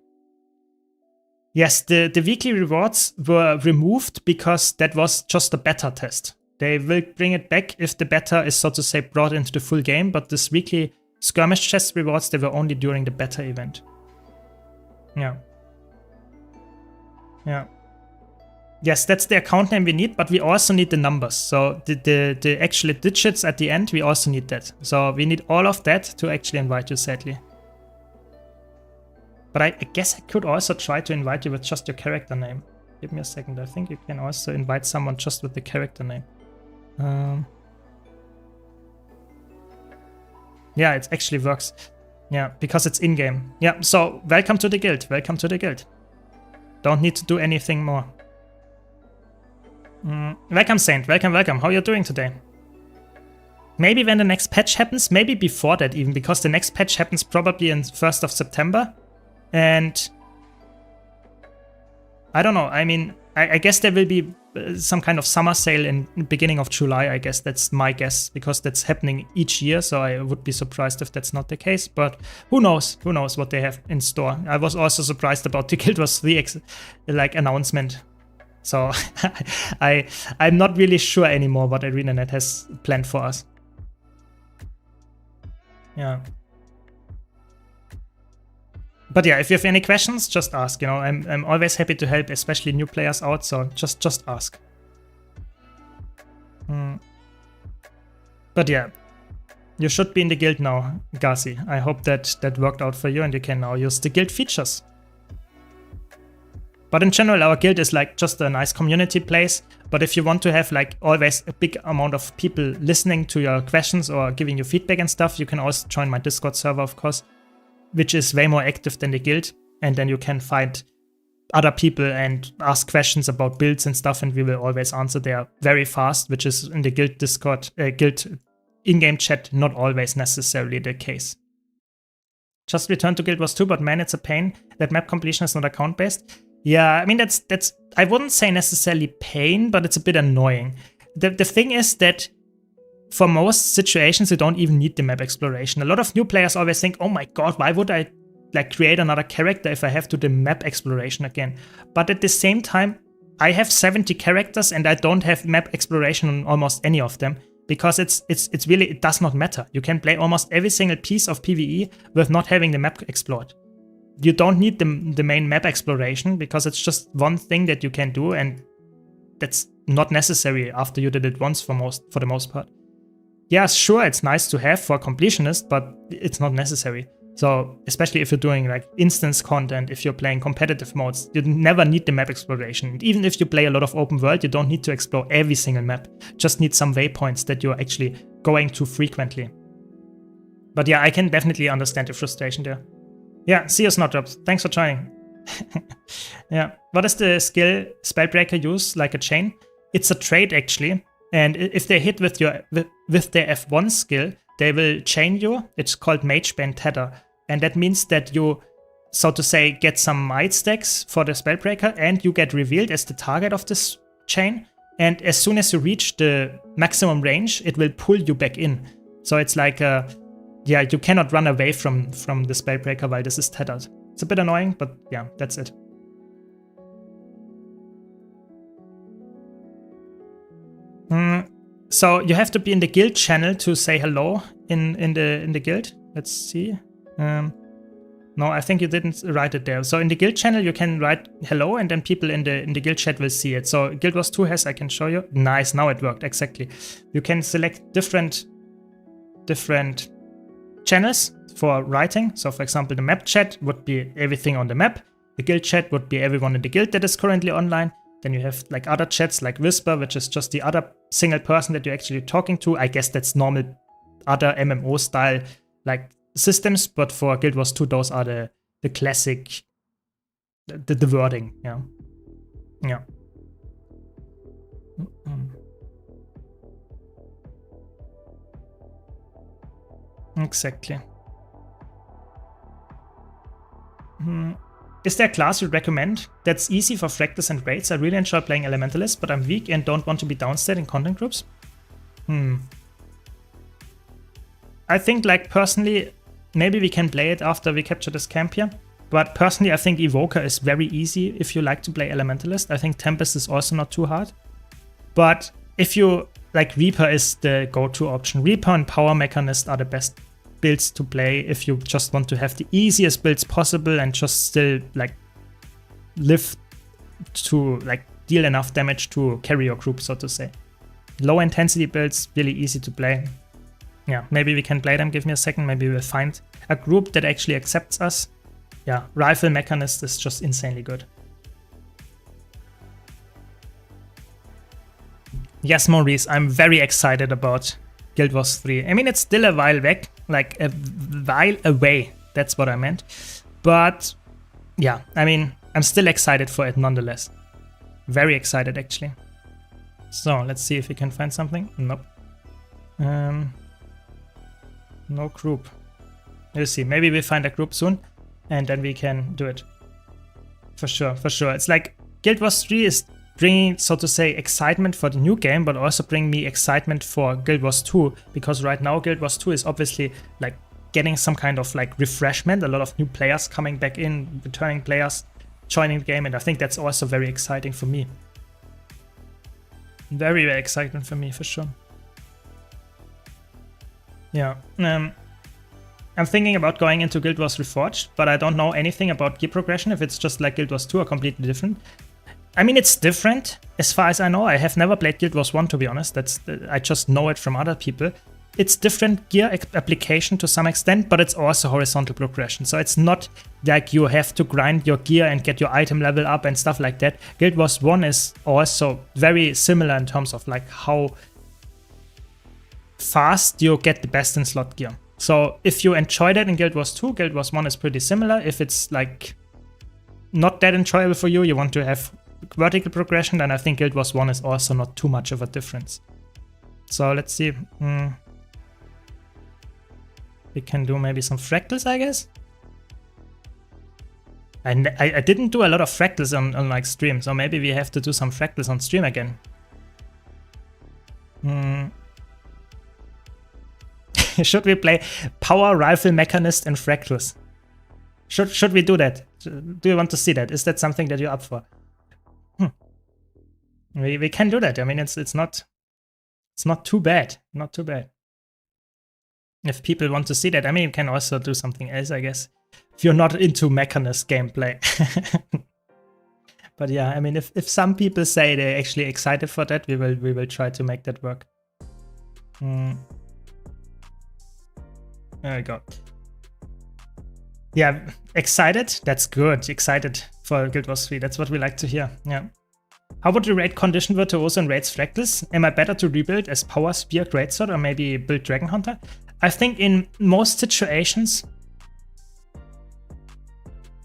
Yes, the weekly rewards were removed because that was just a beta test. They will bring it back if the beta is, so to say, brought into the full game, but this weekly skirmish chest rewards, they were only during the beta event. Yeah. Yeah. Yes, that's the account name we need, but we also need the numbers. So the actual digits at the end, we also need that. So we need all of that to actually invite you, sadly. But I guess I could also try to invite you with just your character name. Give me a second. I think you can also invite someone just with the character name. Yeah, it actually works. Yeah, because it's in-game. Yeah, so welcome to the guild. Welcome to the guild. Don't need to do anything more. Welcome, Saint. Welcome. How are you doing today? Maybe when the next patch happens. Maybe before that even, because the next patch happens probably on 1st of September. And I don't know, I mean, I guess there will be some kind of summer sale in the beginning of July. I guess that's my guess, because that's happening each year. So I would be surprised if that's not the case. But who knows? Who knows what they have in store? I was also surprised about the Guild Wars 3 announcement. So I'm not really sure anymore what ArenaNet has planned for us. Yeah. But yeah, if you have any questions, just ask. You know, I'm always happy to help, especially new players out. So just ask. But yeah, you should be in the guild now, Cosy. I hope that worked out for you, and you can now use the guild features. But in general, our guild is like just a nice community place. But if you want to have like always a big amount of people listening to your questions or giving you feedback and stuff, you can also join my Discord server, of course, which is way more active than the guild. And then you can find other people and ask questions about builds and stuff, and we will always answer there very fast, which is in the guild Discord, guild in-game chat, not always necessarily the case. Just returned to Guild Wars 2, but man, it's a pain that map completion is not account-based. Yeah, I mean, that's I wouldn't say necessarily pain, but it's a bit annoying. The thing is that for most situations, you don't even need the map exploration. A lot of new players always think, oh my god, why would I like create another character if I have to do the map exploration again? But at the same time, I have 70 characters and I don't have map exploration on almost any of them, because it's really, it does not matter. You can play almost every single piece of PvE with not having the map explored. You don't need the main map exploration, because it's just one thing that you can do, and that's not necessary after you did it once for the most part. Yeah, sure, it's nice to have for completionists, but it's not necessary. So especially if you're doing like instance content, if you're playing competitive modes, you never need the map exploration. Even if you play a lot of open world, you don't need to explore every single map. Just need some waypoints that you're actually going to frequently. But yeah, I can definitely understand the frustration there. Yeah, see you, Snotdrops. Thanks for joining. Yeah, what is the skill Spellbreaker use like a chain? It's a trait actually, and if they hit with their F1 skill, they will chain you. It's called Magebane Tether, and that means that you, so to say, get some might stacks for the Spellbreaker, and you get revealed as the target of this chain. And as soon as you reach the maximum range, it will pull you back in. So it's like yeah, you cannot run away from the Spellbreaker while this is tethered. It's a bit annoying, but yeah, that's it. So you have to be in the guild channel to say hello in the guild. Let's see. No, I think you didn't write it there. So in the guild channel, you can write hello, and then people in the guild chat will see it. So Guild Wars 2 has, I can show you. Nice, now it worked exactly. You can select different channels for writing. So for example, the map chat would be everything on the map. The guild chat would be everyone in the guild that is currently online. Then you have like other chats like Whisper, which is just the other single person that you're actually talking to. I guess that's normal other MMO style like systems, but for Guild Wars 2, those are the classic, the wording, yeah. Yeah. Exactly. Is there a class you'd recommend that's easy for fractals and raids? I really enjoy playing Elementalist, but I'm weak and don't want to be downstate in content groups. I think, like, personally, maybe we can play it after we capture this camp here. But personally, I think Evoker is very easy if you like to play Elementalist. I think Tempest is also not too hard. But if you, like, Reaper is the go-to option. Reaper and Power Mechanist are the best builds to play if you just want to have the easiest builds possible and just still, like, live to, like, deal enough damage to carry your group, so to say. Low intensity builds, really easy to play. Yeah, maybe we can play them. Give me a second. Maybe we'll find a group that actually accepts us. Yeah, Rifle Mechanist is just insanely good. Yes, Maurice, I'm very excited about Guild Wars 3. I mean, it's still a while back, like a while away. That's what I meant. But yeah, I mean, I'm still excited for it nonetheless. Very excited, actually. So let's see if we can find something. Nope. No group. We'll see. Maybe we'll find a group soon, and then we can do it. For sure, for sure. It's like Guild Wars 3 is bringing, so to say, excitement for the new game, but also bring me excitement for Guild Wars 2, because right now Guild Wars 2 is obviously like getting some kind of like refreshment, a lot of new players coming back in, returning players joining the game, and I think that's also very exciting for me. Very, very exciting for me, for sure. Yeah. I'm thinking about going into Guild Wars Reforged, but I don't know anything about gear progression, if it's just like Guild Wars 2 or completely different. I mean, it's different as far as I know. I have never played Guild Wars 1, to be honest. I just know it from other people. It's different gear application to some extent, but it's also horizontal progression. So it's not like you have to grind your gear and get your item level up and stuff like that. Guild Wars 1 is also very similar in terms of like how fast you get the best in slot gear. So if you enjoy that in Guild Wars 2, Guild Wars 1 is pretty similar. If it's like not that enjoyable for you, you want to have vertical progression, then I think Guild Wars 1 is also not too much of a difference. So let's see. We can do maybe some fractals, I guess. And I didn't do a lot of fractals on like stream, so maybe we have to do some fractals on stream again. Should we play Power Rifle Mechanist and fractals? Should we do that? Do you want to see that? Is that something that you're up for? We can do that. I mean, it's not too bad. Not too bad. If people want to see that, I mean, you can also do something else, I guess. If you're not into Mechanist gameplay. But yeah, I mean, if some people say they're actually excited for that, we will try to make that work. There we go. Yeah, excited? That's good. Excited for Guild Wars 3. That's what we like to hear. Yeah. How would you rate Condition Virtuoso and Raids Fractals? Am I better to rebuild as Power Spear Greatsword or maybe build Dragon Hunter? I think in most situations...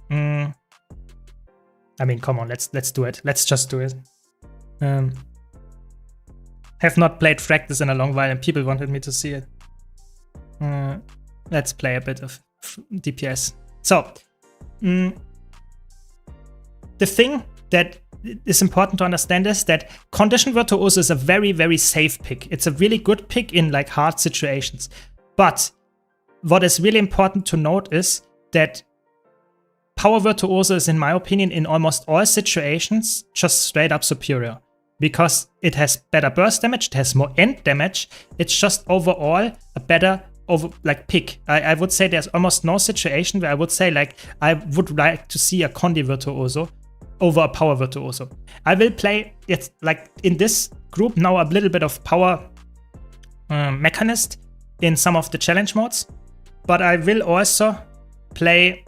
I mean, come on, let's do it. Let's just do it. Have not played Fractals in a long while and people wanted me to see it. Let's play a bit of DPS. So, the thing that is important to understand is that Condition Virtuoso is a very, very safe pick. It's a really good pick in like hard situations. But what is really important to note is that Power Virtuoso is, in my opinion, in almost all situations, just straight up superior. Because it has better burst damage, it has more end damage, it's just overall a better pick. I would say there's almost no situation where I would say like I would like to see a Condi Virtuoso over a Power Virtuoso. I will play it like in this group now a little bit of Power Mechanist in some of the challenge modes, but I will also play.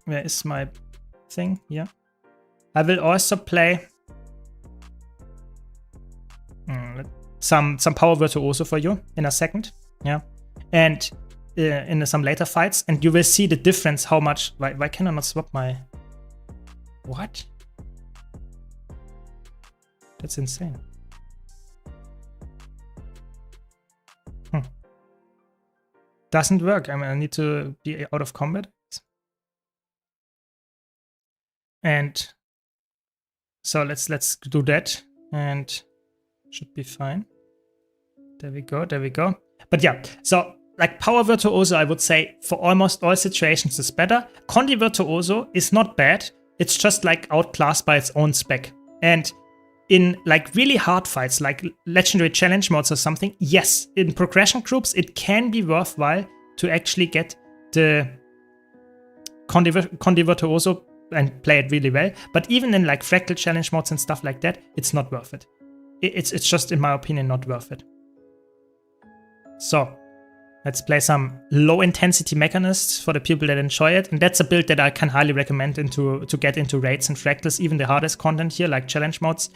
Where is my thing? Yeah, I will also play some Power Virtuoso for you in a second. Yeah, and in some later fights, and you will see the difference. How much? Why can I not swap my? What? That's insane. Doesn't work. I mean, I need to be out of combat. And so let's do that, and should be fine. There we go, there we go. But yeah, so like Power Virtuoso, I would say for almost all situations is better. Condi Virtuoso is not bad. It's just like outclassed by its own spec. And in like really hard fights, like legendary challenge modes or something, yes, in progression groups, it can be worthwhile to actually get the Condi Virtuoso and play it really well. But even in like fractal challenge modes and stuff like that, it's not worth it. It's just, in my opinion, not worth it. So let's play some low intensity mechanists for the people that enjoy it. And that's a build that I can highly recommend to get into raids and fractals, even the hardest content here, like challenge modes.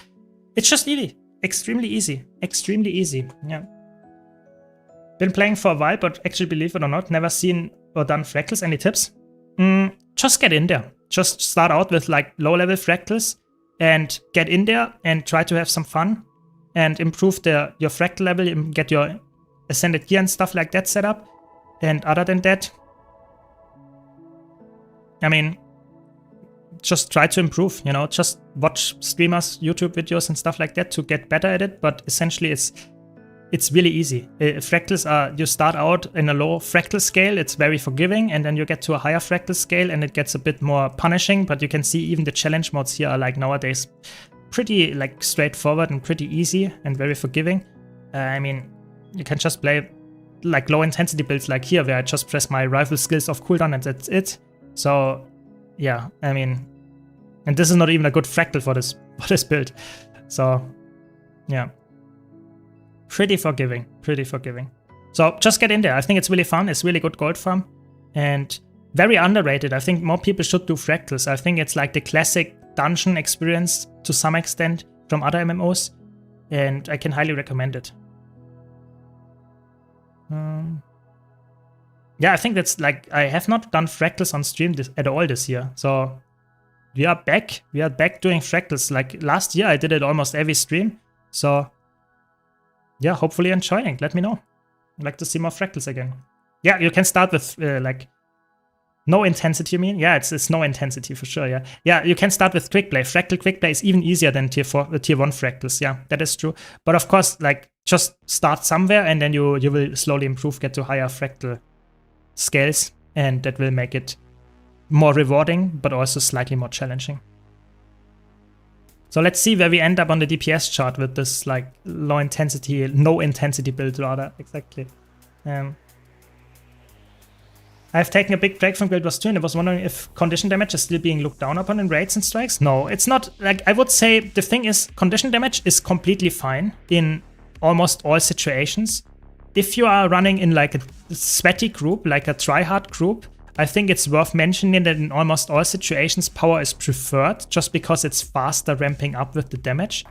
It's just easy. Extremely easy. Extremely easy. Yeah. Been playing for a while, but actually, believe it or not, never seen or done fractals. Any tips? Just get in there. Just start out with like low level fractals and get in there and try to have some fun and improve your fractal level and get your ascended gear and stuff like that set up. And other than that, I mean, just try to improve, you know, just watch streamers, YouTube videos and stuff like that to get better at it. But essentially it's really easy. Fractals are, you start out in a low fractal scale, it's very forgiving, and then you get to a higher fractal scale and it gets a bit more punishing. But you can see even the challenge modes here are like nowadays pretty like straightforward and pretty easy and very forgiving. I mean, you can just play like low intensity builds like here, where I just press my rifle skills off cooldown and that's it. So yeah, I mean, and this is not even a good fractal for this build. So yeah, pretty forgiving, pretty forgiving. So just get in there. I think it's really fun. It's really good gold farm and very underrated. I think more people should do fractals. I think it's like the classic dungeon experience to some extent from other MMOs, and I can highly recommend it. Yeah, I think that's like, I have not done fractals on stream at all this year. So we are back. We are back doing fractals. Like last year, I did it almost every stream. So yeah, hopefully enjoying. Let me know. I'd like to see more fractals again. Yeah, you can start with like no intensity, you mean? Yeah, it's no intensity for sure, yeah. Yeah, you can start with quick play. Fractal quick play is even easier than tier 1 fractals, yeah, that is true. But of course, like, just start somewhere and then you will slowly improve, get to higher fractal scales, and that will make it more rewarding, but also slightly more challenging. So let's see where we end up on the DPS chart with this, like, low intensity, no intensity build, rather, exactly. I've taken a big break from Guild Wars 2 and I was wondering if condition damage is still being looked down upon in raids and strikes. No, it's not. Like, I would say the thing is, condition damage is completely fine in almost all situations. If you are running in like a sweaty group, like a tryhard group, I think it's worth mentioning that in almost all situations power is preferred just because it's faster ramping up with the damage.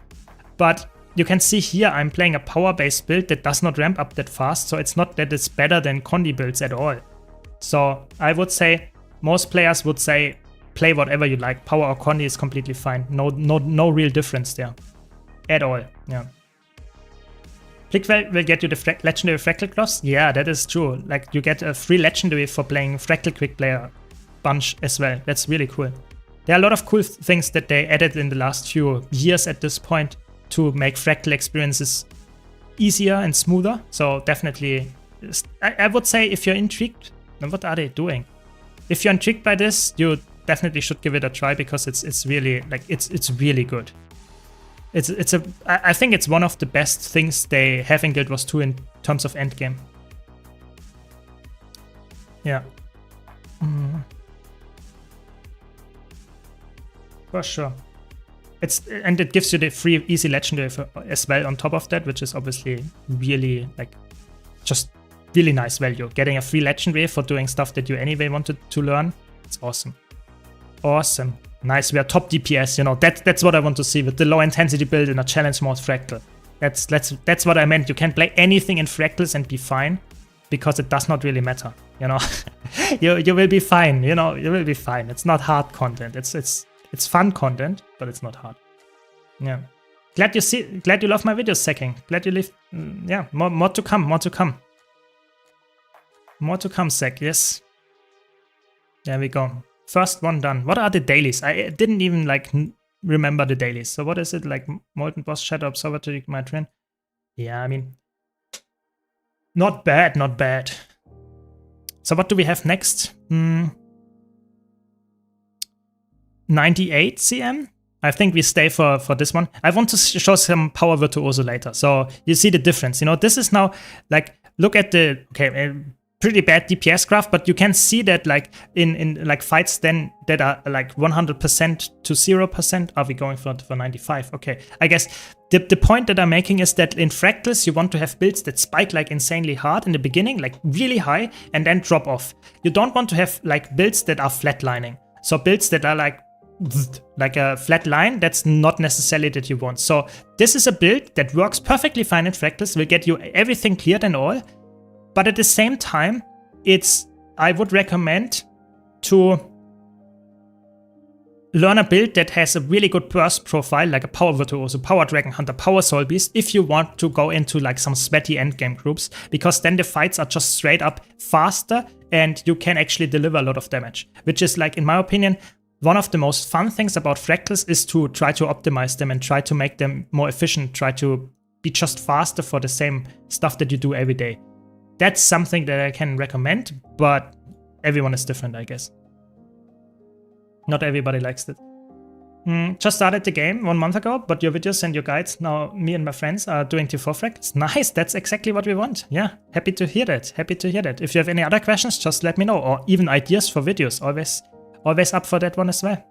But you can see here I'm playing a power-based build that does not ramp up that fast, so it's not that it's better than Condi builds at all. So I would say most players would say play whatever you like. Power or Condi is completely fine. No real difference there at all. Yeah. Plickvel will get you the legendary fractal gloves. Yeah, that is true. Like, you get a free legendary for playing fractal quick player bunch as well. That's really cool. There are a lot of cool things that they added in the last few years at this point to make fractal experiences easier and smoother. So definitely, I would say if you're intrigued. What are they doing? If you're intrigued by this, you definitely should give it a try because it's really like it's really good. I think it's one of the best things they have in Guild Wars 2 in terms of endgame. Yeah. For sure. And it gives you the free easy legendary as well on top of that, which is obviously really like just really nice value. Getting a free legendary for doing stuff that you anyway wanted to learn. It's awesome. Awesome. Nice. We are top DPS, you know. That's what I want to see with the low intensity build in a challenge mode fractal. That's what I meant. You can play anything in fractals and be fine because it does not really matter, you know. you will be fine, you know. You will be fine. It's not hard content. It's fun content, but it's not hard. Yeah. Glad you love my videos, Sacking. Glad you live. Yeah, more to come, more to come. More to come, Sec, yes. There we go. First one done. What are the dailies? I didn't even like remember the dailies. So what is it? Like Molten Boss, Shadow Observatory, my train? Yeah, I mean, not bad, not bad. So what do we have next? 98 CM? I think we stay for this one. I want to show some Power Virtuoso later. So you see the difference. You know, this is now like, look at the, okay, pretty bad DPS graph, but you can see that like in like fights then that are like 100% to 0%. Are we going for 95? Okay, I guess the point that I'm making is that in fractals you want to have builds that spike like insanely hard in the beginning, like really high, and then drop off. You don't want to have like builds that are flatlining. So builds that are like a flat line, that's not necessarily that you want. So this is a build that works perfectly fine in fractals, will get you everything cleared and all. But at the same time, I would recommend to learn a build that has a really good burst profile, like a Power Virtuoso, Power Dragon Hunter, Power Soul Beast, if you want to go into like some sweaty endgame groups, because then the fights are just straight up faster and you can actually deliver a lot of damage, which is like, in my opinion, one of the most fun things about fractals is to try to optimize them and try to make them more efficient, try to be just faster for the same stuff that you do every day. That's something that I can recommend, but everyone is different, I guess. Not everybody likes it. Just started the game 1 month ago, but your videos and your guides, now me and my friends are doing T4 fractals. Nice, that's exactly what we want. Yeah, happy to hear that, happy to hear that. If you have any other questions, just let me know, or even ideas for videos, always up for that one as well.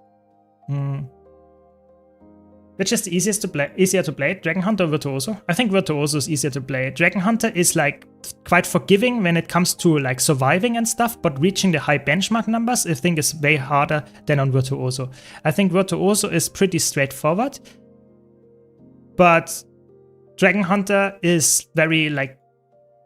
Which is the easier to play, Dragon Hunter or Virtuoso? I think Virtuoso is easier to play. Dragon Hunter is like quite forgiving when it comes to like surviving and stuff, but reaching the high benchmark numbers I think is way harder than on Virtuoso. I think Virtuoso is pretty straightforward, but Dragon Hunter is very like,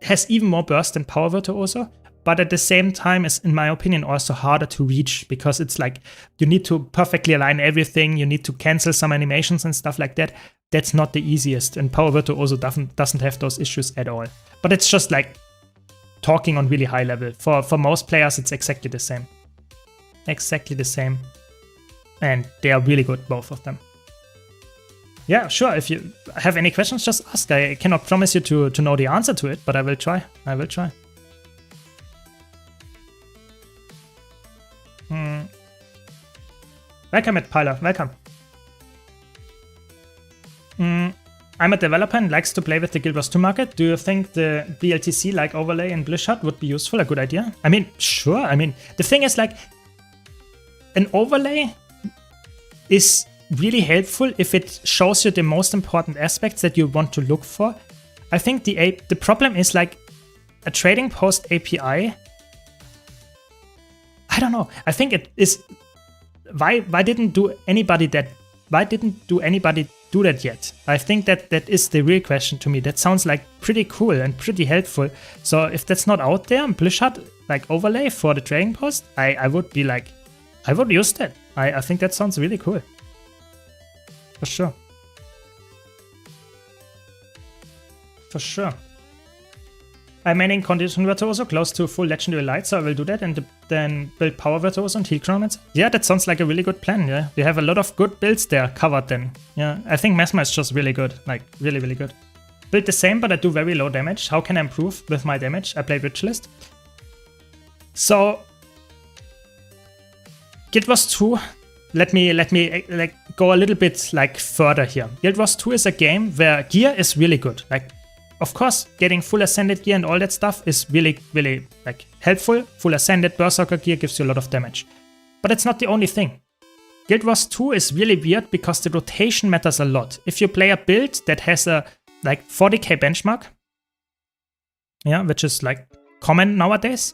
has even more burst and power Virtuoso, but at the same time is, in my opinion, also harder to reach because it's like you need to perfectly align everything, you need to cancel some animations and stuff like that. That's not the easiest, and Power Virtuoso doesn't have those issues at all. But it's just like talking on really high level. For most players, it's exactly the same. Exactly the same. And they are really good, both of them. Yeah, sure, if you have any questions, just ask. I cannot promise you to know the answer to it, but I will try. I will try. Welcome, Matt Pyler. Welcome. I'm a developer and likes to play with the Guild Wars 2 market. Do you think the BLTC like overlay in Blizzard would be useful? A good idea? I mean, sure. I mean, the thing is like an overlay is really helpful if it shows you the most important aspects that you want to look for. I think the problem is like a trading post API. I don't know. I think it is. Why didn't anybody do that yet? I think that is the real question to me. That sounds like pretty cool and pretty helpful. So if that's not out there, Blizzard like overlay for the trading post, I would be like, I would use that. I think that sounds really cool. For sure. For sure. I'm maining Condition Virtuoso close to full Legendary Light, so I will do that and then build Power Virtuoso and Heal Chronomancer. Yeah, that sounds like a really good plan, yeah. We have a lot of good builds there covered then. Yeah, I think Mesmer is just really good, like really, really good. Build the same, but I do very low damage. How can I improve with my damage? I play Ritualist. So, Guild Wars 2, let me like go a little bit like further here. Guild Wars 2 is a game where gear is really good. Like, of course, getting full Ascended gear and all that stuff is really, really like helpful. Full Ascended Berserker gear gives you a lot of damage. But it's not the only thing. Guild Wars 2 is really weird because the rotation matters a lot. If you play a build that has a like 40k benchmark, yeah, which is like common nowadays,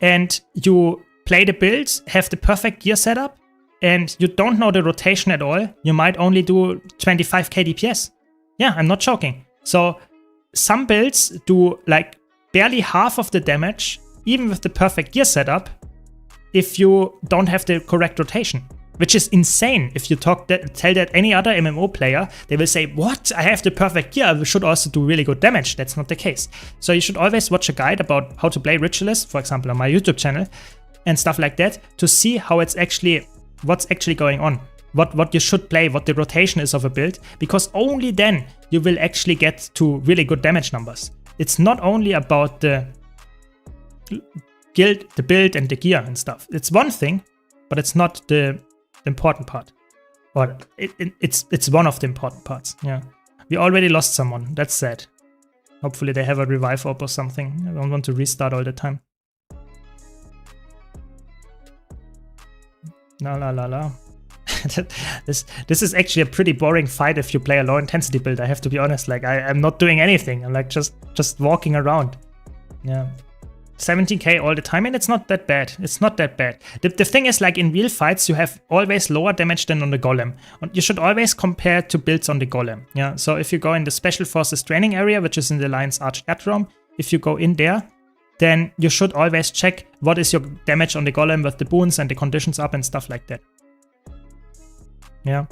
and you play the builds, have the perfect gear setup, and you don't know the rotation at all, you might only do 25k DPS. Yeah, I'm not joking. So some builds do like barely half of the damage, even with the perfect gear setup, if you don't have the correct rotation. Which is insane. If you tell that any other MMO player, they will say, what? I have the perfect gear, I should also do really good damage. That's not the case. So you should always watch a guide about how to play Ritualist, for example, on my YouTube channel, and stuff like that, to see how it's actually, what's actually going on. What you should play, what the rotation is of a build, because only then you will actually get to really good damage numbers. It's not only about the guild, the build and the gear and stuff. It's one thing, but it's not the important part. Or it's one of the important parts. Yeah. We already lost someone. That's sad. Hopefully they have a revive op or something. I don't want to restart all the time. La la la la. This is actually a pretty boring fight if you play a low intensity build, I have to be honest. Like I'm not doing anything. I'm like just walking around. Yeah. 17k all the time, and it's not that bad. It's not that bad. The thing is, like in real fights, you have always lower damage than on the Golem. And you should always compare to builds on the Golem. Yeah. So if you go in the Special Forces training area, which is in the Lion's Arch Atrium, if you go in there, then you should always check what is your damage on the Golem with the boons and the conditions up and stuff like that. Yeah.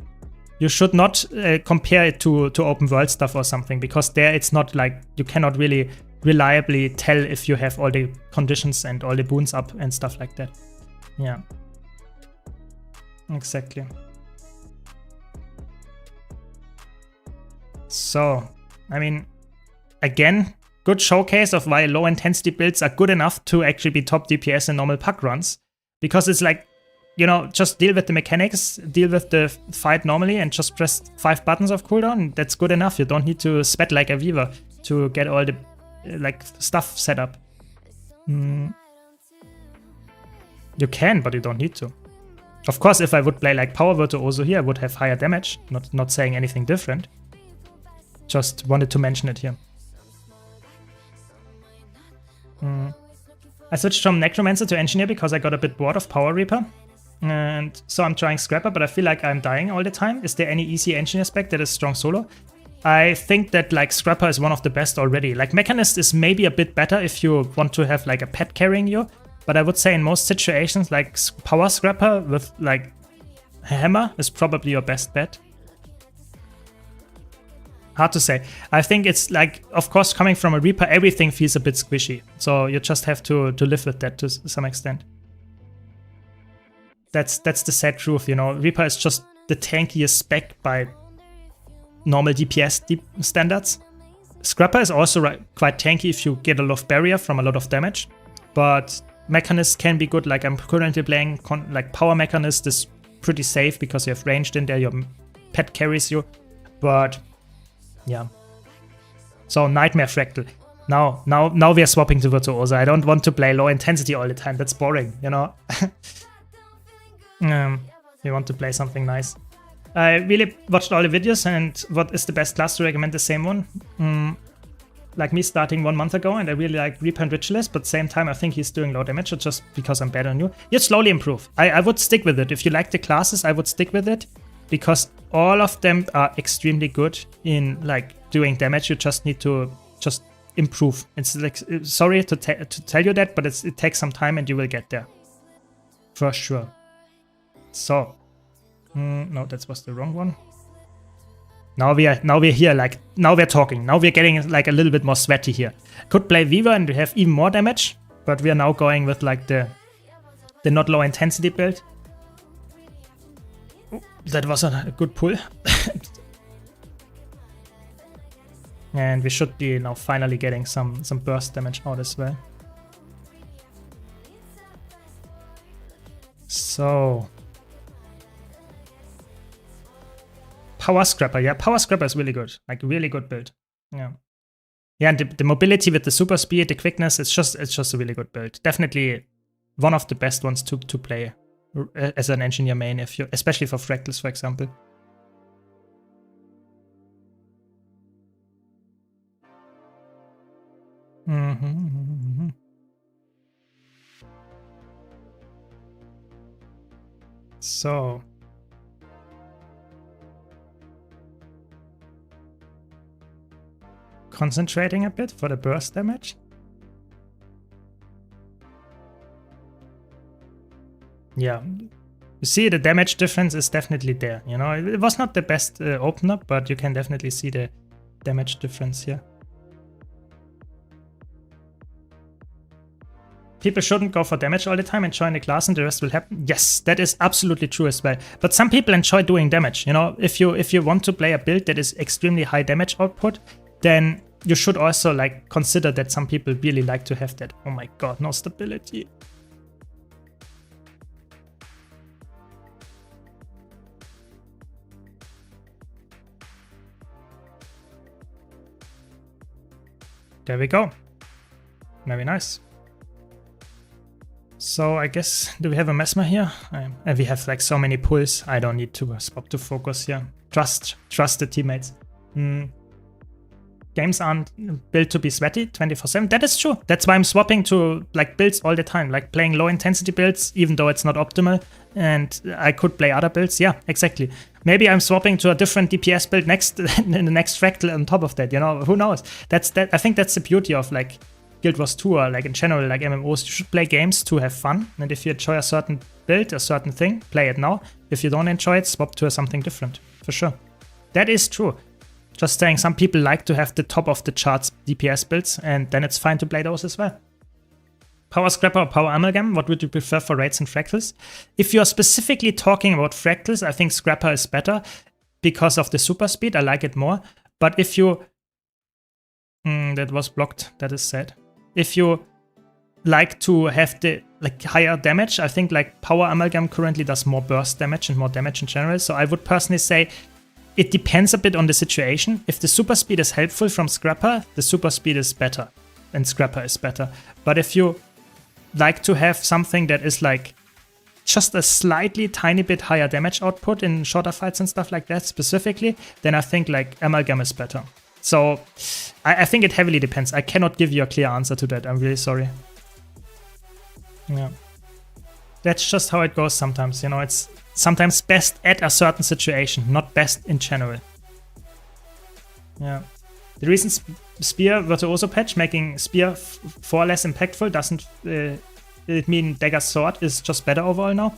You should not compare it to open world stuff or something, because there it's not like, you cannot really reliably tell if you have all the conditions and all the boons up and stuff like that. Yeah. Exactly. So, I mean, again, good showcase of why low intensity builds are good enough to actually be top DPS in normal puck runs. Because it's like, you know, just deal with the mechanics, deal with the fight normally, and just press 5 buttons of cooldown. That's good enough. You don't need to sweat like a weaver to get all the like stuff set up. You can, but you don't need to. Of course, if I would play like Power Virtuoso here, I would have higher damage. Not saying anything different. Just wanted to mention it here. I switched from Necromancer to Engineer because I got a bit bored of Power Reaper. And so I'm trying Scrapper, but I feel like I'm dying all the time. Is there any easy Engineer spec that is strong solo? I think that like Scrapper is one of the best already. Like Mechanist is maybe a bit better if you want to have like a pet carrying you. But I would say in most situations like Power Scrapper with like Hammer is probably your best bet. Hard to say. I think it's like, of course, coming from a Reaper, everything feels a bit squishy. So you just have to live with that to some extent. That's the sad truth, you know. Reaper is just the tankiest spec by normal DPS standards. Scrapper is also quite tanky if you get a lot of barrier from a lot of damage. But Mechanist can be good. Like I'm currently playing like Power Mechanist is pretty safe because you have ranged in there, your pet carries you. But yeah. So Nightmare Fractal. Now we are swapping to Virtuoso. I don't want to play low intensity all the time. That's boring, you know. We want to play something nice. I really watched all the videos, and what is the best class to recommend? The same one. Like me starting 1 month ago, and I really like Reaper and Ritualist, but same time I think he's doing low damage just because I'm better than you. You slowly improve. I would stick with it. If you like the classes, I would stick with it. Because all of them are extremely good in like doing damage. You just need to just improve. It's like, sorry to tell you that, but it takes some time and you will get there. For sure. So, no, that was the wrong one. Now we're here, like, now we're talking. Now we're getting like a little bit more sweaty here. Could play Weaver and have even more damage, but we are now going with like the not low intensity build. That was a good pull. And we should be now finally getting some burst damage out as well. So Power Scrapper, yeah, Power Scrapper is really good. Like really good build. Yeah. Yeah, and the mobility with the super speed, the quickness, it's just a really good build. Definitely one of the best ones to play as an engineer main, if you, especially for fractals, for example. So concentrating a bit for the burst damage. Yeah, you see the damage difference is definitely there, you know. It was not the best opener, but you can definitely see the damage difference here. People shouldn't go for damage all the time and join the class and the rest will happen. Yes, that is absolutely true as well. But some people enjoy doing damage, you know. If you want to play a build that is extremely high damage output, then you should also like consider that some people really like to have that. Oh my god, no stability. There we go. Very nice. So I guess, do we have a Mesmer here? We have like so many pulls. I don't need to swap to focus here. Trust the teammates. Games aren't built to be sweaty 24/7. That is true. That's why I'm swapping to like builds all the time. Like playing low intensity builds, even though it's not optimal. And I could play other builds. Yeah, exactly. Maybe I'm swapping to a different DPS build next in the next fractal on top of that. You know, who knows? I think that's the beauty of like Guild Wars 2 or like in general like MMOs. You should play games to have fun. And if you enjoy a certain build, a certain thing, play it now. If you don't enjoy it, swap to something different. For sure. That is true. Just saying, some people like to have the top of the charts DPS builds, and then it's fine to play those as well. Power Scrapper or Power Amalgam? What would you prefer for raids and fractals? If you're specifically talking about fractals, I think Scrapper is better because of the super speed. I like it more. But if you... that was blocked. That is sad. If you like to have the higher damage, I think like Power Amalgam currently does more burst damage and more damage in general. So I would personally say it depends a bit on the situation. If the super speed is helpful from Scrapper, the super speed is better and Scrapper is better. But if you like to have something that is like just a slightly tiny bit higher damage output in shorter fights and stuff like that specifically, then I think like Amalgam is better. So I think it heavily depends. I cannot give you a clear answer to that. I'm really sorry. Yeah. That's just how it goes sometimes. You know, it's sometimes best at a certain situation, not best in general. Yeah. The reason Spear Virtuoso patch making Spear 4 less impactful doesn't it mean Dagger's Sword is just better overall now?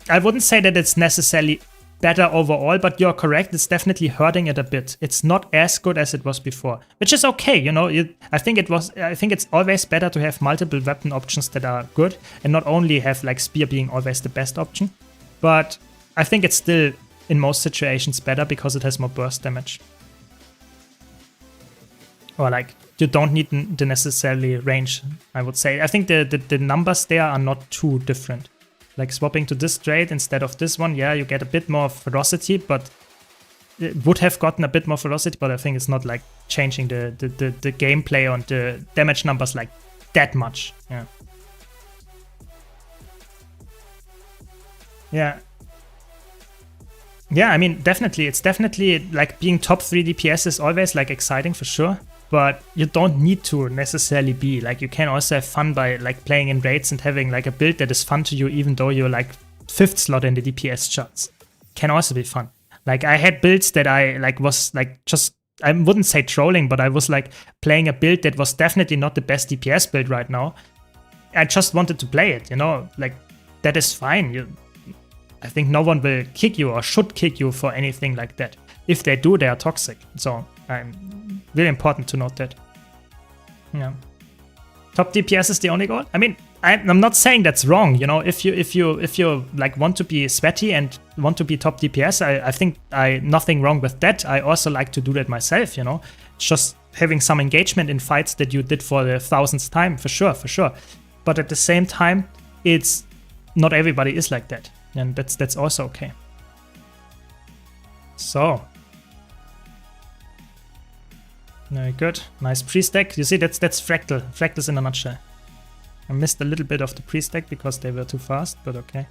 I wouldn't say that it's necessarily better overall, but you're correct. It's definitely hurting it a bit. It's not as good as it was before, which is okay. You know, I think it's always better to have multiple weapon options that are good and not only have like Spear being always the best option. But I think it's still in most situations better because it has more burst damage. Or like you don't need the necessarily range, I would say. I think the numbers there are not too different. Like swapping to this trade instead of this one, yeah, you get a bit more ferocity, but it would have gotten a bit more ferocity, but I think it's not like changing the gameplay on the damage numbers like that much. Yeah. Yeah. Yeah, I mean, definitely. It's definitely like being top 3 DPS is always like exciting for sure. But you don't need to necessarily be. Like, you can also have fun by like playing in raids and having like a build that is fun to you, even though you're like 5th slot in the DPS charts. Can also be fun. Like, I had builds that I like was like just, I wouldn't say trolling, but I was like playing a build that was definitely not the best DPS build right now. I just wanted to play it, you know? Like, that is fine. I think no one will kick you or should kick you for anything like that. If they do, they are toxic. So, really important to note that. Yeah. Top DPS is the only goal? I mean, I'm not saying that's wrong, you know. If you like want to be sweaty and want to be top DPS, I think nothing wrong with that. I also like to do that myself, you know. It's just having some engagement in fights that you did for the 1000th time, for sure. But at the same time, it's not everybody is like that, and that's also okay. So. Very good. Nice pre-stack. You see, that's Fractal. Fractals in a nutshell. I missed a little bit of the pre-stack because they were too fast, but okay.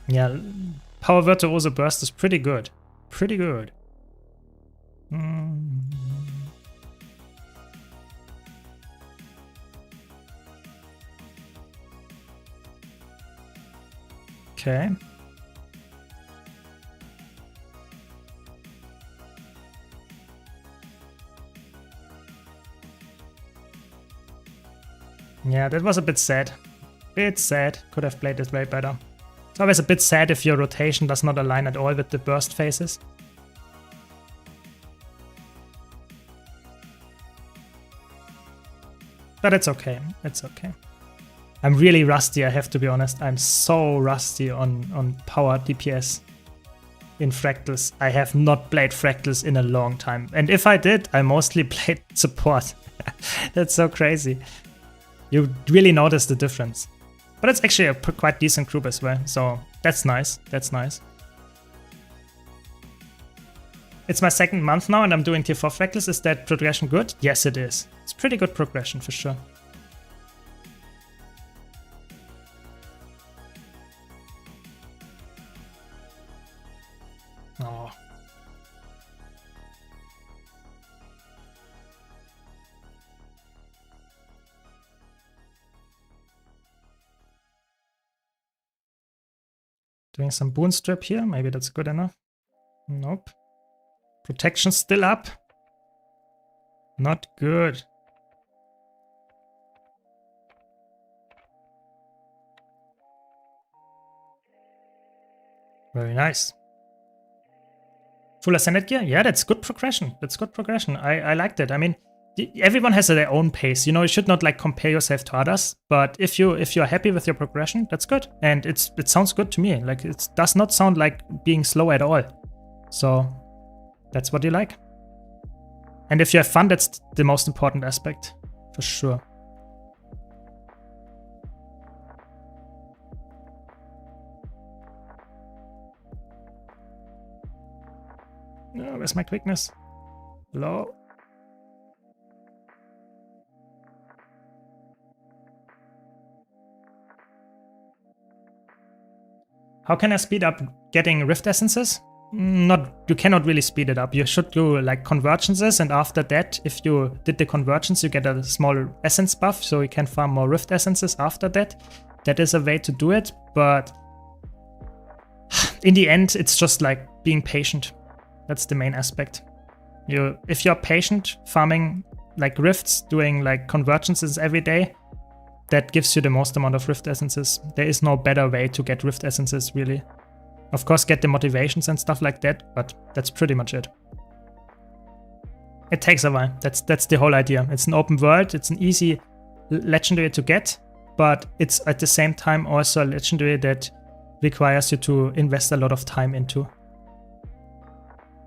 Yeah, Power Virtuoso Burst is pretty good. Pretty good. Okay. Yeah, that was a bit sad. Bit sad. Could have played it way better. It's always a bit sad if your rotation does not align at all with the burst phases. But it's okay. It's okay. I'm really rusty, I have to be honest. I'm so rusty on power DPS in Fractals. I have not played Fractals in a long time. And if I did, I mostly played support. That's so crazy. You really notice the difference. But it's actually a quite decent group as well. So that's nice. That's nice. It's my 2nd month now and I'm doing tier 4 Fractals. Is that progression good? Yes, it is. It's pretty good progression for sure. Oh. Doing some boon strip here. Maybe that's good enough. Nope. Protection still up. Not good. Very nice. Full Ascended gear? Yeah, that's good progression. That's good progression. I liked it. I mean, everyone has their own pace. You know, you should not like compare yourself to others. But if you're happy with your progression, that's good. And it sounds good to me. Like, it does not sound like being slow at all. So that's what you like. And if you have fun, that's the most important aspect, for sure. Oh, where's my quickness? Low. How can I speed up getting Rift Essences? You cannot really speed it up. You should do like convergences, and after that, if you did the convergence, you get a small essence buff, so you can farm more Rift Essences after that. That is a way to do it, but in the end, it's just like being patient. That's the main aspect. If you're patient, farming like rifts, doing like convergences every day, that gives you the most amount of Rift Essences. There is no better way to get Rift Essences, really. Of course, get the motivations and stuff like that, but that's pretty much it. It takes a while. That's the whole idea. It's an open world. It's an easy legendary to get, but it's at the same time also a legendary that requires you to invest a lot of time into.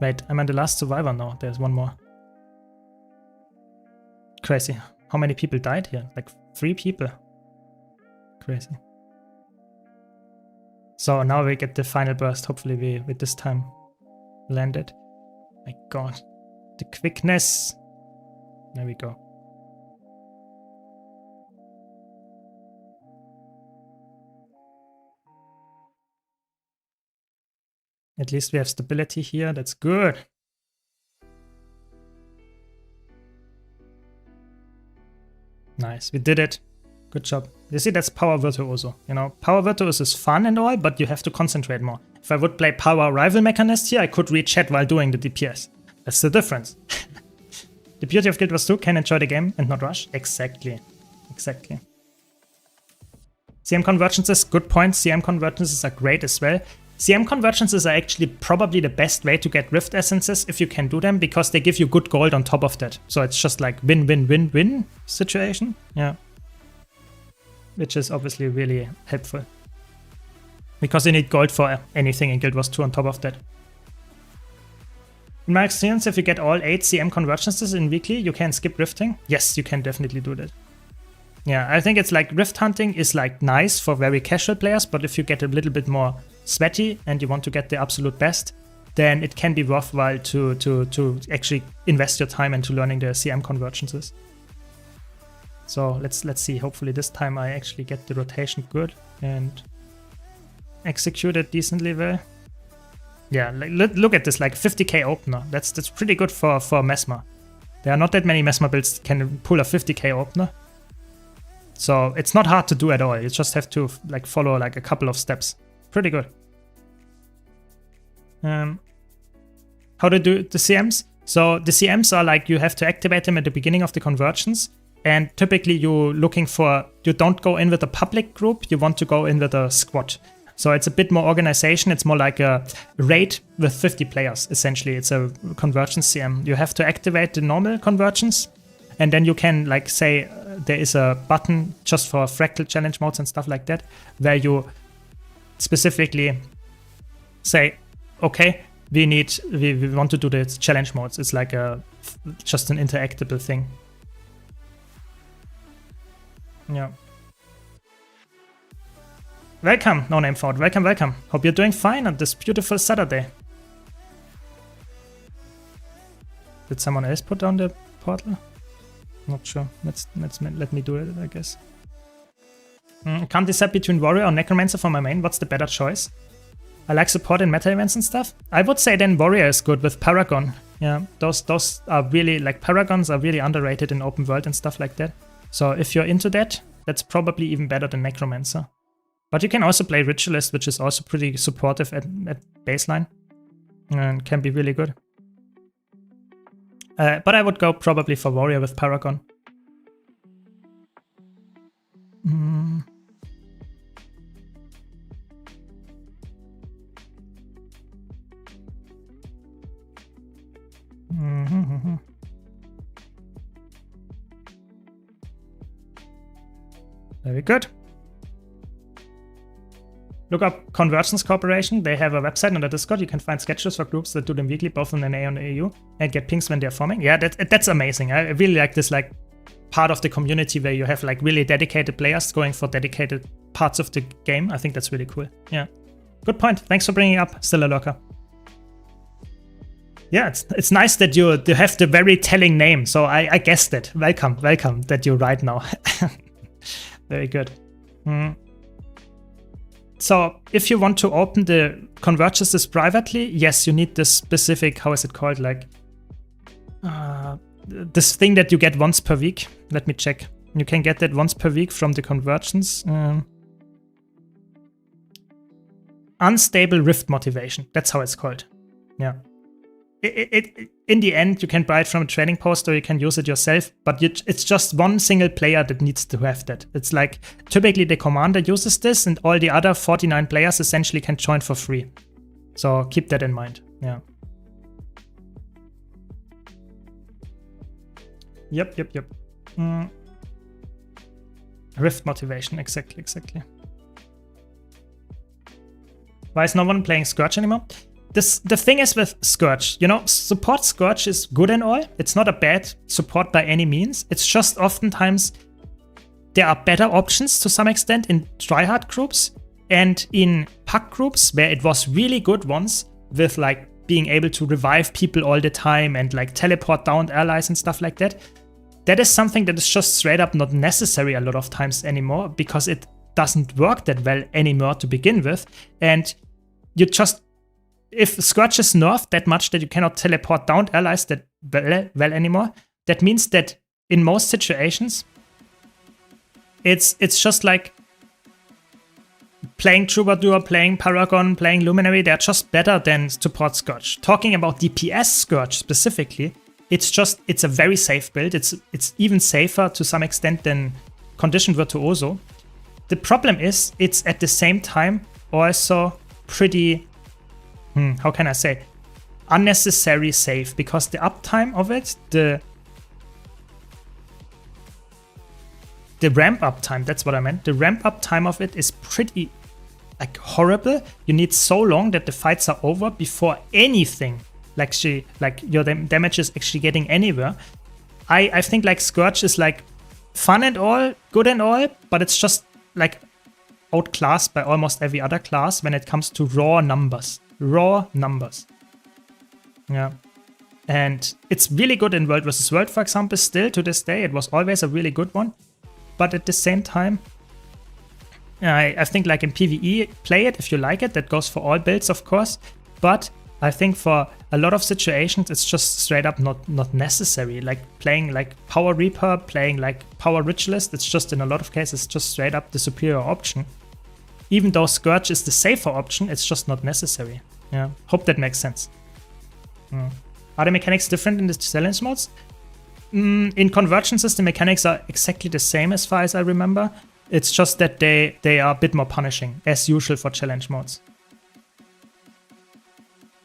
Wait, I'm on the last survivor now. There's one more. Crazy. How many people died here? Like 3 people. Crazy. So now we get the final burst. Hopefully we this time land it. My god. The quickness. There we go. At least we have stability here. That's good. Nice. We did it. Good job. You see, that's Power Virtuoso. You know, Power Virtuoso is fun and all, but you have to concentrate more. If I would play Power Rival Mechanist here, I could read chat while doing the DPS. That's the difference. The beauty of Guild Wars 2, can enjoy the game and not rush. Exactly. Exactly. CM convergences, good point. CM convergences are great as well. CM convergences are actually probably the best way to get Rift Essences if you can do them, because they give you good gold on top of that. So it's just like win-win-win-win situation. Yeah. Which is obviously really helpful. Because you need gold for anything in Guild Wars 2 on top of that. In my experience, if you get all 8 CM convergences in weekly, you can skip rifting. Yes, you can definitely do that. Yeah, I think it's like rift hunting is like nice for very casual players, but if you get a little bit more sweaty and you want to get the absolute best, then it can be worthwhile to actually invest your time into learning the CM convergences. So let's see. Hopefully this time I actually get the rotation good and execute it decently well. Yeah, look at this, like 50k opener. That's pretty good for Mesmer. There are not that many Mesmer builds that can pull a 50k opener. So it's not hard to do at all. You just have to like follow like a couple of steps. Pretty good. How to do the CMs? So the CMs are like you have to activate them at the beginning of the convergence. And typically you don't go in with a public group, you want to go in with a squad. So it's a bit more organization, it's more like a raid with 50 players, essentially. It's a convergence CM. You have to activate the normal convergence, and then you can like say there is a button just for fractal challenge modes and stuff like that, where you specifically say, okay, we want to do the challenge modes. It's like just an interactable thing. Yeah. Welcome, No Name Ford. Welcome, welcome. Hope you're doing fine on this beautiful Saturday. Did someone else put down the portal? Not sure. Let me do it, I guess. Can't decide between Warrior or Necromancer for my main. What's the better choice? I like support in meta events and stuff. I would say then Warrior is good with Paragon. Yeah, those are really, like, Paragons are really underrated in open world and stuff like that. So if you're into that, that's probably even better than Necromancer. But you can also play Ritualist, which is also pretty supportive at baseline and can be really good. But I would go probably for Warrior with Paragon. Very good. Look up Convergence Corporation. They have a website on the Discord. You can find schedules for groups that do them weekly, both on NA and AU, and get pings when they're forming. Yeah, that's amazing. I really like this like part of the community where you have like really dedicated players going for dedicated parts of the game. I think that's really cool. Yeah, good point. Thanks for bringing up Still a Lurker. Yeah, it's nice that you have the very telling name. So I guessed it. Welcome that you're right now. Very good. So if you want to open the convergences privately, yes, you need this specific, how is it called? Like this thing that you get once per week. Let me check. You can get that once per week from the convergence. Unstable Rift Motivation. That's how it's called. Yeah. In the end, you can buy it from a trading post or you can use it yourself, but it's just one single player that needs to have that. It's like typically the commander uses this and all the other 49 players essentially can join for free. So keep that in mind. Yeah. Yep. Rift Motivation, exactly. Why is no one playing Scourge anymore? The thing is with Scourge, you know, support Scourge is good and all. It's not a bad support by any means. It's just oftentimes there are better options to some extent in tryhard groups and in pack groups where it was really good once with like being able to revive people all the time and like teleport down allies and stuff like that. That is something that is just straight up not necessary a lot of times anymore because it doesn't work that well anymore to begin with. And you just, if Scourge is nerfed that much that you cannot teleport down allies that well anymore, that means that in most situations, it's just like playing Troubadour, playing Paragon, playing Luminary, they're just better than support Scourge. Talking about DPS Scourge specifically, it's a very safe build. It's even safer to some extent than Conditioned Virtuoso. The problem is it's at the same time also pretty, how can I say, unnecessary safe, because the uptime of it, the ramp up time, that's what I meant. The ramp up time of it is pretty like horrible. You need so long that the fights are over before anything like your damage is actually getting anywhere. I think like Scourge is like fun and all, good and all, but it's just like outclassed by almost every other class when it comes to raw numbers. Yeah. And it's really good in World vs. World, for example, still to this day. It was always a really good one. But at the same time, I think like in PvE, play it if you like it. That goes for all builds, of course. But I think for a lot of situations, it's just straight up not necessary. Like playing like Power Reaper, playing like Power Ritualist, it's just in a lot of cases just straight up the superior option. Even though Scourge is the safer option, it's just not necessary. Yeah, hope that makes sense. Are the mechanics different in the challenge modes? In Convergences, the mechanics are exactly the same as far as I remember. It's just that they are a bit more punishing, as usual for challenge modes.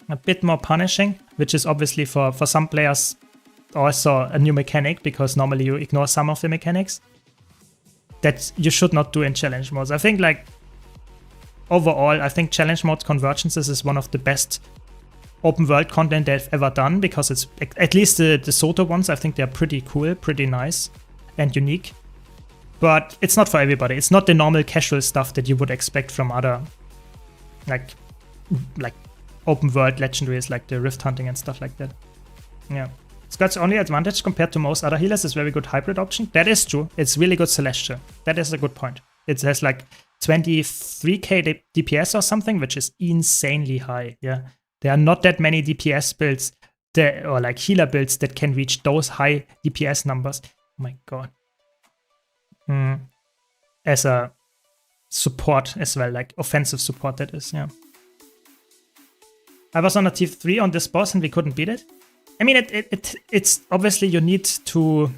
A bit more punishing, which is obviously for some players also a new mechanic, because normally you ignore some of the mechanics that you should not do in challenge modes. I think like overall, I think challenge mode Convergences is one of the best open world content they've ever done, because it's at least the Soto ones, I think they're pretty cool, pretty nice and unique. But it's not for everybody. It's not the normal casual stuff that you would expect from other like open world legendaries like the Rift Hunting and stuff like that. Yeah. Scourge's only advantage compared to most other healers is very good hybrid option. That is true. It's really good Celestial. That is a good point. It has like 23k DPS or something, which is insanely high. Yeah. There are not that many DPS builds or like healer builds that can reach those high DPS numbers. Oh my god. As a support as well, like offensive support that is, yeah. I was on a tier 3 on this boss and we couldn't beat it. I mean, it's obviously you need to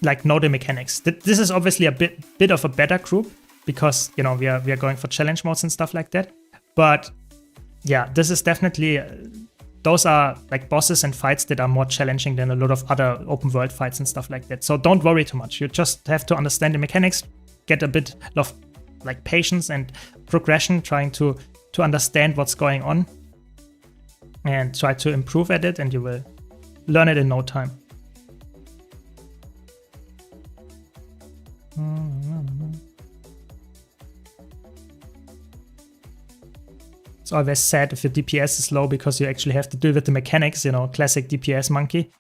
like know the mechanics. This is obviously a bit of a better group because, you know, we are going for challenge modes and stuff like that. But yeah, this is definitely, those are like bosses and fights that are more challenging than a lot of other open world fights and stuff like that. So don't worry too much. You just have to understand the mechanics, get a bit of like patience and progression, trying to understand what's going on and try to improve at it, and you will learn it in no time. It's always sad if your DPS is low because you actually have to deal with the mechanics, you know, classic DPS monkey.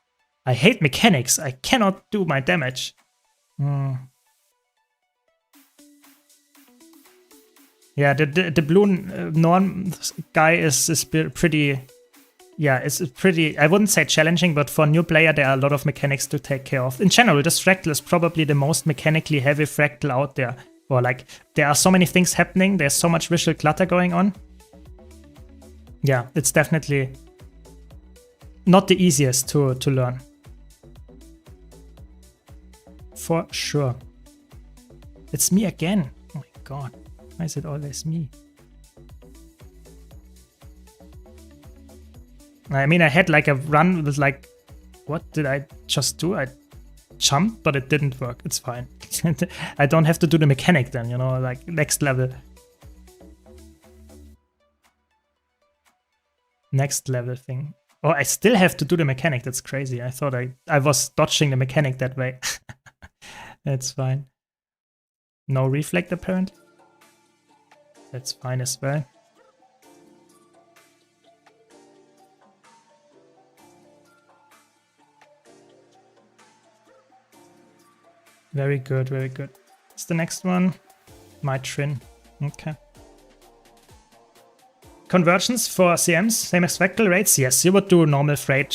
I hate mechanics. I cannot do my damage. Yeah, the blue Norn guy is pretty... Yeah, it's pretty... I wouldn't say challenging, but for a new player, there are a lot of mechanics to take care of. In general, this fractal is probably the most mechanically heavy fractal out there. Or like, there are so many things happening. There's so much visual clutter going on. Yeah, it's definitely not the easiest to learn. For sure. It's me again. Oh my god. Why is it always me? I mean, I had like a run with like... What did I just do? I jumped, but it didn't work. It's fine. I don't have to do the mechanic then, you know, like next level. Next level thing. Oh, I still have to do the mechanic. That's crazy. I thought I was dodging the mechanic that way. That's fine. No reflect apparently. That's fine as well. Very good, very good. What's the next one? My Trin. Okay. Conversions for CMs, same as fractal rates? Yes, you would do normal raid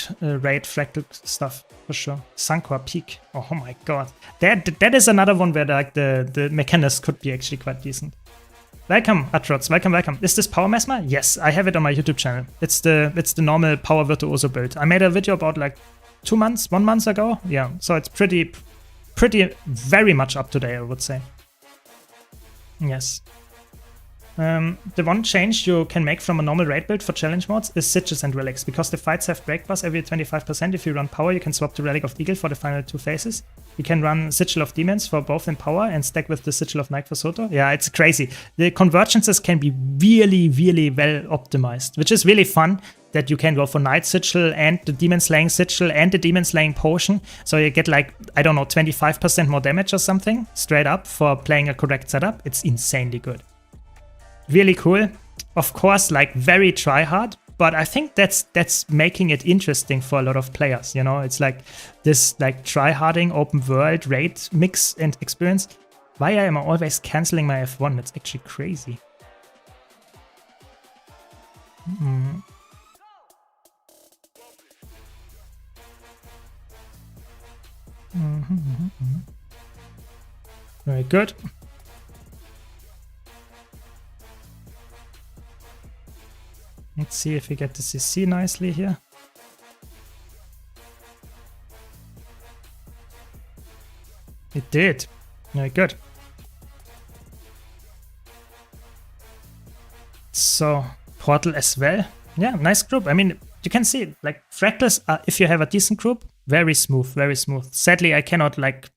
fractal stuff for sure. Suncor Peak. Oh my god. That is another one where like the mechanics could be actually quite decent. Welcome, Atrox. Welcome, welcome. Is this Power Mesmer? Yes, I have it on my YouTube channel. It's the normal Power Virtuoso build. I made a video about like 1 month ago. Yeah, so it's pretty very much up to date, I would say. Yes. The one change you can make from a normal raid build for challenge modes is Sigils and Relics. Because the fights have break bars every 25%, if you run Power, you can swap the Relic of Eagle for the final 2 phases. You can run Sigil of Demons for both in Power and stack with the Sigil of Night for Soto. Yeah, it's crazy. The convergences can be really, really well optimized, which is really fun that you can go for Night Sigil and the Demon Slaying Sigil and the Demon Slaying Potion. So you get like, I don't know, 25% more damage or something straight up for playing a correct setup. It's insanely good. Really cool. Of course, like very try-hard, but I think that's making it interesting for a lot of players, you know? It's like this like try-harding open world raid mix and experience. Why am I always canceling my F1? That's actually crazy. Very good. Let's see if we get the CC nicely here. It did. Very good. So, Portal as well. Yeah, nice group. I mean, you can see, like, Fractals, if you have a decent group, very smooth, very smooth. Sadly, I cannot, like,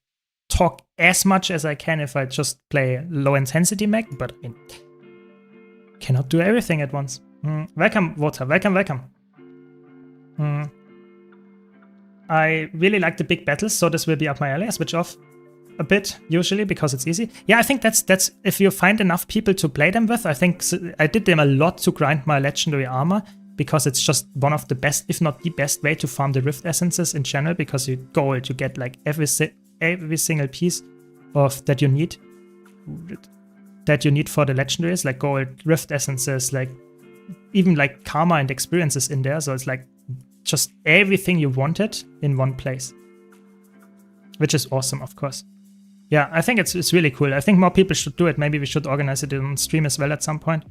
talk as much as I can if I just play low-intensity mech, but I mean, cannot do everything at once. Welcome, Water. Welcome, welcome. I really like the big battles, so this will be up my alley. I switch off a bit, usually, because it's easy. Yeah, I think that's if you find enough people to play them with, I think I did them a lot to grind my legendary armor, because it's just one of the best, if not the best way to farm the Rift Essences in general, because you gold, you get like every single piece of that you need for the legendaries, like gold, Rift Essences, like even like karma and experiences in there. So it's like just everything you wanted in one place, which is awesome, of course. Yeah, I think it's really cool. I think more people should do it. Maybe we should organize it on stream as well at some point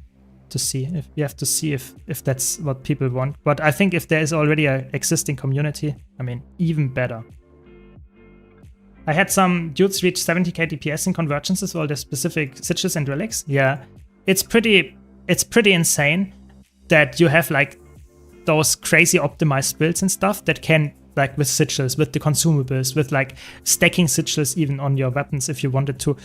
to see if we have to see if that's what people want. But I think if there is already an existing community, I mean, even better. I had some dudes reach 70k DPS in convergences for all the specific sigils and relics. Yeah, it's pretty insane that you have like those crazy optimized builds and stuff that can, like with sigils, with the consumables, with like stacking sigils even on your weapons if you wanted to,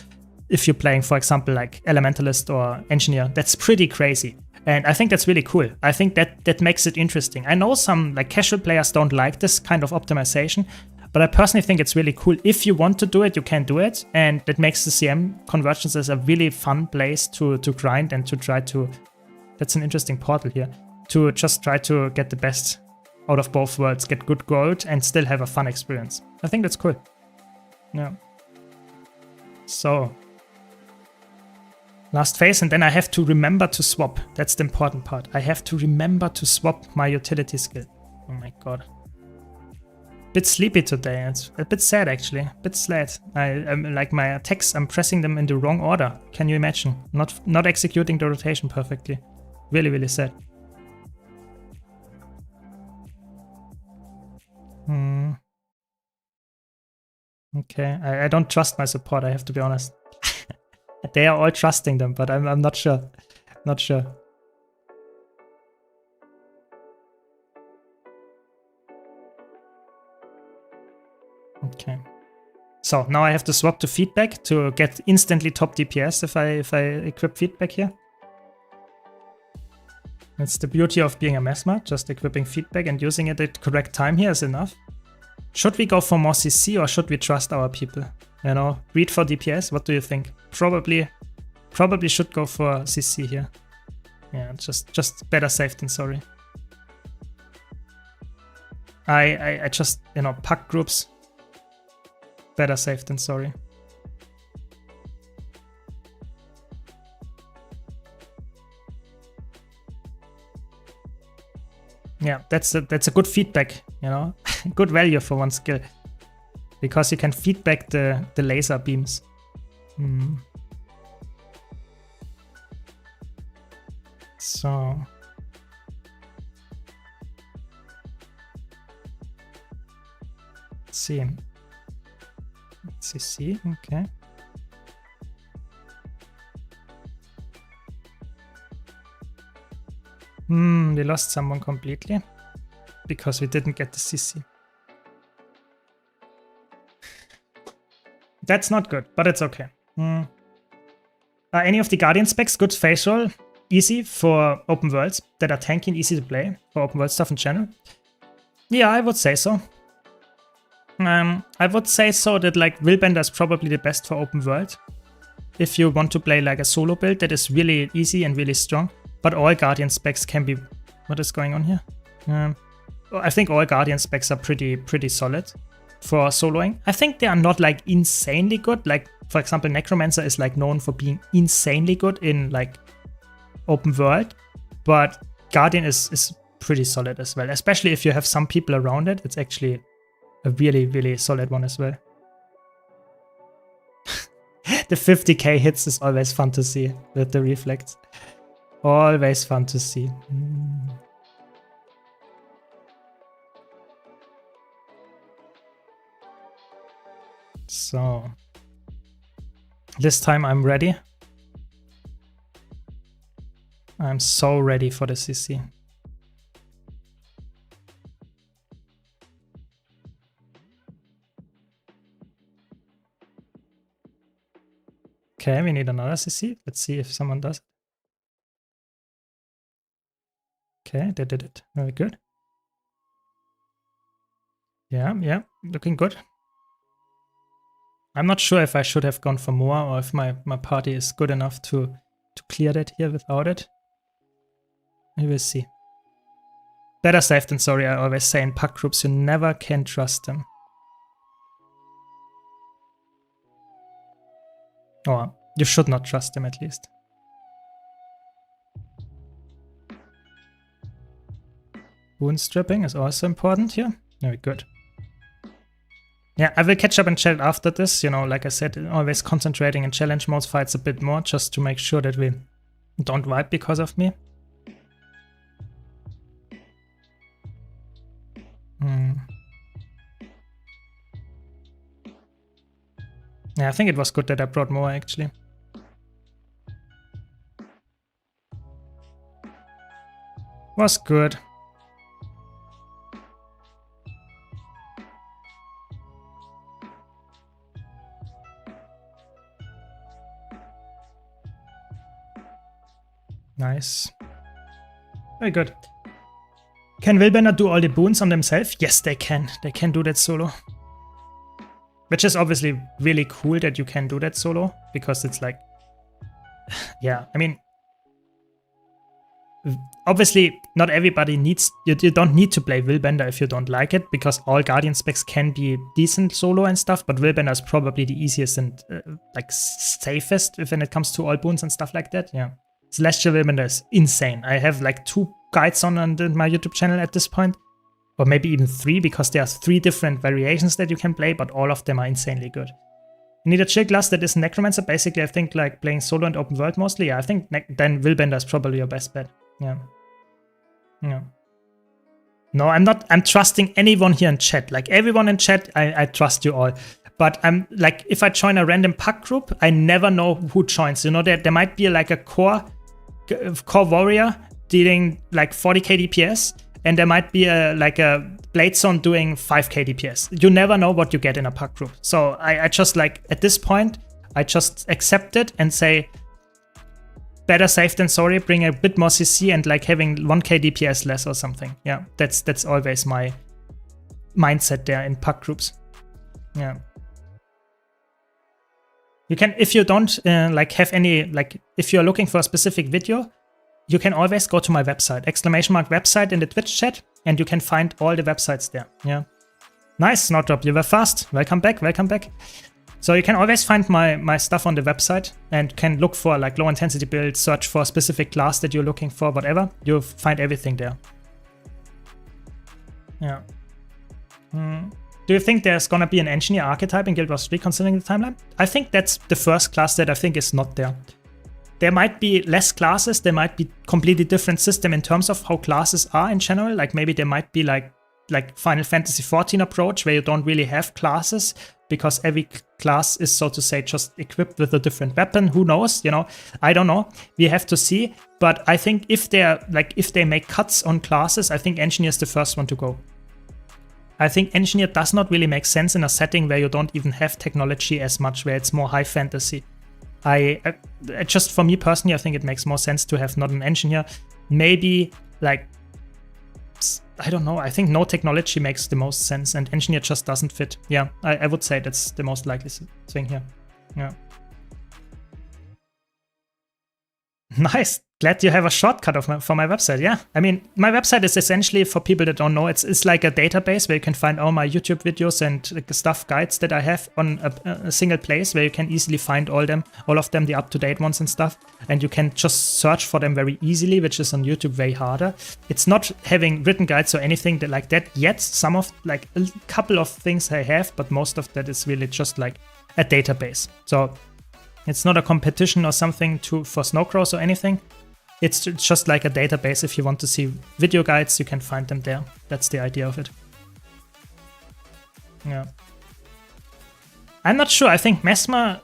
if you're playing, for example, like Elementalist or Engineer. That's pretty crazy. And I think that's really cool. I think that makes it interesting. I know some like casual players don't like this kind of optimization, but I personally think it's really cool. If you want to do it, you can do it. And that makes the CM conversions a really fun place to grind and to try to, that's an interesting portal here, to just try to get the best out of both worlds, get good gold and still have a fun experience. I think that's cool. Yeah. So, last phase, and then I have to remember to swap. That's the important part. I have to remember to swap my utility skill. Oh my god. Bit sleepy today. It's a bit sad actually. A bit sad. I'm like my attacks, I'm pressing them in the wrong order. Can you imagine? Not executing the rotation perfectly. Really, really sad. Okay, I don't trust my support, I have to be honest. They are all trusting them, but I'm not sure. Not sure. Okay. So now I have to swap to feedback to get instantly top DPS if I equip feedback here. That's the beauty of being a Mesmer, just equipping feedback and using it at correct time here is enough. Should we go for more CC or should we trust our people? You know, read for DPS, what do you think? Probably should go for CC here. Yeah, just better safe than sorry. I just, you know, pack groups. Better safe than sorry. Yeah, that's a good feedback, you know, good value for one skill, because you can feedback the laser beams. So let's see. CC, okay. We lost someone completely because we didn't get the CC. That's not good, but it's okay. Any of the Guardian specs, good face roll, easy for open worlds that are tanky and easy to play for open world stuff in general? Yeah, I would say so. I would say so that like Willbender is probably the best for open world. If you want to play like a solo build that is really easy and really strong. But all Guardian specs can be... What is going on here? I think all Guardian specs are pretty solid for soloing. I think they are not like insanely good. Like, for example, Necromancer is like known for being insanely good in like open world. But Guardian is pretty solid as well. Especially if you have some people around it. It's actually a really solid one as well. The 50k hits is always fun to see with the reflects. Always fun to see. So, this time I'm ready. I'm so ready for the CC. Okay, we need another CC. Let's see if someone does it. Okay, they did it. Very good. Yeah, looking good. I'm not sure if I should have gone for more or if my party is good enough to clear that here without it. We will see. Better safe than sorry, I always say in pack groups, you never can trust them. Or you should not trust them at least. Wound stripping is also important here. Very good. Yeah, I will catch up in chat after this. You know, like I said, always concentrating in challenge modes fights a bit more just to make sure that we don't wipe because of me. Yeah, I think it was good that I brought more actually. Was good. Nice. Very good. Can Willbender do all the boons on themselves? Yes, they can. They can do that solo. Which is obviously really cool that you can do that solo, because it's like, yeah, I mean, obviously not everybody needs, you don't need to play Willbender if you don't like it, because all Guardian specs can be decent solo and stuff, but Willbender is probably the easiest and like safest when it comes to all boons and stuff like that, yeah. Celestial Willbender is insane. I have like 2 guides on my YouTube channel at this point, or maybe even 3, because there are 3 different variations that you can play, but all of them are insanely good. You need a chill class that is Necromancer. Basically, I think like playing solo and open world mostly. Yeah, I think then Willbender is probably your best bet. Yeah. Yeah. No, I'm not. I'm trusting anyone here in chat. Like everyone in chat, I trust you all. But I'm like, if I join a random pack group, I never know who joins. You know, there might be like a core warrior dealing like 40k DPS, and there might be like a Blade Zone doing 5k DPS. You never know what you get in a pack group. So I just like, at this point, I just accept it and say, better safe than sorry, bring a bit more CC and like having 1k DPS less or something. Yeah, that's always my mindset there in pack groups. Yeah. You can, if you don't like have any, like if you're looking for a specific video, you can always go to my website, !website in the Twitch chat, and you can find all the websites there. Yeah. Nice, Snowdrop, you were fast. Welcome back, welcome back. So you can always find my stuff on the website and can look for like low intensity builds, search for a specific class that you're looking for, whatever. You'll find everything there. Yeah. Do you think there's gonna be an engineer archetype in Guild Wars 3 considering the timeline? I think that's the first class that I think is not there. There might be less classes, there might be completely different system in terms of how classes are in general. Like maybe there might be like Final Fantasy XIV approach where you don't really have classes because every class is, so to say, just equipped with a different weapon. Who knows? You know, I don't know. We have to see. But I think if they make cuts on classes, I think engineer is the first one to go. I think engineer does not really make sense in a setting where you don't even have technology as much, where it's more high fantasy. Just for me personally, I think it makes more sense to have not an engineer. Maybe like, I don't know, I think no technology makes the most sense and engineer just doesn't fit. Yeah, I would say that's the most likely thing here. Yeah. Nice. Glad you have a shortcut for my website. Yeah, I mean, my website is essentially, for people that don't know, it's like a database where you can find all my YouTube videos and stuff, guides that I have on a single place where you can easily find all of them, the up-to-date ones and stuff. And you can just search for them very easily, which is on YouTube way harder. It's not having written guides or anything like that yet. Some of, like a couple of things I have, but most of that is really just like a database. So it's not a competition or something for Snowcrows or anything. It's just like a database. If you want to see video guides, you can find them there. That's the idea of it. Yeah. I'm not sure. I think Mesmer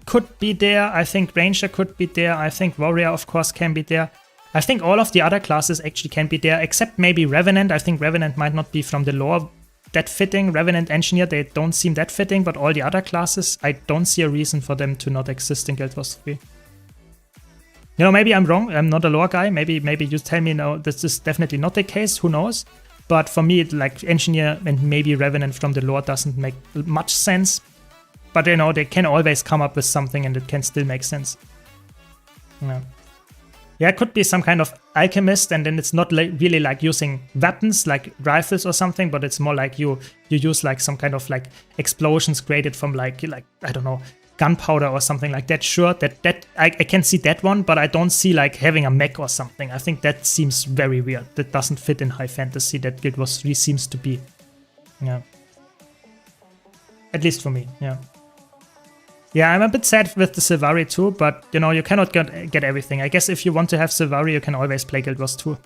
could be there. I think Ranger could be there. I think Warrior, of course, can be there. I think all of the other classes actually can be there, except maybe Revenant. I think Revenant might not be from the lore that fitting. Revenant Engineer, they don't seem that fitting, but all the other classes, I don't see a reason for them to not exist in Guild Wars 3. You know, maybe I'm wrong. I'm not a lore guy. Maybe you tell me, no, this is definitely not the case. Who knows? But for me, like Engineer and maybe Revenant from the lore doesn't make much sense. But you know, they can always come up with something and it can still make sense. Yeah. Yeah, it could be some kind of alchemist, and then it's not really like using weapons like rifles or something, but it's more like you use like some kind of like explosions created from like I don't know, gunpowder or something like that. Sure, that I can see that one, but I don't see like having a mech or something. I think that seems very weird. That doesn't fit in high fantasy that Guild Wars 3 seems to be. Yeah. At least for me, yeah. Yeah, I'm a bit sad with the Sylvari too, but you know, you cannot get everything. I guess if you want to have Sylvari, you can always play Guild Wars 2.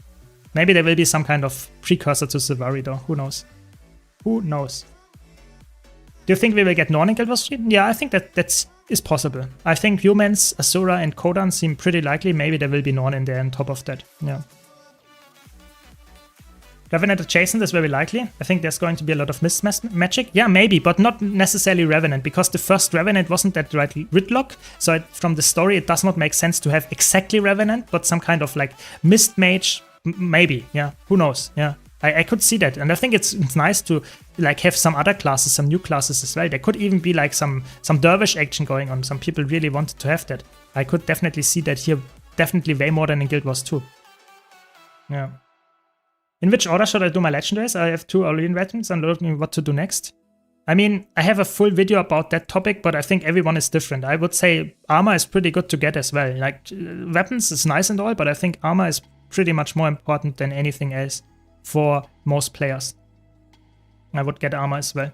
Maybe there will be some kind of precursor to Sylvari though. Who knows? Who knows? Do you think we will get Norn in Guild Wars 3? Yeah, I think that is possible. I think humans, Asura and Kodan seem pretty likely. Maybe there will be Norn in there on top of that. Yeah. Revenant adjacent is very likely. I think there's going to be a lot of mist magic. Yeah, maybe, but not necessarily Revenant, because the first Revenant wasn't that right Ridlock. So from the story, it does not make sense to have exactly Revenant, but some kind of like mist mage, maybe. Yeah, who knows? Yeah, I could see that, and I think it's nice to like have some other classes, some new classes as well. There could even be like some dervish action going on. Some people really wanted to have that. I could definitely see that here, definitely way more than in Guild Wars 2. Yeah. In which order should I do my legendaries? I have 2 early veterans. I'm learning what to do next. I mean, I have a full video about that topic, but I think everyone is different. I would say armor is pretty good to get as well. Like, weapons is nice and all, but I think armor is pretty much more important than anything else for most players. I would get armor as well.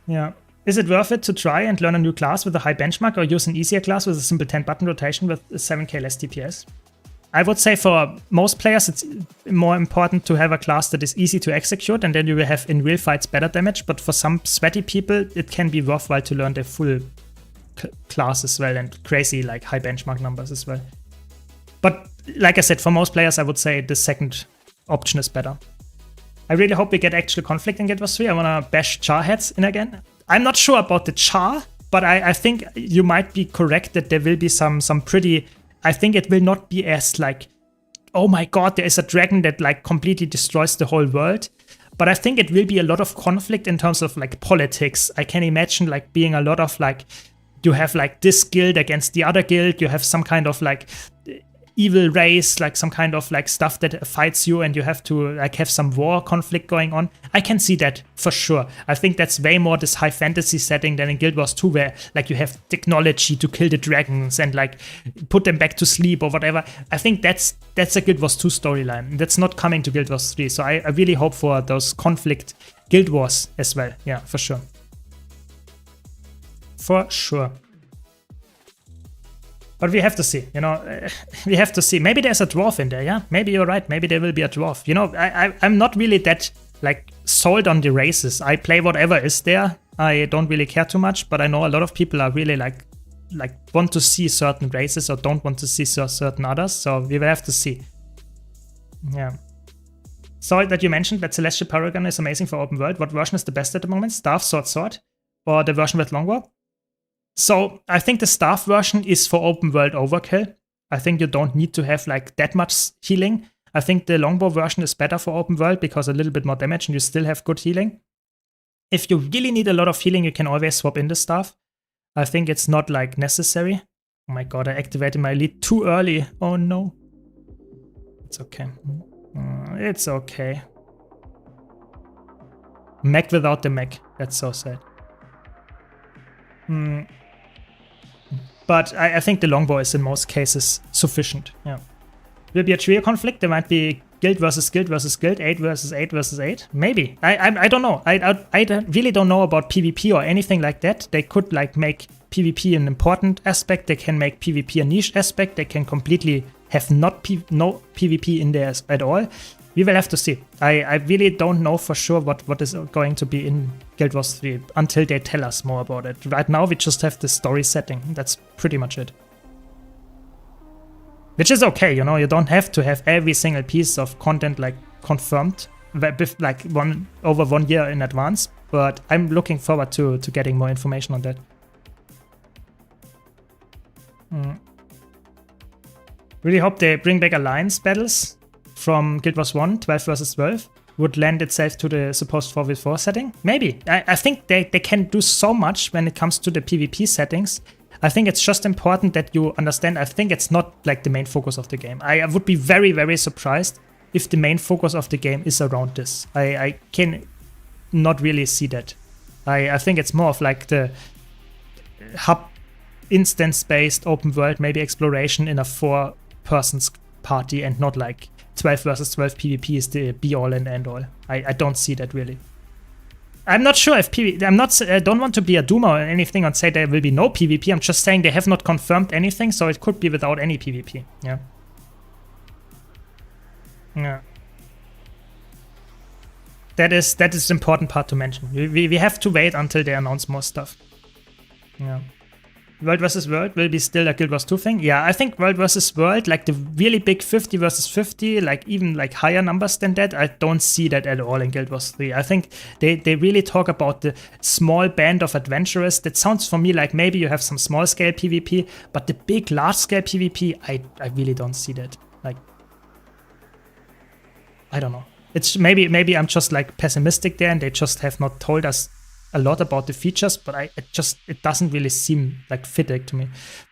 Yeah. Is it worth it to try and learn a new class with a high benchmark, or use an easier class with a simple 10-button rotation with 7k less DPS? I would say for most players, it's more important to have a class that is easy to execute, and then you will have in real fights better damage. But for some sweaty people, it can be worthwhile to learn the full class as well, and crazy like high benchmark numbers as well. But like I said, for most players, I would say the second option is better. I really hope we get actual conflict in Guild Wars 3. I want to bash char heads in again. I'm not sure about the char, but I think you might be correct that there will be some pretty... I think it will not be as like, oh my god, there is a dragon that like completely destroys the whole world. But I think it will be a lot of conflict in terms of like politics. I can imagine like being a lot of like, you have like this guild against the other guild. You have some kind of like evil race, like some kind of like stuff that fights you, and you have to like have some war conflict going on. I can see that for sure. I think that's way more this high fantasy setting than in Guild Wars 2, where like you have technology to kill the dragons and like put them back to sleep or whatever. I think that's a Guild Wars 2 storyline. That's not coming to Guild Wars 3. So I really hope for those conflict Guild Wars as well. Yeah, for sure. For sure. But we have to see, you know, we have to see. Maybe there's a dwarf in there, yeah? Maybe you're right, maybe there will be a dwarf. You know, I'm not really that, like, sold on the races. I play whatever is there. I don't really care too much, but I know a lot of people are really, like want to see certain races or don't want to see certain others, so we will have to see. Yeah. Sorry that you mentioned that Celestial Paragon is amazing for open world. What version is the best at the moment? Staff, Sword, or the version with longbow? So I think the staff version is for open world overkill. I think you don't need to have like that much healing. I think the longbow version is better for open world because a little bit more damage and you still have good healing. If you really need a lot of healing, you can always swap in the staff. I think it's not like necessary. Oh my god, I activated my elite too early. Oh no. It's okay. It's okay. Mech without the mech. That's so sad. But I think the longbow is in most cases sufficient. Yeah. Will be a trio conflict. There might be guild versus guild versus guild, 8 versus 8 versus 8. Maybe. I don't know. I really don't know about PvP or anything like that. They could like make PvP an important aspect. They can make PvP a niche aspect. They can completely have no PvP in there at all. We will have to see. I really don't know for sure what is going to be in Guild Wars 3 until they tell us more about it. Right now we just have the story setting. That's pretty much it. Which is okay, you know, you don't have to have every single piece of content like confirmed like over 1 year in advance, but I'm looking forward to getting more information on that. Really hope they bring back alliance battles from Guild Wars 1, 12 versus 12, would lend itself to the supposed 4v4 setting. Maybe. I think they can do so much when it comes to the PvP settings. I think it's just important that you understand, I think it's not like the main focus of the game. I would be very, very surprised if the main focus of the game is around this. I can not really see that. I think it's more of like the hub instance-based open world, maybe exploration in a 4-person's party, and not like 12 versus 12 PvP is the be-all and end-all. I don't see that really. I'm not sure if I don't want to be a doomer or anything and say there will be no PvP. I'm just saying they have not confirmed anything, so it could be without any PvP. Yeah. Yeah. That is the important part to mention. We have to wait until they announce more stuff. Yeah. World versus World will be still a Guild Wars 2 thing. Yeah, I think World versus World, like the really big 50 versus 50, like even like higher numbers than that, I don't see that at all in Guild Wars 3. I think they really talk about the small band of adventurers. That sounds for me like maybe you have some small scale PvP, but the big large scale PvP, I really don't see that. Like, I don't know. It's maybe I'm just like pessimistic there and they just have not told us a lot about the features, but it doesn't really seem like fitting to me.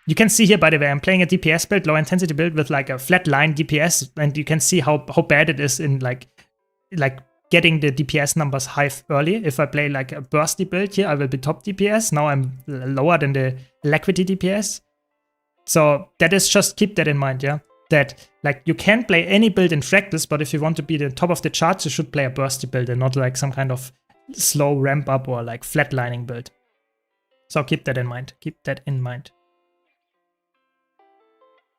You can see here, by the way, I'm playing a DPS build, low intensity build with like a flat line DPS, and you can see how bad it is in like getting the DPS numbers high early. If I play like a bursty build here, I will be top DPS. Now I'm lower than the alacrity DPS. So that is, just keep that in mind, yeah? That like you can play any build in Fractals, but if you want to be the top of the charts, you should play a bursty build and not like some kind of slow ramp up or like flatlining build. So keep that in mind. Keep that in mind.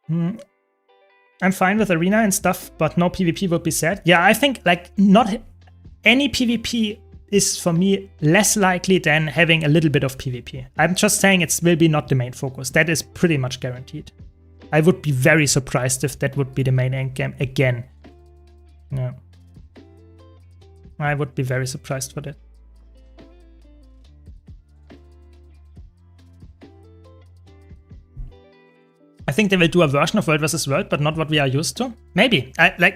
I'm fine with arena and stuff, but no PvP would be sad. Yeah, I think like not any PvP is for me less likely than having a little bit of PvP. I'm just saying it will be not the main focus. That is pretty much guaranteed. I would be very surprised if that would be the main endgame again. Yeah. I would be very surprised for that. I think they will do a version of World vs. World, but not what we are used to. Maybe. I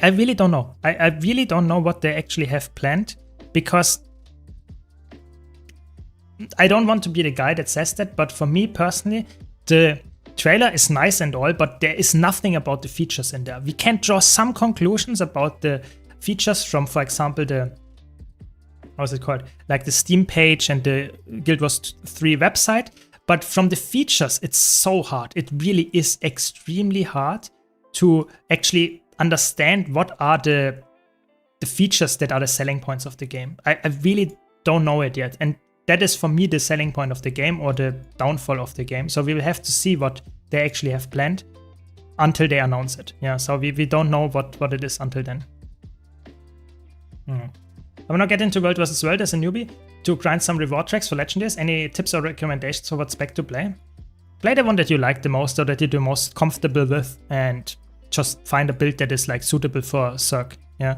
really don't know. I really don't know what they actually have planned, because I don't want to be the guy that says that, but for me personally, the trailer is nice and all, but there is nothing about the features in there. We can draw some conclusions about the features from, for example, the, how's it called? Like the Steam page and the Guild Wars 3 website. But from the features, it's so hard. It really is extremely hard to actually understand what are the features that are the selling points of the game. I really don't know it yet. And that is for me the selling point of the game, or the downfall of the game. So we will have to see what they actually have planned until they announce it. Yeah, so we don't know what it is until then. I will not get into World vs. World as a newbie to grind some reward tracks for legendaries. Any tips or recommendations for what spec to play? Play the one that you like the most, or that you're the most comfortable with, and just find a build that is like suitable for Zerg. Yeah,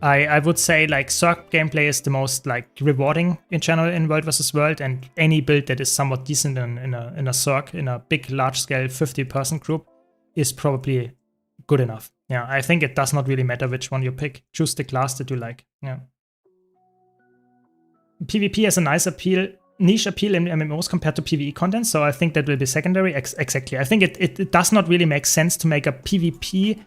I would say like Zerg gameplay is the most like rewarding in general in World vs. World, and any build that is somewhat decent in a Zerg, in a big large scale 50-person group, is probably good enough. Yeah, I think it does not really matter which one you pick. Choose the class that you like. Yeah. PvP has a nice niche appeal in MMOs compared to PvE content, so I think that will be secondary. Exactly. I think it does not really make sense to make a PvP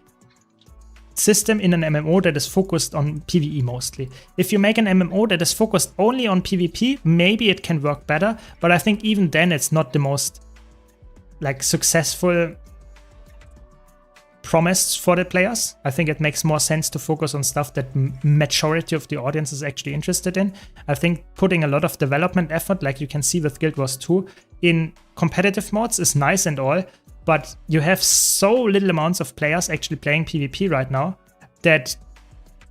system in an MMO that is focused on PvE mostly. If you make an MMO that is focused only on PvP, maybe it can work better, but I think even then it's not the most like successful promise for the players. I think it makes more sense to focus on stuff that majority of the audience is actually interested in. I think putting a lot of development effort, like you can see with Guild Wars 2, in competitive modes is nice and all, but you have so little amounts of players actually playing PvP right now that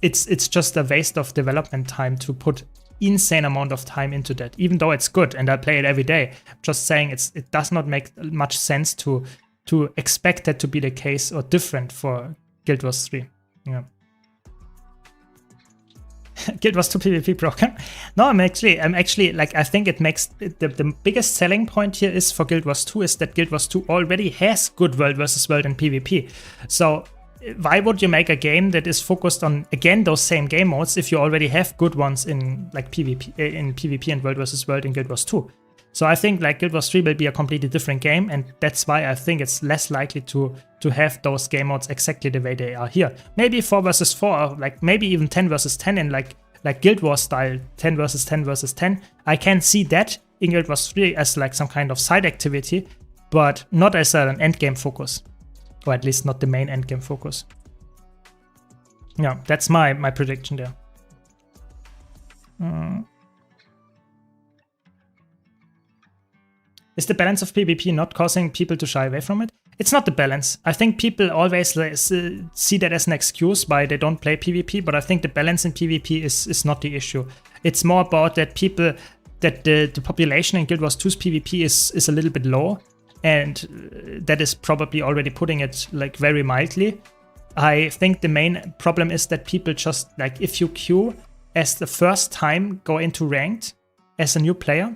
it's just a waste of development time to put insane amount of time into that, even though it's good and I play it every day. Just saying it does not make much sense to expect that to be the case or different for Guild Wars 3. Yeah. Guild Wars 2 PvP broken? No, I'm actually like, I think it makes the biggest selling point here is for Guild Wars 2 is that Guild Wars 2 already has good World versus World and PvP. So why would you make a game that is focused on, again, those same game modes if you already have good ones in like PvP and World versus World in Guild Wars 2? So I think like Guild Wars 3 will be a completely different game, and that's why I think it's less likely to have those game modes exactly the way they are here. Maybe 4 versus 4, or like maybe even 10 versus 10 in like Guild Wars style, 10 versus 10 versus 10. I can see that in Guild Wars 3 as like some kind of side activity, but not as an endgame focus, or at least not the main endgame focus. Yeah, that's my prediction there. Is the balance of PvP not causing people to shy away from it? It's not the balance. I think people always see that as an excuse why they don't play PvP, but I think the balance in PvP is not the issue. It's more about that people that the population in Guild Wars 2's PvP is a little bit low, and that is probably already putting it like very mildly. I think the main problem is that people just like, if you queue as the first time go into ranked as a new player,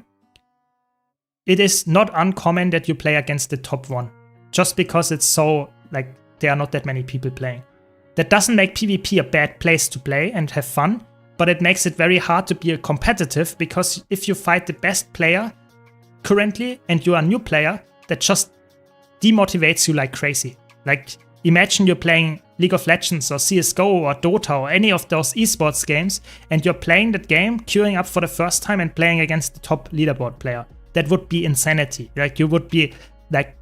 it is not uncommon that you play against the top 1, just because it's so like there are not that many people playing. That doesn't make PvP a bad place to play and have fun, but it makes it very hard to be competitive, because if you fight the best player currently and you are a new player, that just demotivates you like crazy. Like, imagine you're playing League of Legends or CSGO or Dota or any of those esports games, and you're playing that game, queuing up for the first time and playing against the top leaderboard player. That would be insanity. Like, you would be like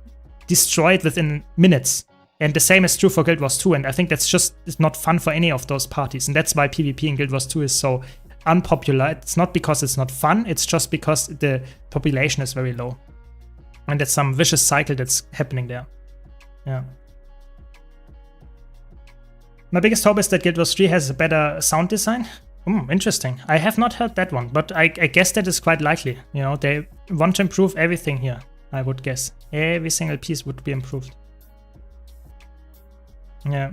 destroyed within minutes. And the same is true for Guild Wars 2, and I think that's just not fun for any of those parties. And that's why PvP in Guild Wars 2 is so unpopular. It's not because it's not fun, it's just because the population is very low. And that's some vicious cycle that's happening there. Yeah. My biggest hope is that Guild Wars 3 has a better sound design. Interesting. I have not heard that one, but I guess that is quite likely. You know, they want to improve everything here, I would guess. Every single piece would be improved. Yeah.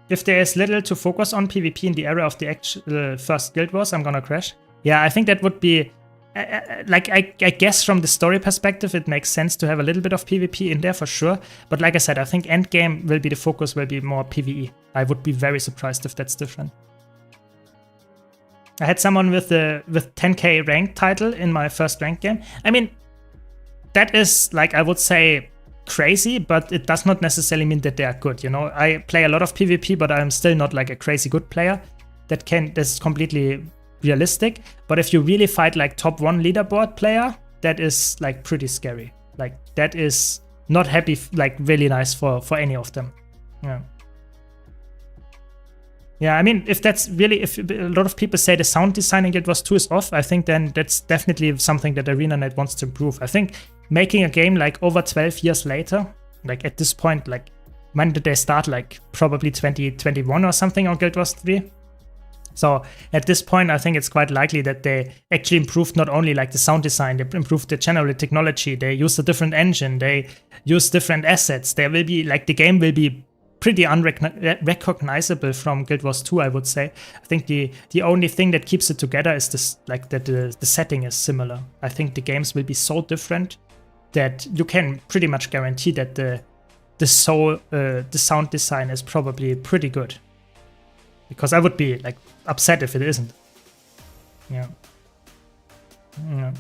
If there is little to focus on PvP in the era of the actual first Guild Wars, I'm gonna crash. Yeah, I think that would be... I guess from the story perspective, it makes sense to have a little bit of PvP in there for sure. But like I said, I think endgame will be the focus, will be more PvE. I would be very surprised if that's different. I had someone with 10k ranked title in my first ranked game. I mean, that is, like, I would say crazy, but it does not necessarily mean that they are good, you know? I play a lot of PvP, but I'm still not like a crazy good player. That's completely realistic. But if you really fight like top 1 leaderboard player, that is like pretty scary. Like, that is not happy, like really nice for any of them. Yeah. Yeah, I mean, if that's really, if a lot of people say the sound design in Guild Wars 2 is off, I think then that's definitely something that ArenaNet wants to improve. I think making a game like over 12 years later, like at this point, like when did they start? Like probably 2021 or something on Guild Wars 3. So at this point, I think it's quite likely that they actually improved not only like the sound design, they improved the general technology, they used a different engine, they use different assets. There will be like, the game will be pretty unrecognizable from Guild Wars 2, I would say. I think the only thing that keeps it together is this, like that the setting is similar. I think the games will be so different that you can pretty much guarantee that the sound design is probably pretty good. Because I would be like upset if it isn't. Yeah. Yeah.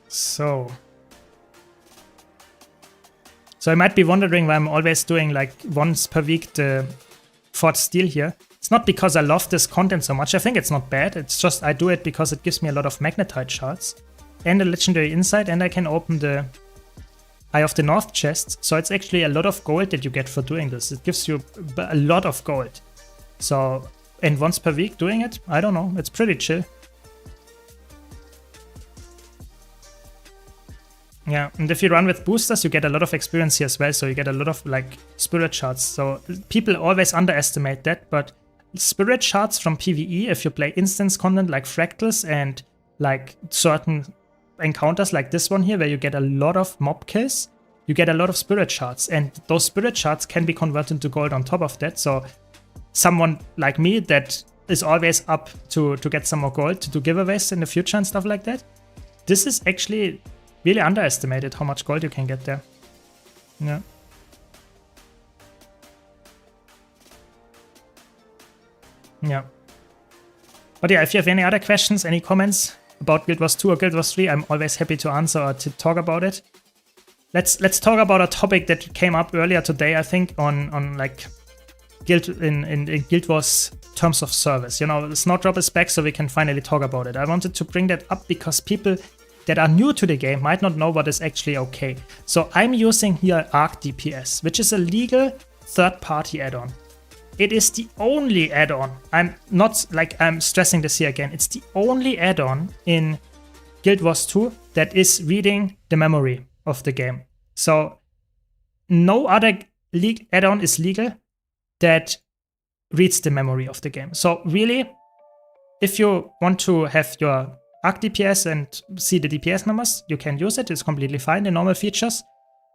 So I might be wondering why I'm always doing like once per week the Fort Steel here. It's not because I love this content so much. I think it's not bad. It's just I do it because it gives me a lot of magnetite shards and a legendary insight, and I can open the Eye of the North chest. So it's actually a lot of gold that you get for doing this. It gives you a lot of gold. So, and once per week doing it, I don't know. It's pretty chill. Yeah, and if you run with boosters, you get a lot of experience here as well. So you get a lot of like spirit shards. So people always underestimate that, but spirit shards from PvE, if you play instance content like fractals and like certain encounters like this one here, where you get a lot of mob kills, you get a lot of spirit shards, and those spirit shards can be converted into gold on top of that. So someone like me that is always up to get some more gold to do giveaways in the future and stuff like that, this is actually really underestimated how much gold you can get there. Yeah. Yeah. But yeah, if you have any other questions, any comments about Guild Wars 2 or Guild Wars 3, I'm always happy to answer or to talk about it. Let's talk about a topic that came up earlier today, I think, on like Guild in Guild Wars terms of service. You know, Snowdrop is back, so we can finally talk about it. I wanted to bring that up because people that are new to the game might not know what is actually okay. So I'm using here Arc DPS, which is a legal third-party add-on. It is the only add-on. I'm stressing this here again. It's the only add-on in Guild Wars 2 that is reading the memory of the game. So no other add-on is legal that reads the memory of the game. So really, if you want to have your arc DPS and see the DPS numbers, you can use it. It's completely fine, the normal features.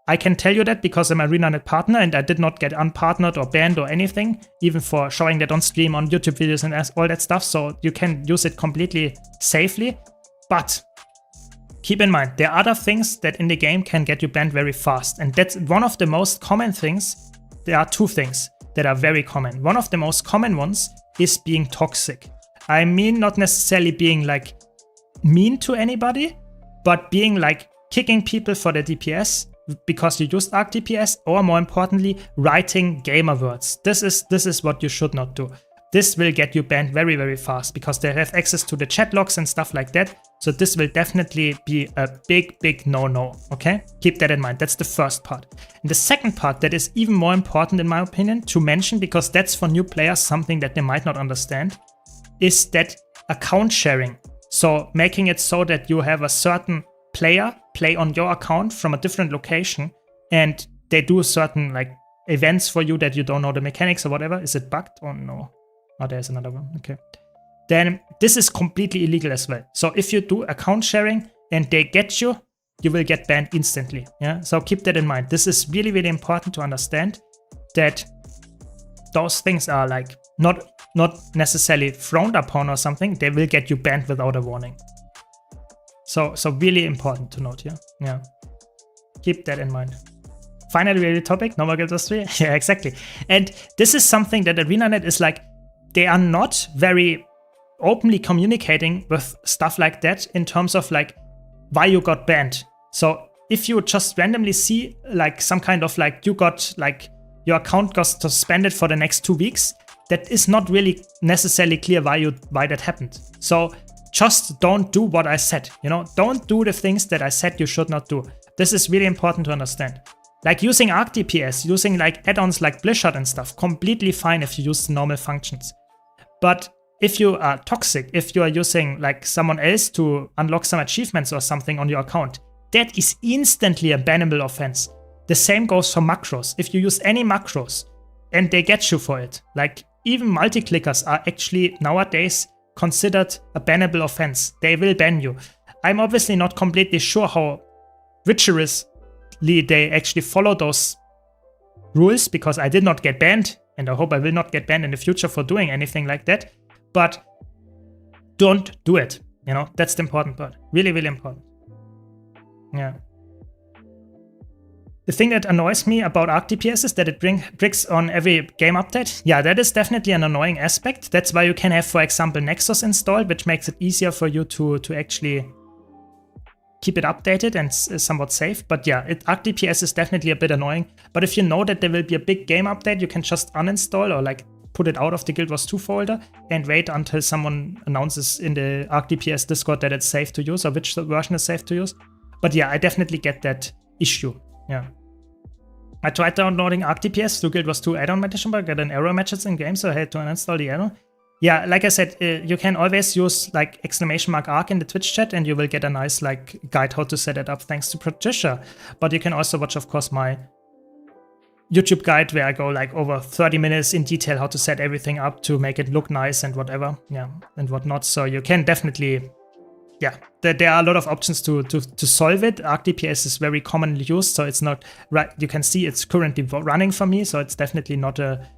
I can tell you that because I'm a ArenaNet partner and I did not get unpartnered or banned or anything, even for showing that on stream, on YouTube videos and all that stuff. So you can use it completely safely. But keep in mind, there are other things that in the game can get you banned very fast. And that's one of the most common things. There are two things that are very common. One of the most common ones is being toxic. I mean, not necessarily being like mean to anybody, but being like kicking people for their DPS because you used arc DPS, or more importantly, writing gamer words. This is what you should not do. This will get you banned very, very fast because they have access to the chat logs and stuff like that. So this will definitely be a big, big no-no, okay? Keep that in mind. That's the first part. And the second part that is even more important, in my opinion, to mention, because that's for new players something that they might not understand, is that account sharing. So making it so that you have a certain player play on your account from a different location and they do certain like events for you that you don't know the mechanics or whatever. Is it bugged or no? Oh, there's another one. Okay. Then this is completely illegal as well. So if you do account sharing and they get you, you will get banned instantly. Yeah. So keep that in mind. This is really, really important to understand that those things are like not necessarily frowned upon or something. They will get you banned without a warning. So really important to note here. Yeah. Keep that in mind. Finally, really topic, no more Guild Wars 3. Yeah, exactly. And this is something that ArenaNet is like, they are not very openly communicating with stuff like that in terms of like why you got banned. So if you just randomly see like some kind of like you got like your account got suspended for the next 2 weeks, that is not really necessarily clear why that happened. So just don't do what I said, you know, don't do the things that I said you should not do. This is really important to understand. Like using arc DPS, using like add-ons like Blizzard and stuff, completely fine if you use the normal functions. But if you are toxic, if you are using like someone else to unlock some achievements or something on your account, that is instantly a bannable offense. The same goes for macros. If you use any macros and they get you for it, like even multi-clickers are actually nowadays considered a bannable offense. They will ban you. I'm obviously not completely sure how rigorously they actually follow those rules because I did not get banned and I hope I will not get banned in the future for doing anything like that. But don't do it. You know, that's the important part. Really, really important. Yeah. The thing that annoys me about arc DPS is that it bricks on every game update. Yeah, that is definitely an annoying aspect. That's why you can have, for example, Nexus installed, which makes it easier for you to actually keep it updated and somewhat safe. But yeah, arc DPS is definitely a bit annoying. But if you know that there will be a big game update, you can just uninstall or like put it out of the Guild Wars 2 folder and wait until someone announces in the arc DPS Discord that it's safe to use or which version is safe to use. But yeah, I definitely get that issue. Yeah. I tried downloading arc DPS through Guild Wars 2 add-on metaverse, but got an error message in game, so I had to uninstall the add-on. Yeah, like I said, you can always use like !arc in the Twitch chat and you will get a nice like guide how to set it up thanks to Patricia. But you can also watch, of course, my YouTube guide where I go like over 30 minutes in detail how to set everything up to make it look nice and whatever, yeah, and whatnot. So you can definitely, yeah, there are a lot of options to solve it. Arc DPS is very commonly used, so it's not right. You can see it's currently running for me, so it's definitely not a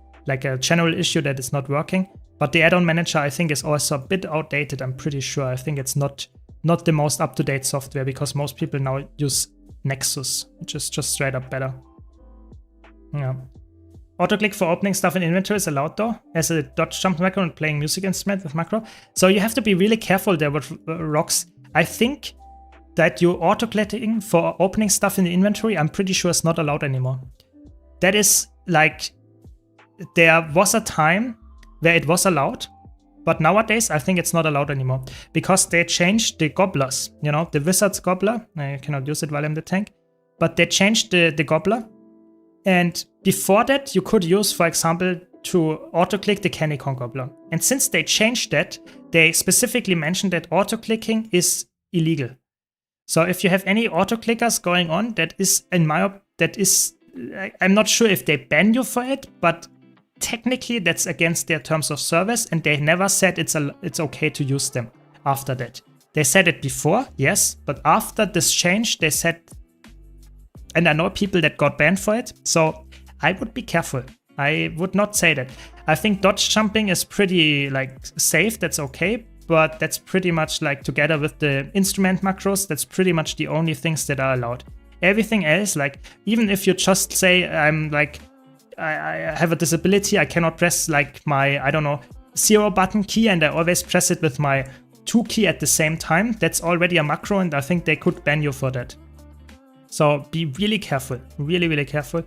general issue that it's not working. But the add-on manager, I think, is also a bit outdated. I'm pretty sure. I think it's not the most up-to-date software because most people now use Nexus, which is just straight up better. Yeah. Autoclick for opening stuff in inventory is allowed though, as a dodge jump macro and playing music instrument with macro. So you have to be really careful there with rocks. I think that you autoclicking for opening stuff in the inventory, I'm pretty sure is not allowed anymore. That is like, there was a time where it was allowed, but nowadays I think it's not allowed anymore because they changed the gobblers, you know, the wizard's gobbler. I cannot use it while I'm the tank, but they changed the gobbler. And before that, you could use, for example, to auto-click the Canicon Gobbler. And since they changed that, they specifically mentioned that auto-clicking is illegal. So if you have any auto-clickers going on, that is, I'm not sure if they ban you for it, but technically that's against their terms of service, and they never said it's okay to use them after that. They said it before, yes, but after this change, they said, and I know people that got banned for it, so I would be careful. I would not say that. I think dodge jumping is pretty like safe, that's okay, but that's pretty much like together with the instrument macros, that's pretty much the only things that are allowed. Everything else, like even if you just say I'm like, I have a disability, I cannot press like my, I don't know, 0 button key and I always press it with my 2 key at the same time, that's already a macro and I think they could ban you for that. So be really careful, really, really careful.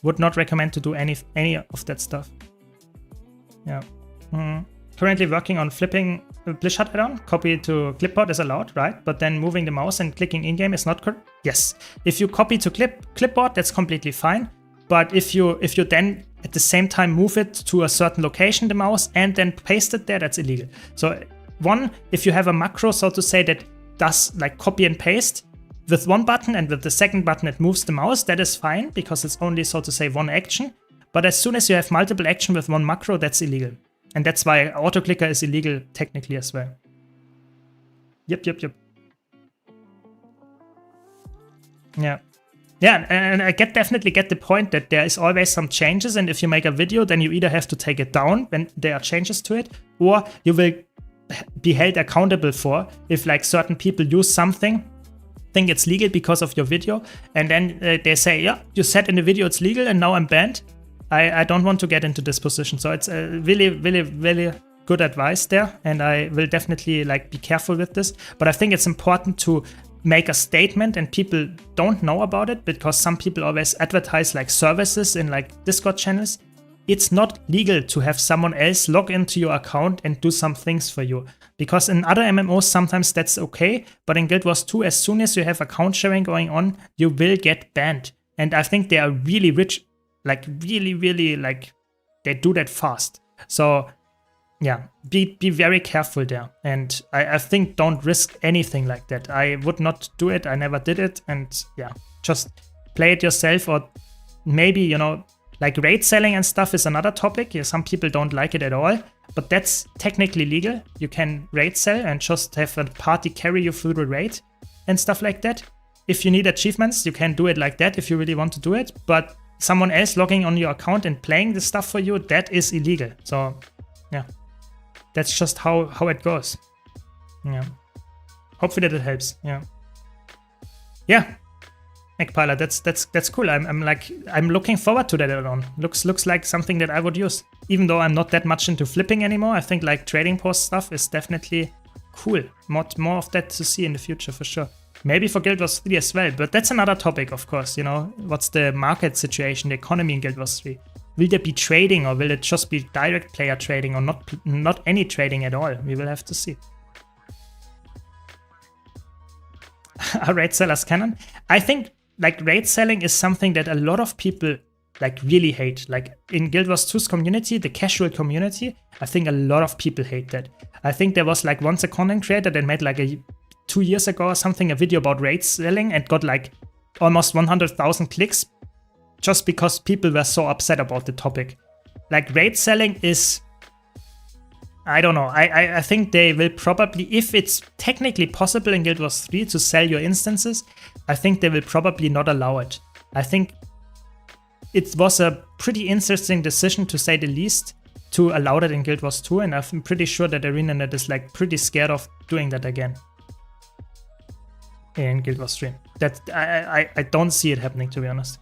Would not recommend to do any of that stuff. Yeah. Currently working on flipping Bliss add-on. Copy to clipboard is allowed, right? But then moving the mouse and clicking in-game is not correct. Yes. If you copy to clipboard, that's completely fine. But if you then at the same time move it to a certain location, the mouse, and then paste it there, that's illegal. So one, if you have a macro, so to say, that does like copy and paste, with one button and with the second button it moves the mouse, that is fine because it's only, so to say, one action. But as soon as you have multiple action with one macro, that's illegal. And that's why auto-clicker is illegal technically as well. Yep. Yeah. Yeah, and I definitely get the point that there is always some changes, and if you make a video, then you either have to take it down when there are changes to it, or you will be held accountable for if like certain people use something, think it's legal because of your video, and then they say, yeah, you said in the video it's legal and now I'm banned. I don't want to get into this position. So it's a really, really, really good advice there, and I will definitely like be careful with this. But I think it's important to make a statement, and people don't know about it because some people always advertise like services in like Discord channels. It's not legal to have someone else log into your account and do some things for you. Because in other MMOs, sometimes that's okay. But in Guild Wars 2, as soon as you have account sharing going on, you will get banned. And I think they are really rich, like really, really like they do that fast. So yeah, be very careful there. And I think don't risk anything like that. I would not do it. I never did it. And yeah, just play it yourself, or maybe, you know, like raid selling and stuff is another topic. Yeah, some people don't like it at all, but that's technically legal. You can raid sell and just have a party carry you through the raid and stuff like that. If you need achievements, you can do it like that if you really want to do it. But someone else logging on your account and playing the stuff for you, that is illegal. So yeah, that's just how it goes. Yeah. Hopefully that helps. Yeah. Yeah. McPiler, that's cool. I'm looking forward to that add-on. Looks like something that I would use. Even though I'm not that much into flipping anymore, I think like trading post stuff is definitely cool. More of that to see in the future for sure. Maybe for Guild Wars 3 as well, but that's another topic, of course. You know, what's the market situation, the economy in Guild Wars 3? Will there be trading, or will it just be direct player trading, or not any trading at all? We will have to see. Are raid sellers canon? I think like raid selling is something that a lot of people like really hate. Like in Guild Wars 2's community, the casual community, I think a lot of people hate that. I think there was like once a content creator that made like 2 years ago or something a video about raid selling and got like almost 100,000 clicks just because people were so upset about the topic. Like raid selling is, I don't know. I think they will probably, if it's technically possible in Guild Wars 3 to sell your instances, I think they will probably not allow it. I think it was a pretty interesting decision, to say the least, to allow that in Guild Wars 2, and I'm pretty sure that ArenaNet is like pretty scared of doing that again in Guild Wars 3. That I don't see it happening, to be honest.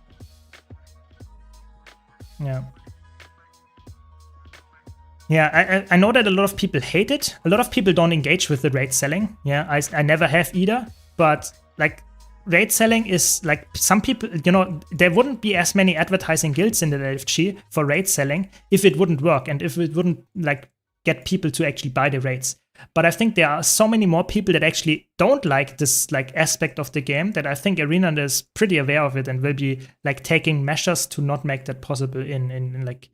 Yeah. Yeah, I know that a lot of people hate it. A lot of people don't engage with the raid selling. Yeah, I never have either. But like raid selling is like, some people, you know, there wouldn't be as many advertising guilds in the LFG for raid selling if it wouldn't work and if it wouldn't like get people to actually buy the raids. But I think there are so many more people that actually don't like this like aspect of the game that I think ArenaNet is pretty aware of it and will be like taking measures to not make that possible in like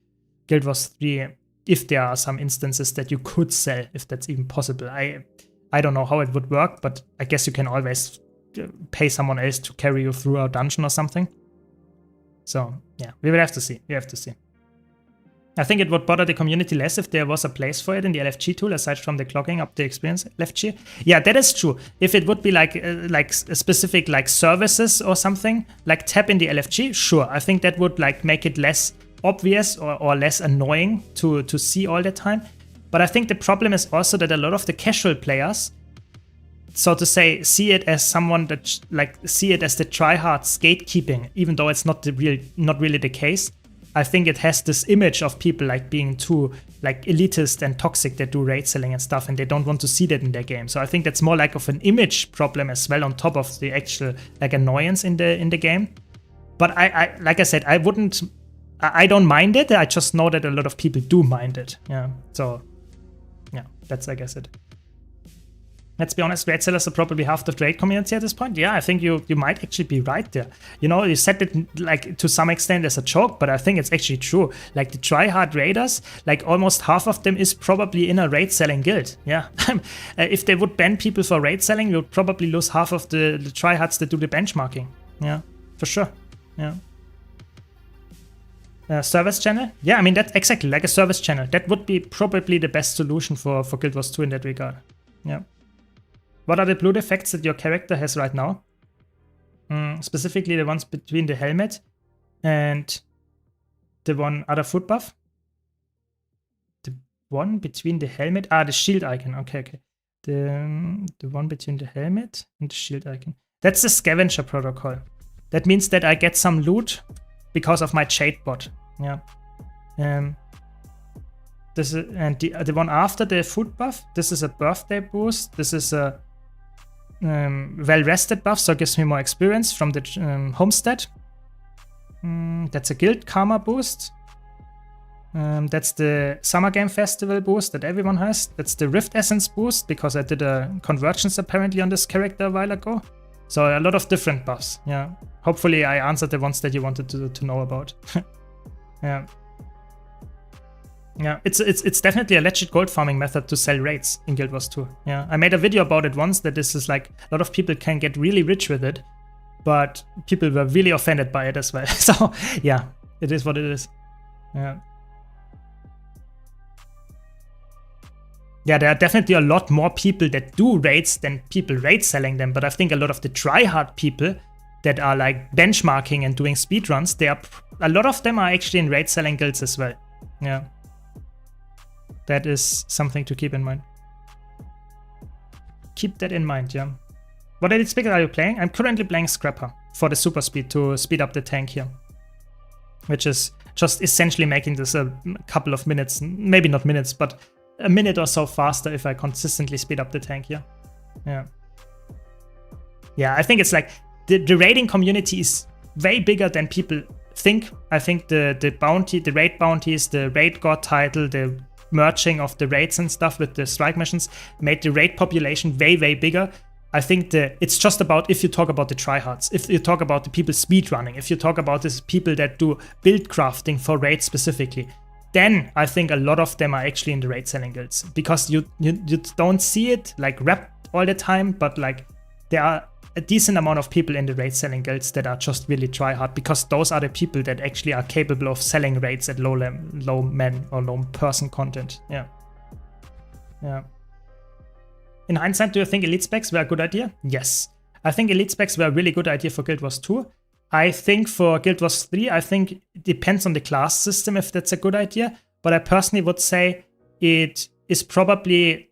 Guild Wars 3. If there are some instances that you could sell, if that's even possible. I don't know how it would work, but I guess you can always pay someone else to carry you through a dungeon or something. So yeah, we will have to see. We have to see. I think it would bother the community less if there was a place for it in the LFG tool, aside from the clogging up the experience LFG. Yeah, that is true. If it would be like a specific like services or something, like tap in the LFG, sure. I think that would like make it less obvious or less annoying to see all the time. But I think the problem is also that a lot of the casual players, so to say, see it as someone that like see it as the tryhards gatekeeping, even though it's not really the case. I think it has this image of people like being too like elitist and toxic that do raid selling and stuff, and they don't want to see that in their game. So I think that's more like of an image problem as well, on top of the actual like annoyance in the game. But I like I said, I don't mind it. I just know that a lot of people do mind it. Yeah. So yeah, that's I guess it. Let's be honest, raid sellers are probably half the raid community at this point. Yeah, I think you might actually be right there. You know, you said it like to some extent as a joke, but I think it's actually true. Like the tryhard raiders, like almost half of them is probably in a raid selling guild. Yeah, if they would ban people for raid selling, we would probably lose half of the tryhards that do the benchmarking. Yeah, for sure. Yeah. Service channel? Yeah, I mean, that's exactly like a service channel. That would be probably the best solution for Guild Wars 2 in that regard. Yeah. What are the blood effects that your character has right now? Specifically the ones between the helmet and the one other foot buff. The one between the helmet? Ah, the shield icon. Okay. The one between the helmet and the shield icon. That's the scavenger protocol. That means that I get some loot because of my Jade bot. Yeah. This is, and the one after the foot buff, this is a birthday boost. This is a well-rested buff, so it gives me more experience from the homestead. That's a guild karma boost. That's the Summer Game Festival boost that everyone has. That's the Rift Essence boost, because I did a convergence apparently on this character a while ago. So a lot of different buffs, yeah. Hopefully I answered the ones that you wanted to know about. Yeah. Yeah, it's definitely a legit gold farming method to sell raids in Guild Wars 2. Yeah, I made a video about it once, that this is like, a lot of people can get really rich with it, but people were really offended by it as well. So yeah, it is what it is. Yeah. Yeah, there are definitely a lot more people that do raids than people raid selling them, but I think a lot of the tryhard people that are like benchmarking and doing speedruns, a lot of them are actually in raid selling guilds as well. Yeah. That is something to keep in mind. Keep that in mind, yeah. What elite spec are you playing? I'm currently playing Scrapper for the super speed to speed up the tank here, which is just essentially making this a couple of minutes, maybe not minutes, but a minute or so faster if I consistently speed up the tank here. Yeah. Yeah, I think it's like the raiding community is way bigger than people think. I think the raid bounties, the raid god title, the merging of the raids and stuff with the strike missions made the raid population way bigger. I think it's just about, if you talk about the tryhards, if you talk about the people speedrunning, if you talk about these people that do build crafting for raids specifically, then I think a lot of them are actually in the raid selling guilds, because you don't see it like wrapped all the time, but like there are a decent amount of people in the raid selling guilds that are just really try hard, because those are the people that actually are capable of selling raids at low man or low person content. Yeah. Yeah. In hindsight, do you think elite specs were a good idea? Yes. I think elite specs were a really good idea for Guild Wars 2. I think for Guild Wars 3, I think it depends on the class system if that's a good idea, but I personally would say it is probably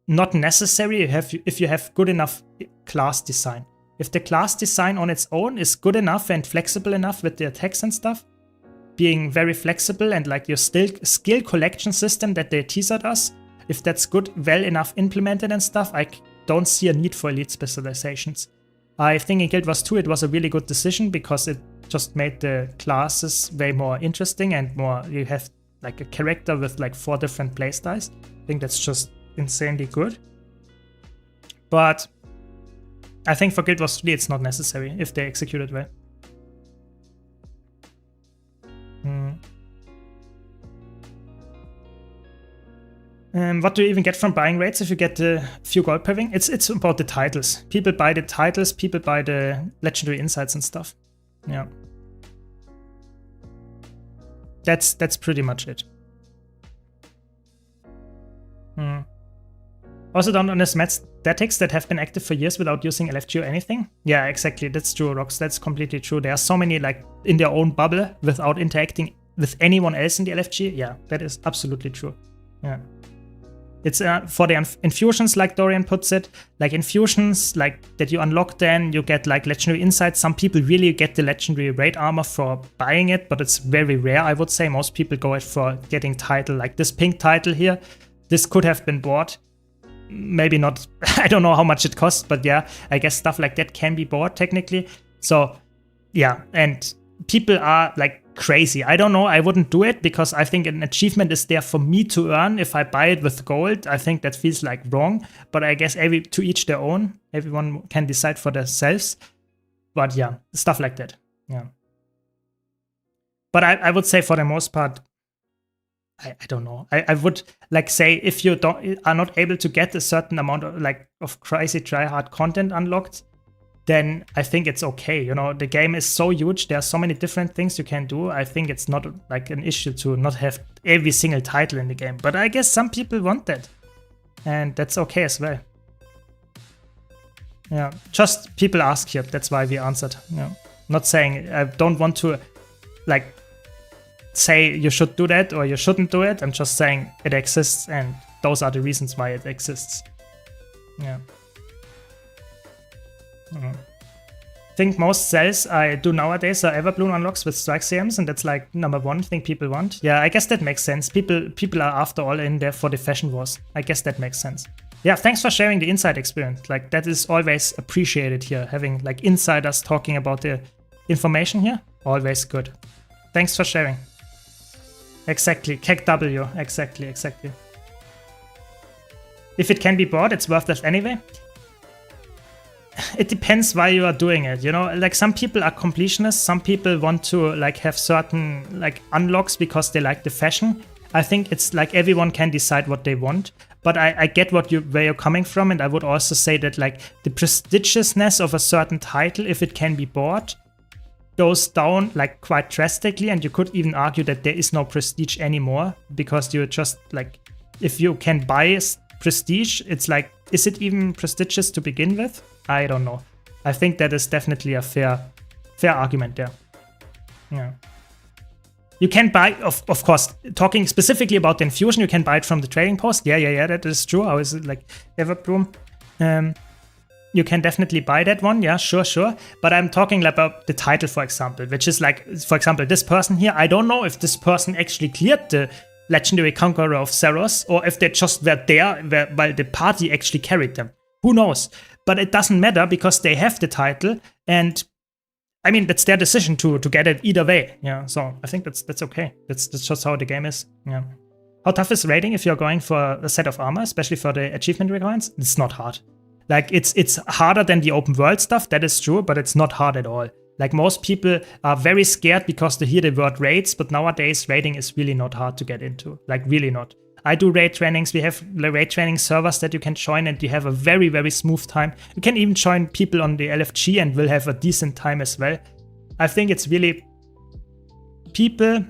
not necessary if you have good enough class design. If the class design on its own is good enough and flexible enough with the attacks and stuff, being very flexible, and like your skill collection system that the teaser does, if that's good, well enough implemented and stuff, I don't see a need for elite specializations. I think in Guild Wars 2 it was a really good decision, because it just made the classes way more interesting and more, you have like a character with like 4 different playstyles. I think that's just insanely good. But I think for Guild Wars 3 it's not necessary if they execute it well. What do you even get from buying raids if you get a few gold paving? It's about the titles. People buy the titles, people buy the legendary insights and stuff. Yeah. That's pretty much it. Also don't underestimate statics that have been active for years without using LFG or anything. Yeah, exactly. That's true, Rox. That's completely true. There are so many like in their own bubble without interacting with anyone else in the LFG. Yeah, that is absolutely true. Yeah. It's for the infusions, like Dorian puts it, like infusions like that you unlock, then you get like legendary insights. Some people really get the legendary raid armor for buying it, but it's very rare, I would say. Most people go it for getting title, like this pink title here. This could have been bought. Maybe not. I don't know how much it costs, but yeah, I guess stuff like that can be bought technically. So yeah, and people are like crazy. I don't know, I wouldn't do it because I think an achievement is there for me to earn. If I buy it with gold, I think that feels like wrong, but I guess to each their own. Everyone can decide for themselves. But yeah, stuff like that. Yeah. But I would say for the most part, I don't know. I would like say if you are not able to get a certain amount of crazy tryhard content unlocked, then I think it's okay. You know, the game is so huge. There are so many different things you can do. I think it's not like an issue to not have every single title in the game. But I guess some people want that, and that's okay as well. Yeah, just people ask here. That's why we answered. Yeah, not saying I don't want to like say you should do that or you shouldn't do it. I'm just saying it exists, and those are the reasons why it exists. Yeah. I think most cells I do nowadays are Everbloom unlocks with strike CMs, and that's like number one thing people want. Yeah, I guess that makes sense. People are after all in there for the fashion wars. I guess that makes sense. Yeah, thanks for sharing the inside experience. Like that is always appreciated here. Having like insiders talking about the information here, always good. Thanks for sharing. Exactly, Kek W, exactly. If it can be bought, it's worth it anyway. It depends why you are doing it, you know, like some people are completionists, some people want to like have certain like unlocks because they like the fashion. I think it's like everyone can decide what they want, but I get where you're coming from, and I would also say that like the prestigiousness of a certain title, if it can be bought, goes down like quite drastically, and you could even argue that there is no prestige anymore because you just like, if you can buy prestige, it's like, is it even prestigious to begin with? I don't know. I think that is definitely a fair argument there. Yeah. You can buy, of course, talking specifically about the infusion, you can buy it from the trading post. Yeah, that is true. I was like Everbloom. You can definitely buy that one. Yeah, sure. But I'm talking about the title, for example, which is like, for example, this person here. I don't know if this person actually cleared the Legendary Conqueror of Zeros, or if they just were there while the party actually carried them. Who knows? But it doesn't matter because they have the title, and I mean that's their decision to get it either way. Yeah, so I think that's okay. That's just how the game is. Yeah. How tough is raiding if you're going for a set of armor, especially for the achievement requirements? It's not hard. Like it's harder than the open world stuff, that is true, but it's not hard at all. Like most people are very scared because they hear the word raids, but nowadays raiding is really not hard to get into. Like really not. I do raid trainings. We have raid training servers that you can join, and you have a very, very smooth time. You can even join people on the LFG and will have a decent time as well. I think it's really, people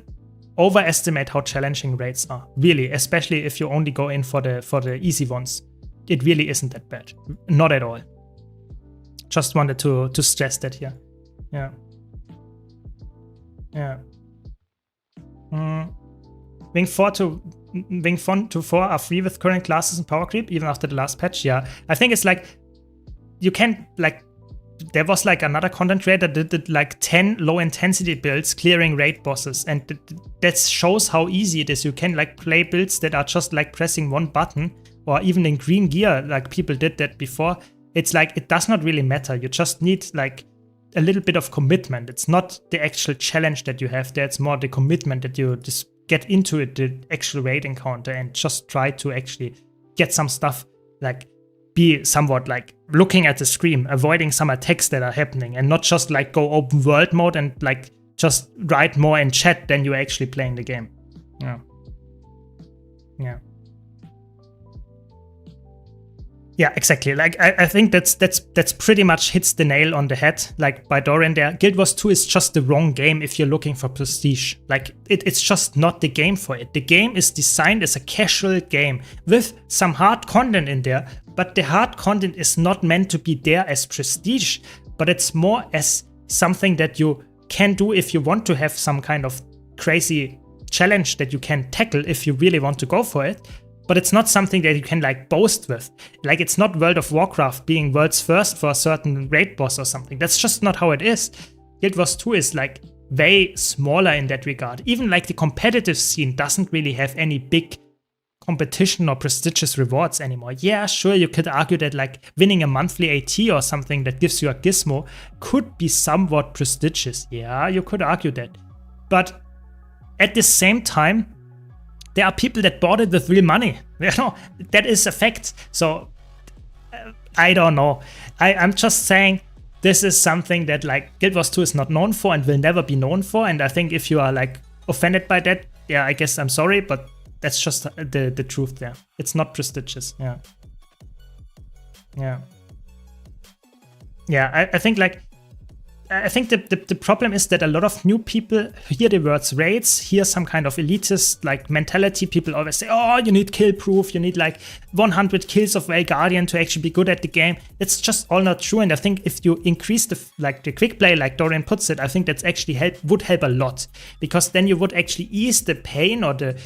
overestimate how challenging raids are. Really, especially if you only go in for the easy ones. It really isn't that bad. Not at all. Just wanted to stress that here. Yeah. Wing 4 to 4 are free with current classes and power creep, even after the last patch. Yeah, I think it's like, you can, like, there was like another content creator that did like 10 low intensity builds clearing raid bosses, and that shows how easy it is. You can like play builds that are just like pressing one button, or even in green gear, like people did that before. It's like, it does not really matter. You just need like a little bit of commitment. It's not the actual challenge that you have there, it's more the commitment that you just get into it, the actual raid encounter, and just try to actually get some stuff, like be somewhat like looking at the screen, avoiding some attacks that are happening, and not just like go open world mode and like just write more in chat than you're actually playing the game. Yeah. Yeah, exactly. Like I think that's pretty much hits the nail on the head. Like by Dorian there, Guild Wars 2 is just the wrong game if you're looking for prestige. Like it's just not the game for it. The game is designed as a casual game with some hard content in there, but the hard content is not meant to be there as prestige, but it's more as something that you can do if you want to have some kind of crazy challenge that you can tackle if you really want to go for it. But it's not something that you can like boast with. Like it's not World of Warcraft being world's first for a certain raid boss or something. That's just not how it is. Guild Wars 2 is like way smaller in that regard. Even like the competitive scene doesn't really have any big competition or prestigious rewards anymore. Yeah, sure, you could argue that like winning a monthly AT or something that gives you a gizmo could be somewhat prestigious. Yeah, you could argue that. But at the same time, there are people that bought it with real money. You know, that is a fact. So I don't know. I'm just saying this is something that like Guild Wars 2 is not known for and will never be known for. And I think if you are like offended by that, yeah, I guess I'm sorry, but that's just the truth there. It's not prestigious. Yeah. Yeah. Yeah, I think like I think the problem is that a lot of new people hear the words raids, hear some kind of elitist like mentality. People always say, oh, you need kill proof, you need like 100 kills of Veil Guardian to actually be good at the game. It's just all not true. And I think if you increase the quick play, like Dorian puts it, I think that's actually would help a lot, because then you would actually ease the pain or the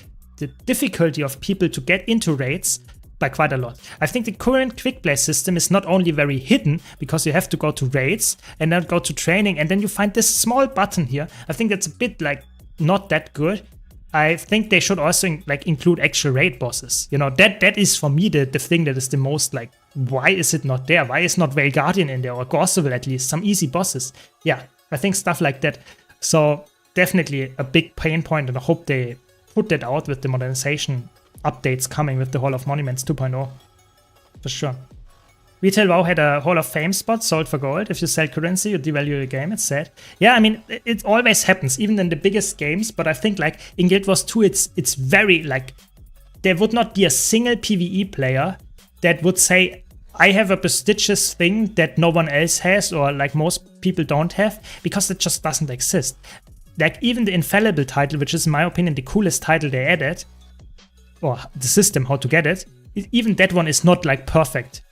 difficulty of people to get into raids by quite a lot. I think the current quick play system is not only very hidden, because you have to go to raids and then go to training and then you find this small button here. I think that's a bit like not that good. I think they should also like include actual raid bosses. You know, that is for me the thing that is the most like, why is it not there? Why is not Veil Guardian in there, or Gorseville at least? Some easy bosses. Yeah, I think stuff like that. So definitely a big pain point, and I hope they put that out with the modernization updates coming with the Hall of Monuments 2.0, for sure. Retail WoW had a Hall of Fame spot sold for gold. If you sell currency, you devalue the game. It's sad. Yeah, I mean, it always happens, even in the biggest games. But I think like in Guild Wars 2, it's very like, there would not be a single PvE player that would say, I have a prestigious thing that no one else has, or like most people don't have, because it just doesn't exist. Like even the Infallible title, which is in my opinion the coolest title they added, or the system, how to get it, even that one is not like perfect.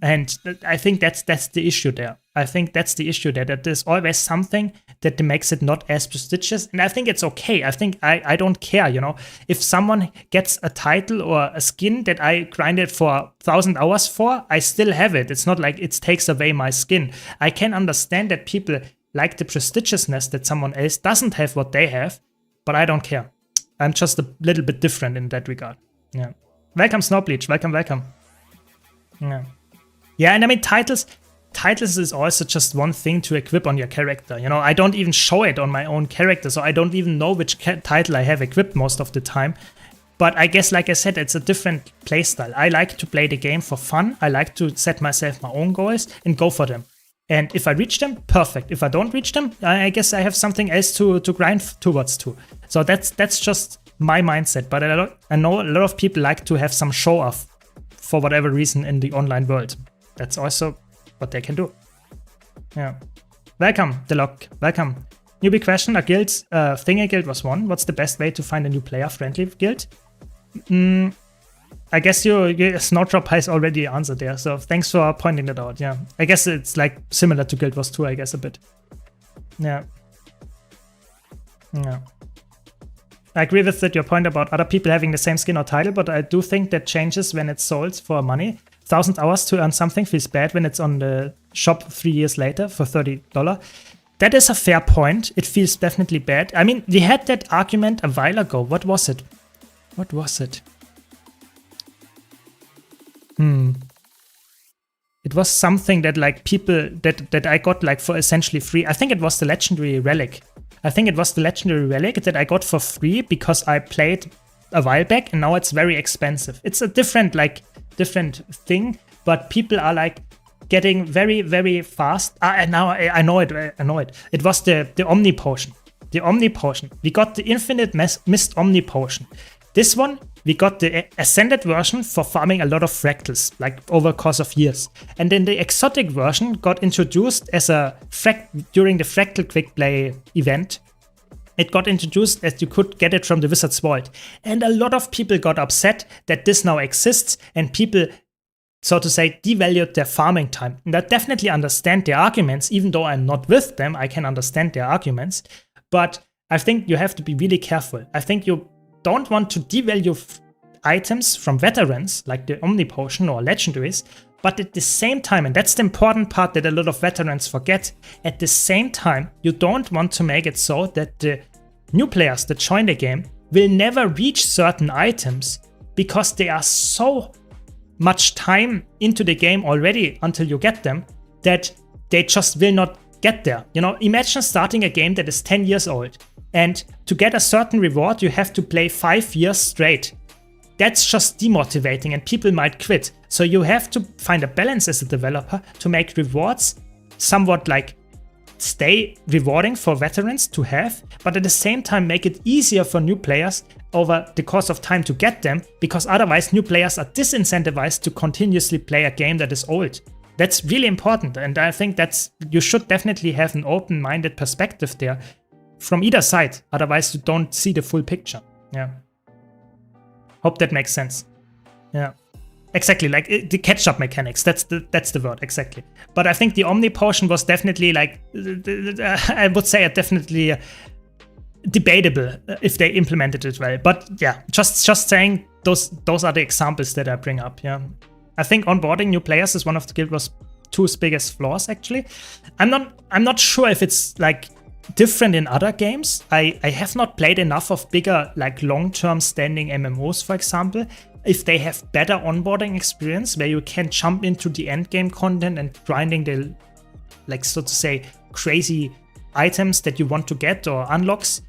And I think that's the issue there. I think that's the issue there, that there's always something that makes it not as prestigious. And I think it's okay. I think I don't care, you know. If someone gets a title or a skin that I grinded for 1,000 hours for, I still have it. It's not like it takes away my skin. I can understand that people like the prestigiousness that someone else doesn't have what they have, but I don't care. I'm just a little bit different in that regard. Yeah. Welcome, Snowbleach. Welcome. Yeah. Yeah, and I mean, titles is also just one thing to equip on your character. You know, I don't even show it on my own character, so I don't even know which title I have equipped most of the time. But I guess, like I said, it's a different playstyle. I like to play the game for fun. I like to set myself my own goals and go for them. And if I reach them, perfect. If I don't reach them, I guess I have something else to grind towards too. So that's just my mindset. But I know a lot of people like to have some show off for whatever reason in the online world. That's also what they can do. Yeah. Welcome, Deloc. Welcome. Newbie question: a guild, Thinger guild was won. What's the best way to find a new player-friendly guild? I guess your Snowdrop has already answered there, so thanks for pointing that out. Yeah, I guess it's like similar to Guild Wars 2, I guess, a bit. Yeah. Yeah. I agree with that, your point about other people having the same skin or title, but I do think that changes when it's sold for money. 1,000 hours to earn something feels bad when it's on the shop 3 years later for $30. That is a fair point. It feels definitely bad. I mean, we had that argument a while ago. What was it? It was something that like people that I got like for essentially free. I think it was the legendary relic. That I got for free because I played a while back, and now it's very expensive. It's a different thing, but people are like getting very, very fast. And now I know it. It was the Omni Potion. We got the Infinite Mist Omni Potion. This one we got the Ascended version for farming a lot of fractals, like over the course of years. And then the exotic version got introduced as a during the Fractal Quick Play event. It got introduced as you could get it from the Wizard's Vault. And a lot of people got upset that this now exists, and people, so to say, devalued their farming time. And I definitely understand their arguments, even though I'm not with them, I can understand their arguments. But I think you have to be really careful. I think you don't want to devalue items from veterans, like the Omni Potion or legendaries, but at the same time, and that's the important part that a lot of veterans forget, at the same time, you don't want to make it so that the new players that join the game will never reach certain items because they are so much time into the game already until you get them that they just will not get there. You know, imagine starting a game that is 10 years old, and to get a certain reward, you have to play 5 years straight. That's just demotivating and people might quit. So you have to find a balance as a developer to make rewards somewhat like stay rewarding for veterans to have, but at the same time make it easier for new players over the course of time to get them, because otherwise new players are disincentivized to continuously play a game that is old. That's really important, and I think you should definitely have an open-minded perspective there from either side, otherwise you don't see the full picture. Yeah. Hope that makes sense. Yeah. Exactly, like the catch-up mechanics, that's the word, exactly. But I think the Omni Potion was definitely like, I would say definitely debatable if they implemented it well. But yeah, just saying those are the examples that I bring up, yeah. I think onboarding new players is one of the Guild Wars 2's biggest flaws, actually. I'm not sure if it's like different in other games. I have not played enough of bigger, like long-term standing MMOs, for example, if they have better onboarding experience where you can jump into the end game content and grinding the, like, so to say, crazy items that you want to get or unlocks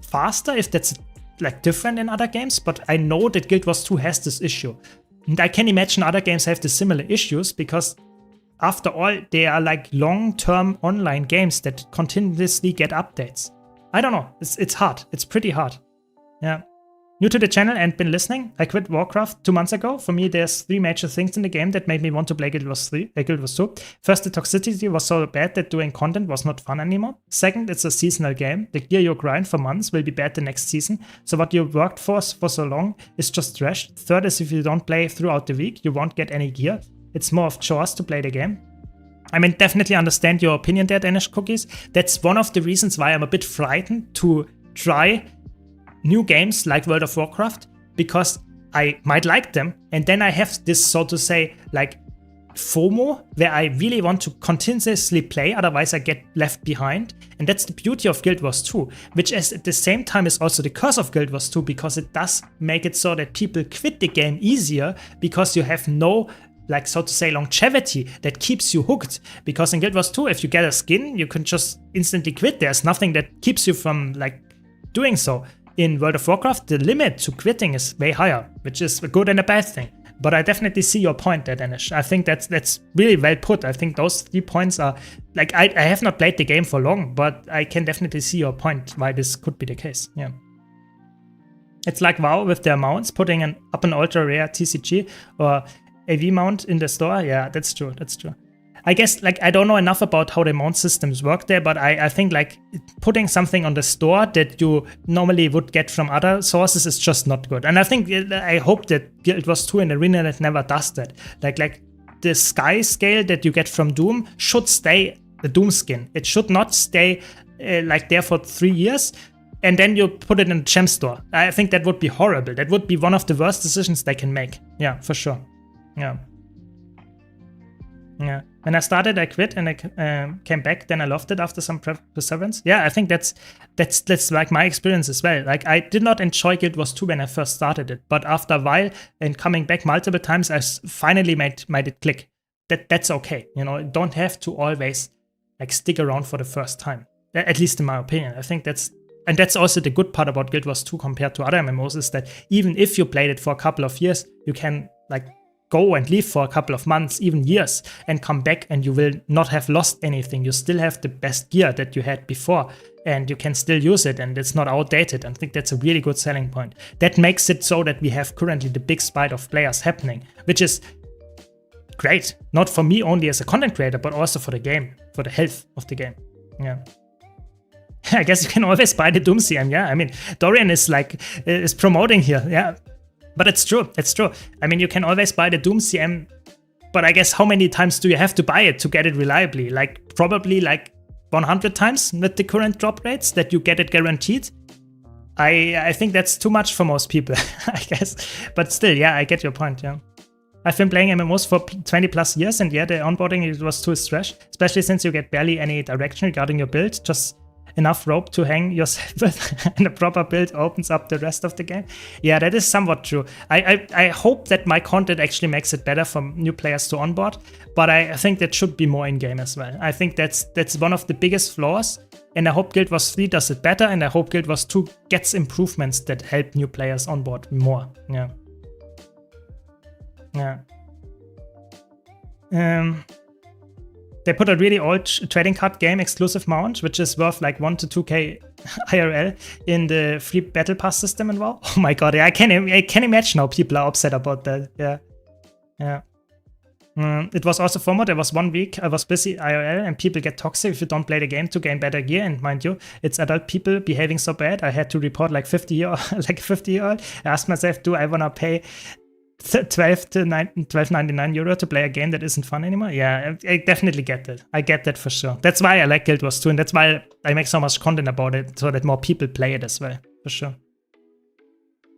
faster, if that's like different in other games. But I know that Guild Wars 2 has this issue, and I can imagine other games have the similar issues, because after all, they are like long-term online games that continuously get updates. I don't know. It's hard. It's pretty hard. Yeah. New to the channel and been listening. I quit Warcraft 2 months ago. For me, there's 3 major things in the game that made me want to play Guild Wars 2. First, the toxicity was so bad that doing content was not fun anymore. Second, it's a seasonal game. The gear you grind for months will be bad the next season. So what you worked for so long is just trash. Third is if you don't play throughout the week, you won't get any gear. It's more of chores to play the game. I mean, definitely understand your opinion there, Danish Cookies. That's one of the reasons why I'm a bit frightened to try new games like World of Warcraft, because I might like them, and then I have this, so to say, like FOMO, where I really want to continuously play, otherwise I get left behind. And that's the beauty of Guild Wars 2, which is at the same time is also the curse of Guild Wars 2, because it does make it so that people quit the game easier, because you have no, like, so to say, longevity that keeps you hooked. Because in Guild Wars 2, if you get a skin, you can just instantly quit. There's nothing that keeps you from, like, doing so. In World of Warcraft, the limit to quitting is way higher, which is a good and a bad thing. But I definitely see your point there, Danish. I think that's really well put. I think those 3 points are, like, I have not played the game for long, but I can definitely see your point why this could be the case. Yeah. It's like WoW with their mounts, putting up an ultra rare TCG or AV mount in the store. Yeah, that's true. That's true. I guess, like, I don't know enough about how the mount systems work there, but I think, like, putting something on the store that you normally would get from other sources is just not good. And I hope that Guild Wars 2 and Arena that never does that. Like the sky scale that you get from Doom should stay the Doom skin. It should not stay like there for 3 years, and then you put it in a gem store. I think that would be horrible. That would be one of the worst decisions they can make. Yeah, for sure. Yeah. Yeah. When I started, I quit and I came back. Then I loved it after some perseverance. Yeah, I think that's like my experience as well. Like, I did not enjoy Guild Wars 2 when I first started it, but after a while and coming back multiple times, I finally made it click. That's okay. You know, don't have to always, like, stick around for the first time. At least in my opinion. I think that's also the good part about Guild Wars 2 compared to other MMOs, is that even if you played it for a couple of years, you can, like, go and leave for a couple of months, even years, and come back, and you will not have lost anything. You still have the best gear that you had before. and you can still use it and it's not outdated. I think that's a really good selling point. That makes it so that we have currently the big spike of players happening, which is great. Not for me only as a content creator, but also for the game, for the health of the game. Yeah. I guess you can always buy the Doom CM. Yeah, I mean, Dorian is promoting here. Yeah, but it's true. It's true. I mean, you can always buy the Doom CM, but I guess how many times do you have to buy it to get it reliably? Like probably like 100 times with the current drop rates that you get it guaranteed. I think that's too much for most people, I guess. But still, yeah, I get your point. Yeah. I've been playing MMOs for 20 plus years, and yeah, the onboarding it was too stretched, especially since you get barely any direction regarding your build. Just enough rope to hang yourself with, and a proper build opens up the rest of the game. Yeah, that is somewhat true. I hope that my content actually makes it better for new players to onboard, but I think that should be more in-game as well. I think that's one of the biggest flaws, and I hope Guild Wars 3 does it better, and I hope Guild Wars 2 gets improvements that help new players onboard more. Yeah. Yeah. They put a really old trading card game exclusive mount, which is worth like 1 to 2k IRL in the free battle pass system in WoW. Oh my god, yeah, I can imagine how people are upset about that. Yeah, yeah. It was also FOMO. There was 1 week I was busy IRL, and people get toxic if you don't play the game to gain better gear. And mind you, it's adult people behaving so bad. I had to report like 50-year-old. I asked myself, do I wanna pay 12.99 euro to play a game that isn't fun anymore? Yeah, I definitely get that. I get that for sure. That's why I like Guild Wars 2, and that's why I make so much content about it, so that more people play it as well, for sure.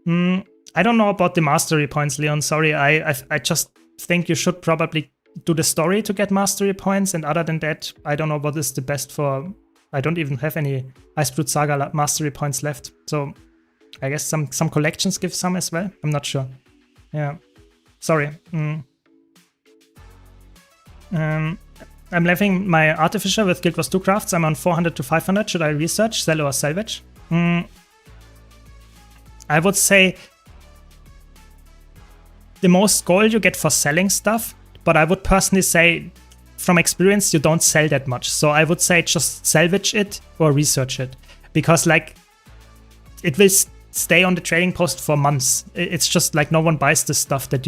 I don't know about the mastery points, Leon. Sorry, I just think you should probably do the story to get mastery points, and other than that, I don't know what is the best for. I don't even have any Icebrood Saga mastery points left, so I guess some collections give some as well. I'm not sure. Yeah, sorry. I'm leveling my Artificer with Guild Wars 2 crafts. I'm on 400 to 500. Should I research, sell, or salvage? I would say the most gold you get for selling stuff, but I would personally say, from experience, you don't sell that much. So I would say just salvage it or research it, because like it will stay on the trading post for months. It's just like no one buys the stuff that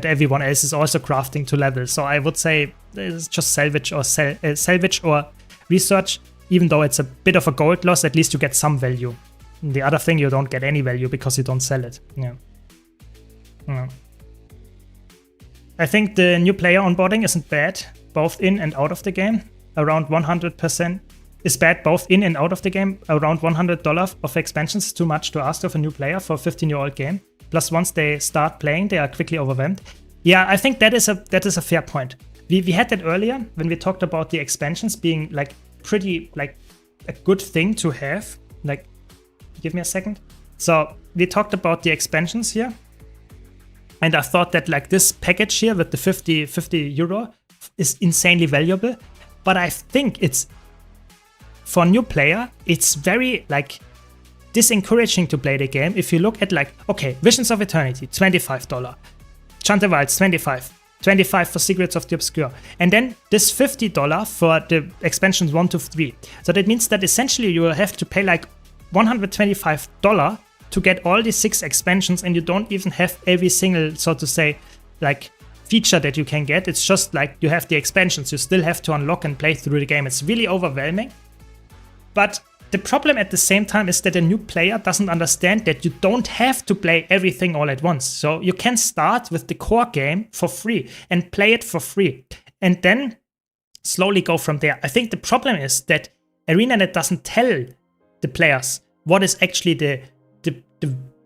everyone else is also crafting to level. So I would say it's just salvage or salvage or research. Even though it's a bit of a gold loss, at least you get some value. The other thing, you don't get any value because you don't sell it. Yeah. I think the new player onboarding isn't bad, both in and out of the game. Around 100% is bad both in and out of the game. Around $100 of expansions is too much to ask of a new player for a 15-year-old game. Plus, once they start playing, they are quickly overwhelmed. Yeah, I think that is a fair point. We had that earlier when we talked about the expansions being like pretty like a good thing to have. Like, give me a second. So we talked about the expansions here, and I thought that like this package here with the 50 euro is insanely valuable. But I think it's, for a new player, it's very like disencouraging to play the game. If you look at like, okay, Visions of Eternity, $25, Chanted Wilds, $25 for Secrets of the Obscure, and then this $50 for the expansions 1 to 3. So that means that essentially you will have to pay like $125 to get all the 6 expansions, and you don't even have every single, so to say, like feature that you can get. It's just like you have the expansions, you still have to unlock and play through the game. It's really overwhelming. But the problem at the same time is that a new player doesn't understand that you don't have to play everything all at once. So you can start with the core game for free and play it for free, and then slowly go from there. I think the problem is that ArenaNet doesn't tell the players what is actually the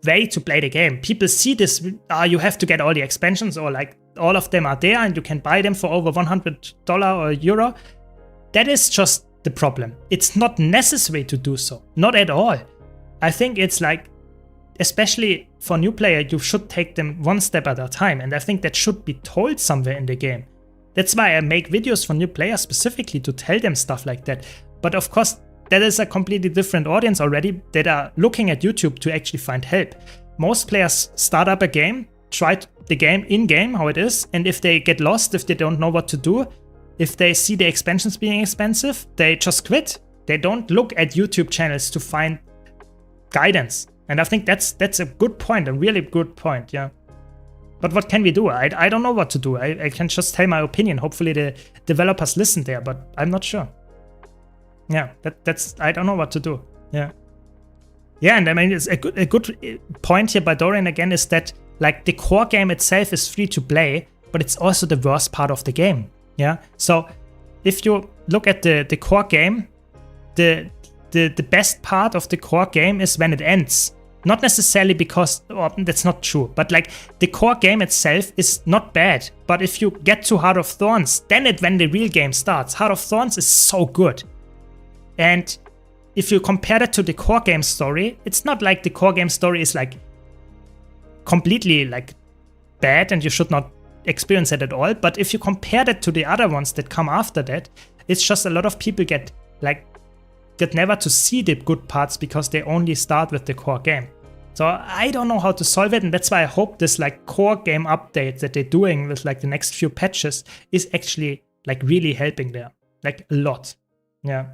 way to play the game. People see this, you have to get all the expansions, or like all of them are there and you can buy them for over $100 or euro. That is just the problem. It's not necessary to do so. Not at all. I think it's like, especially for a new player, you should take them one step at a time. And I think that should be told somewhere in the game. That's why I make videos for new players specifically, to tell them stuff like that. But of course, that is a completely different audience already that are looking at YouTube to actually find help. Most players start up a game, try the game in-game, how it is, and if they get lost, if they don't know what to do, if they see the expansions being expensive, they just quit. They don't look at YouTube channels to find guidance. And I think that's a good point, a really good point, yeah. But what can we do? I don't know what to do. I can just tell my opinion. Hopefully the developers listen there, but I'm not sure. Yeah, that's I don't know what to do. Yeah. Yeah, and I mean, it's a good point here by Dorian again is that like the core game itself is free to play, but it's also the worst part of the game. Yeah. So if you look at the core game, the best part of the core game is when it ends. Not necessarily because, that's not true, but like the core game itself is not bad. But if you get to Heart of Thorns, then when the real game starts. Heart of Thorns is so good. And if you compare that to the core game story, it's not like the core game story is like completely like bad and you should not experience it at all. But if you compare that to the other ones that come after that, it's just a lot of people get never to see the good parts because they only start with the core game. So I don't know how to solve it, and that's why I hope this like core game update that they're doing with like the next few patches is actually like really helping there, like a lot. Yeah,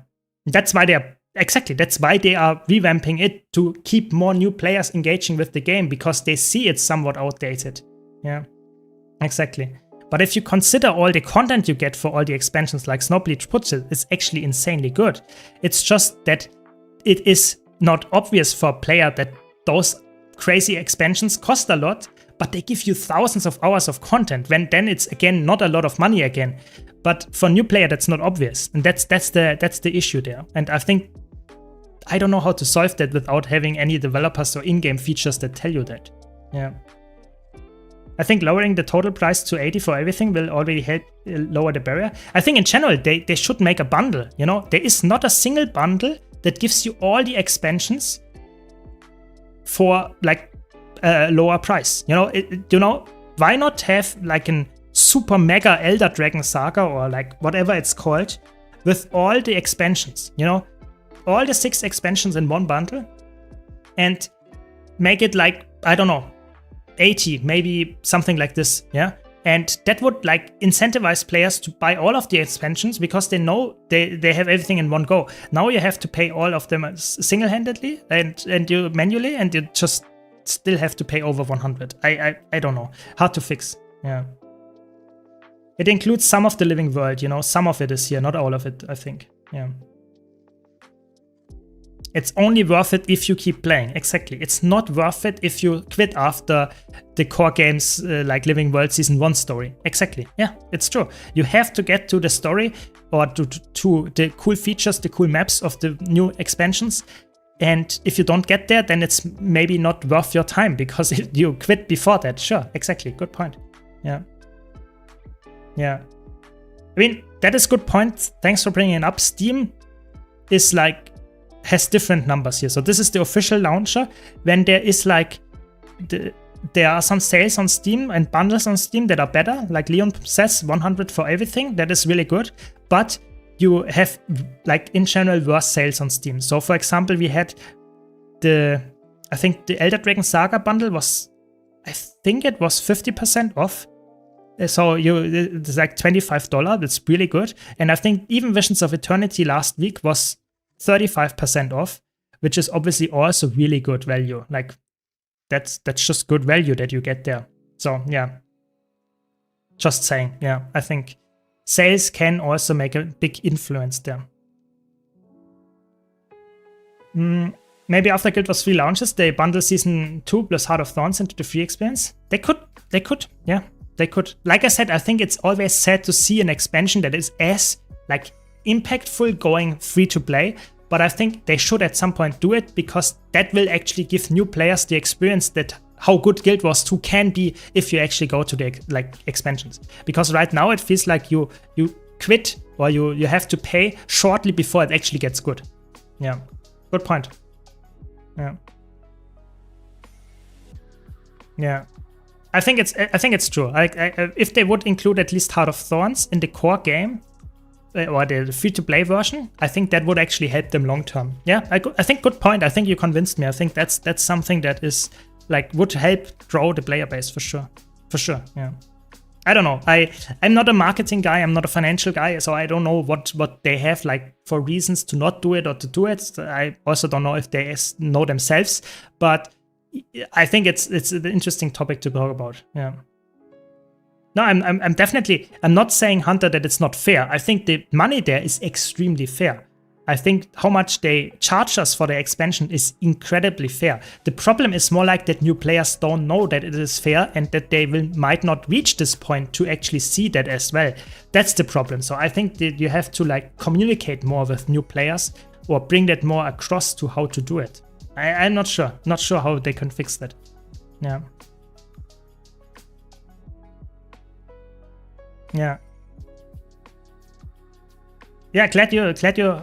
that's why that's why they are revamping it to keep more new players engaging with the game because they see it's somewhat outdated. Yeah, exactly. But if you consider all the content you get for all the expansions, like Snowbleach puts it, it's actually insanely good. It's just that it is not obvious for a player that those crazy expansions cost a lot, but they give you thousands of hours of content, then it's again not a lot of money again. But for a new player, that's not obvious. And that's the issue there. And I think I don't know how to solve that without having any developers or in-game features that tell you that. Yeah. I think lowering the total price to 80 for everything will already help lower the barrier. I think in general, they should make a bundle. You know, there is not a single bundle that gives you all the expansions for like a lower price. You know, why not have like an super mega Elder Dragon Saga or like whatever it's called with all the expansions, you know, all the 6 expansions in one bundle and make it like, I don't know, 80, maybe something like this, yeah? And that would like incentivize players to buy all of the expansions because they know they have everything in one go. Now you have to pay all of them single-handedly and you manually, and you just still have to pay over 100. I don't know. Hard to fix, yeah. It includes some of the living world, you know, some of it is here, not all of it, I think, yeah. It's only worth it if you keep playing. Exactly. It's not worth it if you quit after the core games like Living World Season 1 story. Exactly. Yeah, it's true. You have to get to the story or to the cool features, the cool maps of the new expansions. And if you don't get there, then it's maybe not worth your time because you quit before that. Sure, exactly. Good point. Yeah. Yeah. I mean, that is good point. Thanks for bringing it up. Steam is like has different numbers here. So this is the official launcher. When there is like there are some sales on Steam and bundles on Steam that are better, like Leon says, 100 for everything. That is really good. But you have like in general worse sales on Steam. So for example, we had I think the Elder Dragon Saga bundle was, I think it was 50% off. So it's like $25. That's really good. And I think even Visions of Eternity last week was 35% off, which is obviously also really good value. Like that's just good value that you get there. So yeah, just saying. Yeah, I think sales can also make a big influence there. Maybe after Guild Wars 3 launches, they bundle Season 2 plus Heart of Thorns into the free experience. They could, yeah, they could. Like I said, I think it's always sad to see an expansion that is as like impactful going free to play, but I think they should at some point do it because that will actually give new players the experience that how good Guild Wars 2 can be if you actually go to the like expansions. Because right now it feels like you quit or you have to pay shortly before it actually gets good. Yeah, good point. Yeah. Yeah. I think it's true. If they would include at least Heart of Thorns in the core game, or the free-to-play version, I think that would actually help them long term. Yeah, I think good point. I think you convinced me. I think that's something that is like would help grow the player base for sure. For sure, yeah. I don't know. I'm not a marketing guy. I'm not a financial guy, so I don't know what they have like for reasons to not do it or to do it. I also don't know if they know themselves. But I think it's an interesting topic to talk about. Yeah. No, I'm definitely. I'm not saying, Hunter, that it's not fair. I think the money there is extremely fair. I think how much they charge us for the expansion is incredibly fair. The problem is more like that new players don't know that it is fair and that they might not reach this point to actually see that as well. That's the problem. So I think that you have to like communicate more with new players or bring that more across to how to do it. I'm not sure. Not sure how they can fix that. Yeah. Yeah. Yeah, glad you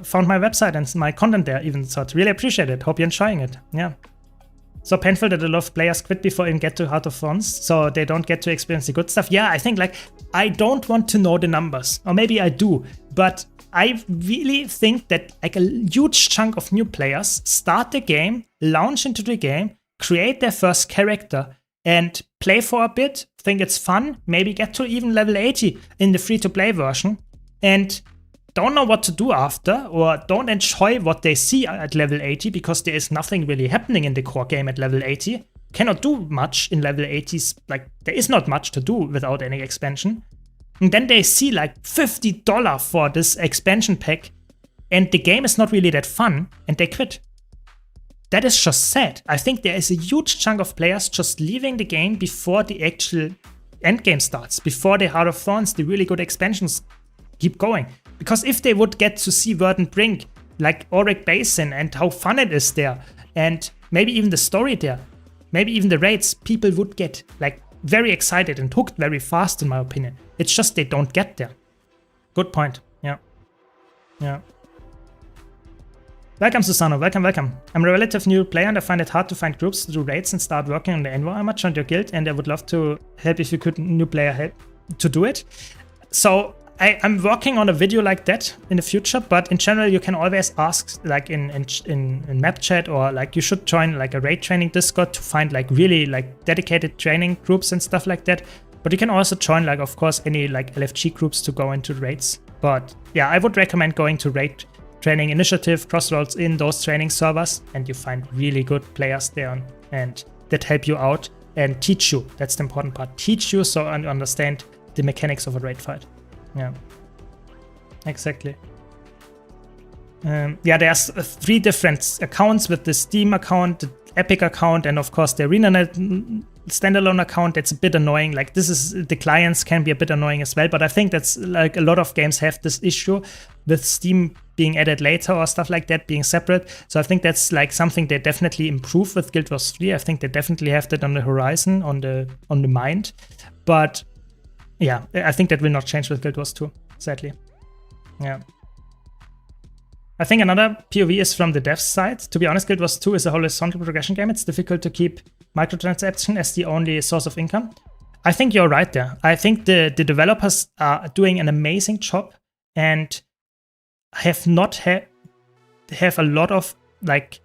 found my website and my content there even, so really appreciate it. Hope you're enjoying it. Yeah. So painful that a lot of players quit before even get to Heart of Thorns, so they don't get to experience the good stuff. Yeah, I think like I don't want to know the numbers, or maybe I do, but I really think that like a huge chunk of new players start the game, launch into the game, create their first character, and play for a bit, think it's fun, maybe get to even level 80 in the free-to-play version, and don't know what to do after, or don't enjoy what they see at level 80 because there is nothing really happening in the core game at level 80. Cannot do much in level 80s, like there is not much to do without any expansion. And then they see like $50 for this expansion pack and the game is not really that fun and they quit. That is just sad. I think there is a huge chunk of players just leaving the game before the actual endgame starts, before the Heart of Thorns, the really good expansions keep going. Because if they would get to see Verdant Brink, like Auric Basin and how fun it is there, and maybe even the story there, maybe even the raids, people would get like very excited and hooked very fast, in my opinion. It's just they don't get there. Good point. Yeah. Yeah. Welcome, Susano. Welcome, welcome. I'm a relative new player and I find it hard to find groups to do raids and start working on the Envo. I much joined your guild and I would love to help if you could, new player help to do it. So I'm working on a video like that in the future, but in general, you can always ask like in map chat, or like you should join like a raid training Discord to find like really like dedicated training groups and stuff like that. But you can also join like, of course, any like LFG groups to go into raids. But yeah, I would recommend going to Raid Training Initiative, Crossroads in those training servers, and you find really good players there and that help you out and teach you. That's the important part. Teach you so you understand the mechanics of a raid fight. Yeah, exactly. Yeah, there's 3 different accounts with the Steam account, the Epic account, and of course the ArenaNet standalone account. That's a bit annoying. Like this is, the clients can be a bit annoying as well, but I think that's like a lot of games have this issue with Steam being added later or stuff like that, being separate. So I think that's like something they definitely improve with Guild Wars 3. I think they definitely have that on the horizon, on the mind. But yeah, I think that will not change with Guild Wars 2, sadly. Yeah. I think another POV is from the dev side. To be honest, Guild Wars 2 is a horizontal progression game. It's difficult to keep microtransaction as the only source of income. I think you're right there. I think the developers are doing an amazing job and have not have a lot of like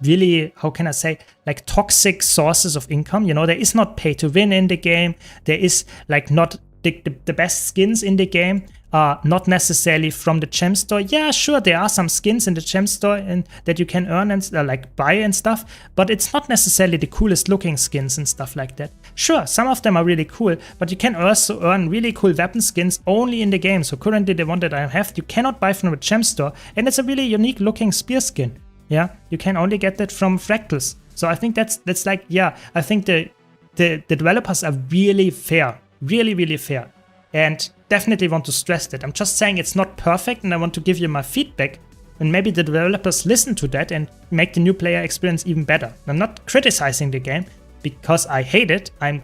really, how can I say, like toxic sources of income. You know, there is not pay to win in the game. There is like not the best skins in the game are not necessarily from the gem store. Yeah, sure, there are some skins in the gem store and that you can earn and like buy and stuff, but it's not necessarily the coolest looking skins and stuff like that. Sure, some of them are really cool, but you can also earn really cool weapon skins only in the game. So currently the one that I have, you cannot buy from a gem store, and it's a really unique looking spear skin. Yeah, you can only get that from Fractals. So I think that's like, yeah, I think the developers are really fair, really fair, and definitely want to stress that. I'm just saying it's not perfect, and I want to give you my feedback, and maybe the developers listen to that and make the new player experience even better. I'm not criticizing the game because I hate it. I'm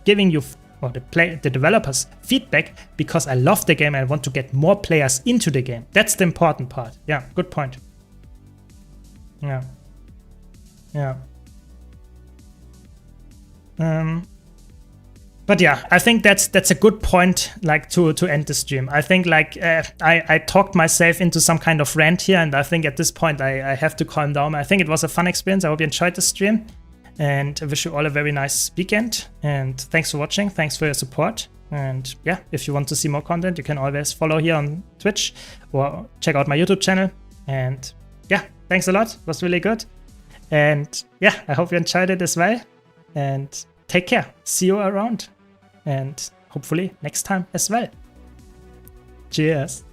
giving you, or the developers, feedback because I love the game and I want to get more players into the game. That's the important part. Yeah, good point. Yeah. Yeah. But yeah, I think that's a good point, like to end the stream. I think like I talked myself into some kind of rant here, and I think at this point I have to calm down. I think it was a fun experience. I hope you enjoyed the stream. And I wish you all a very nice weekend. And thanks for watching. Thanks for your support. And yeah, if you want to see more content, you can always follow here on Twitch or check out my YouTube channel. And yeah, thanks a lot. It was really good. And yeah, I hope you enjoyed it as well. And take care. See you around. And hopefully next time as well. Cheers.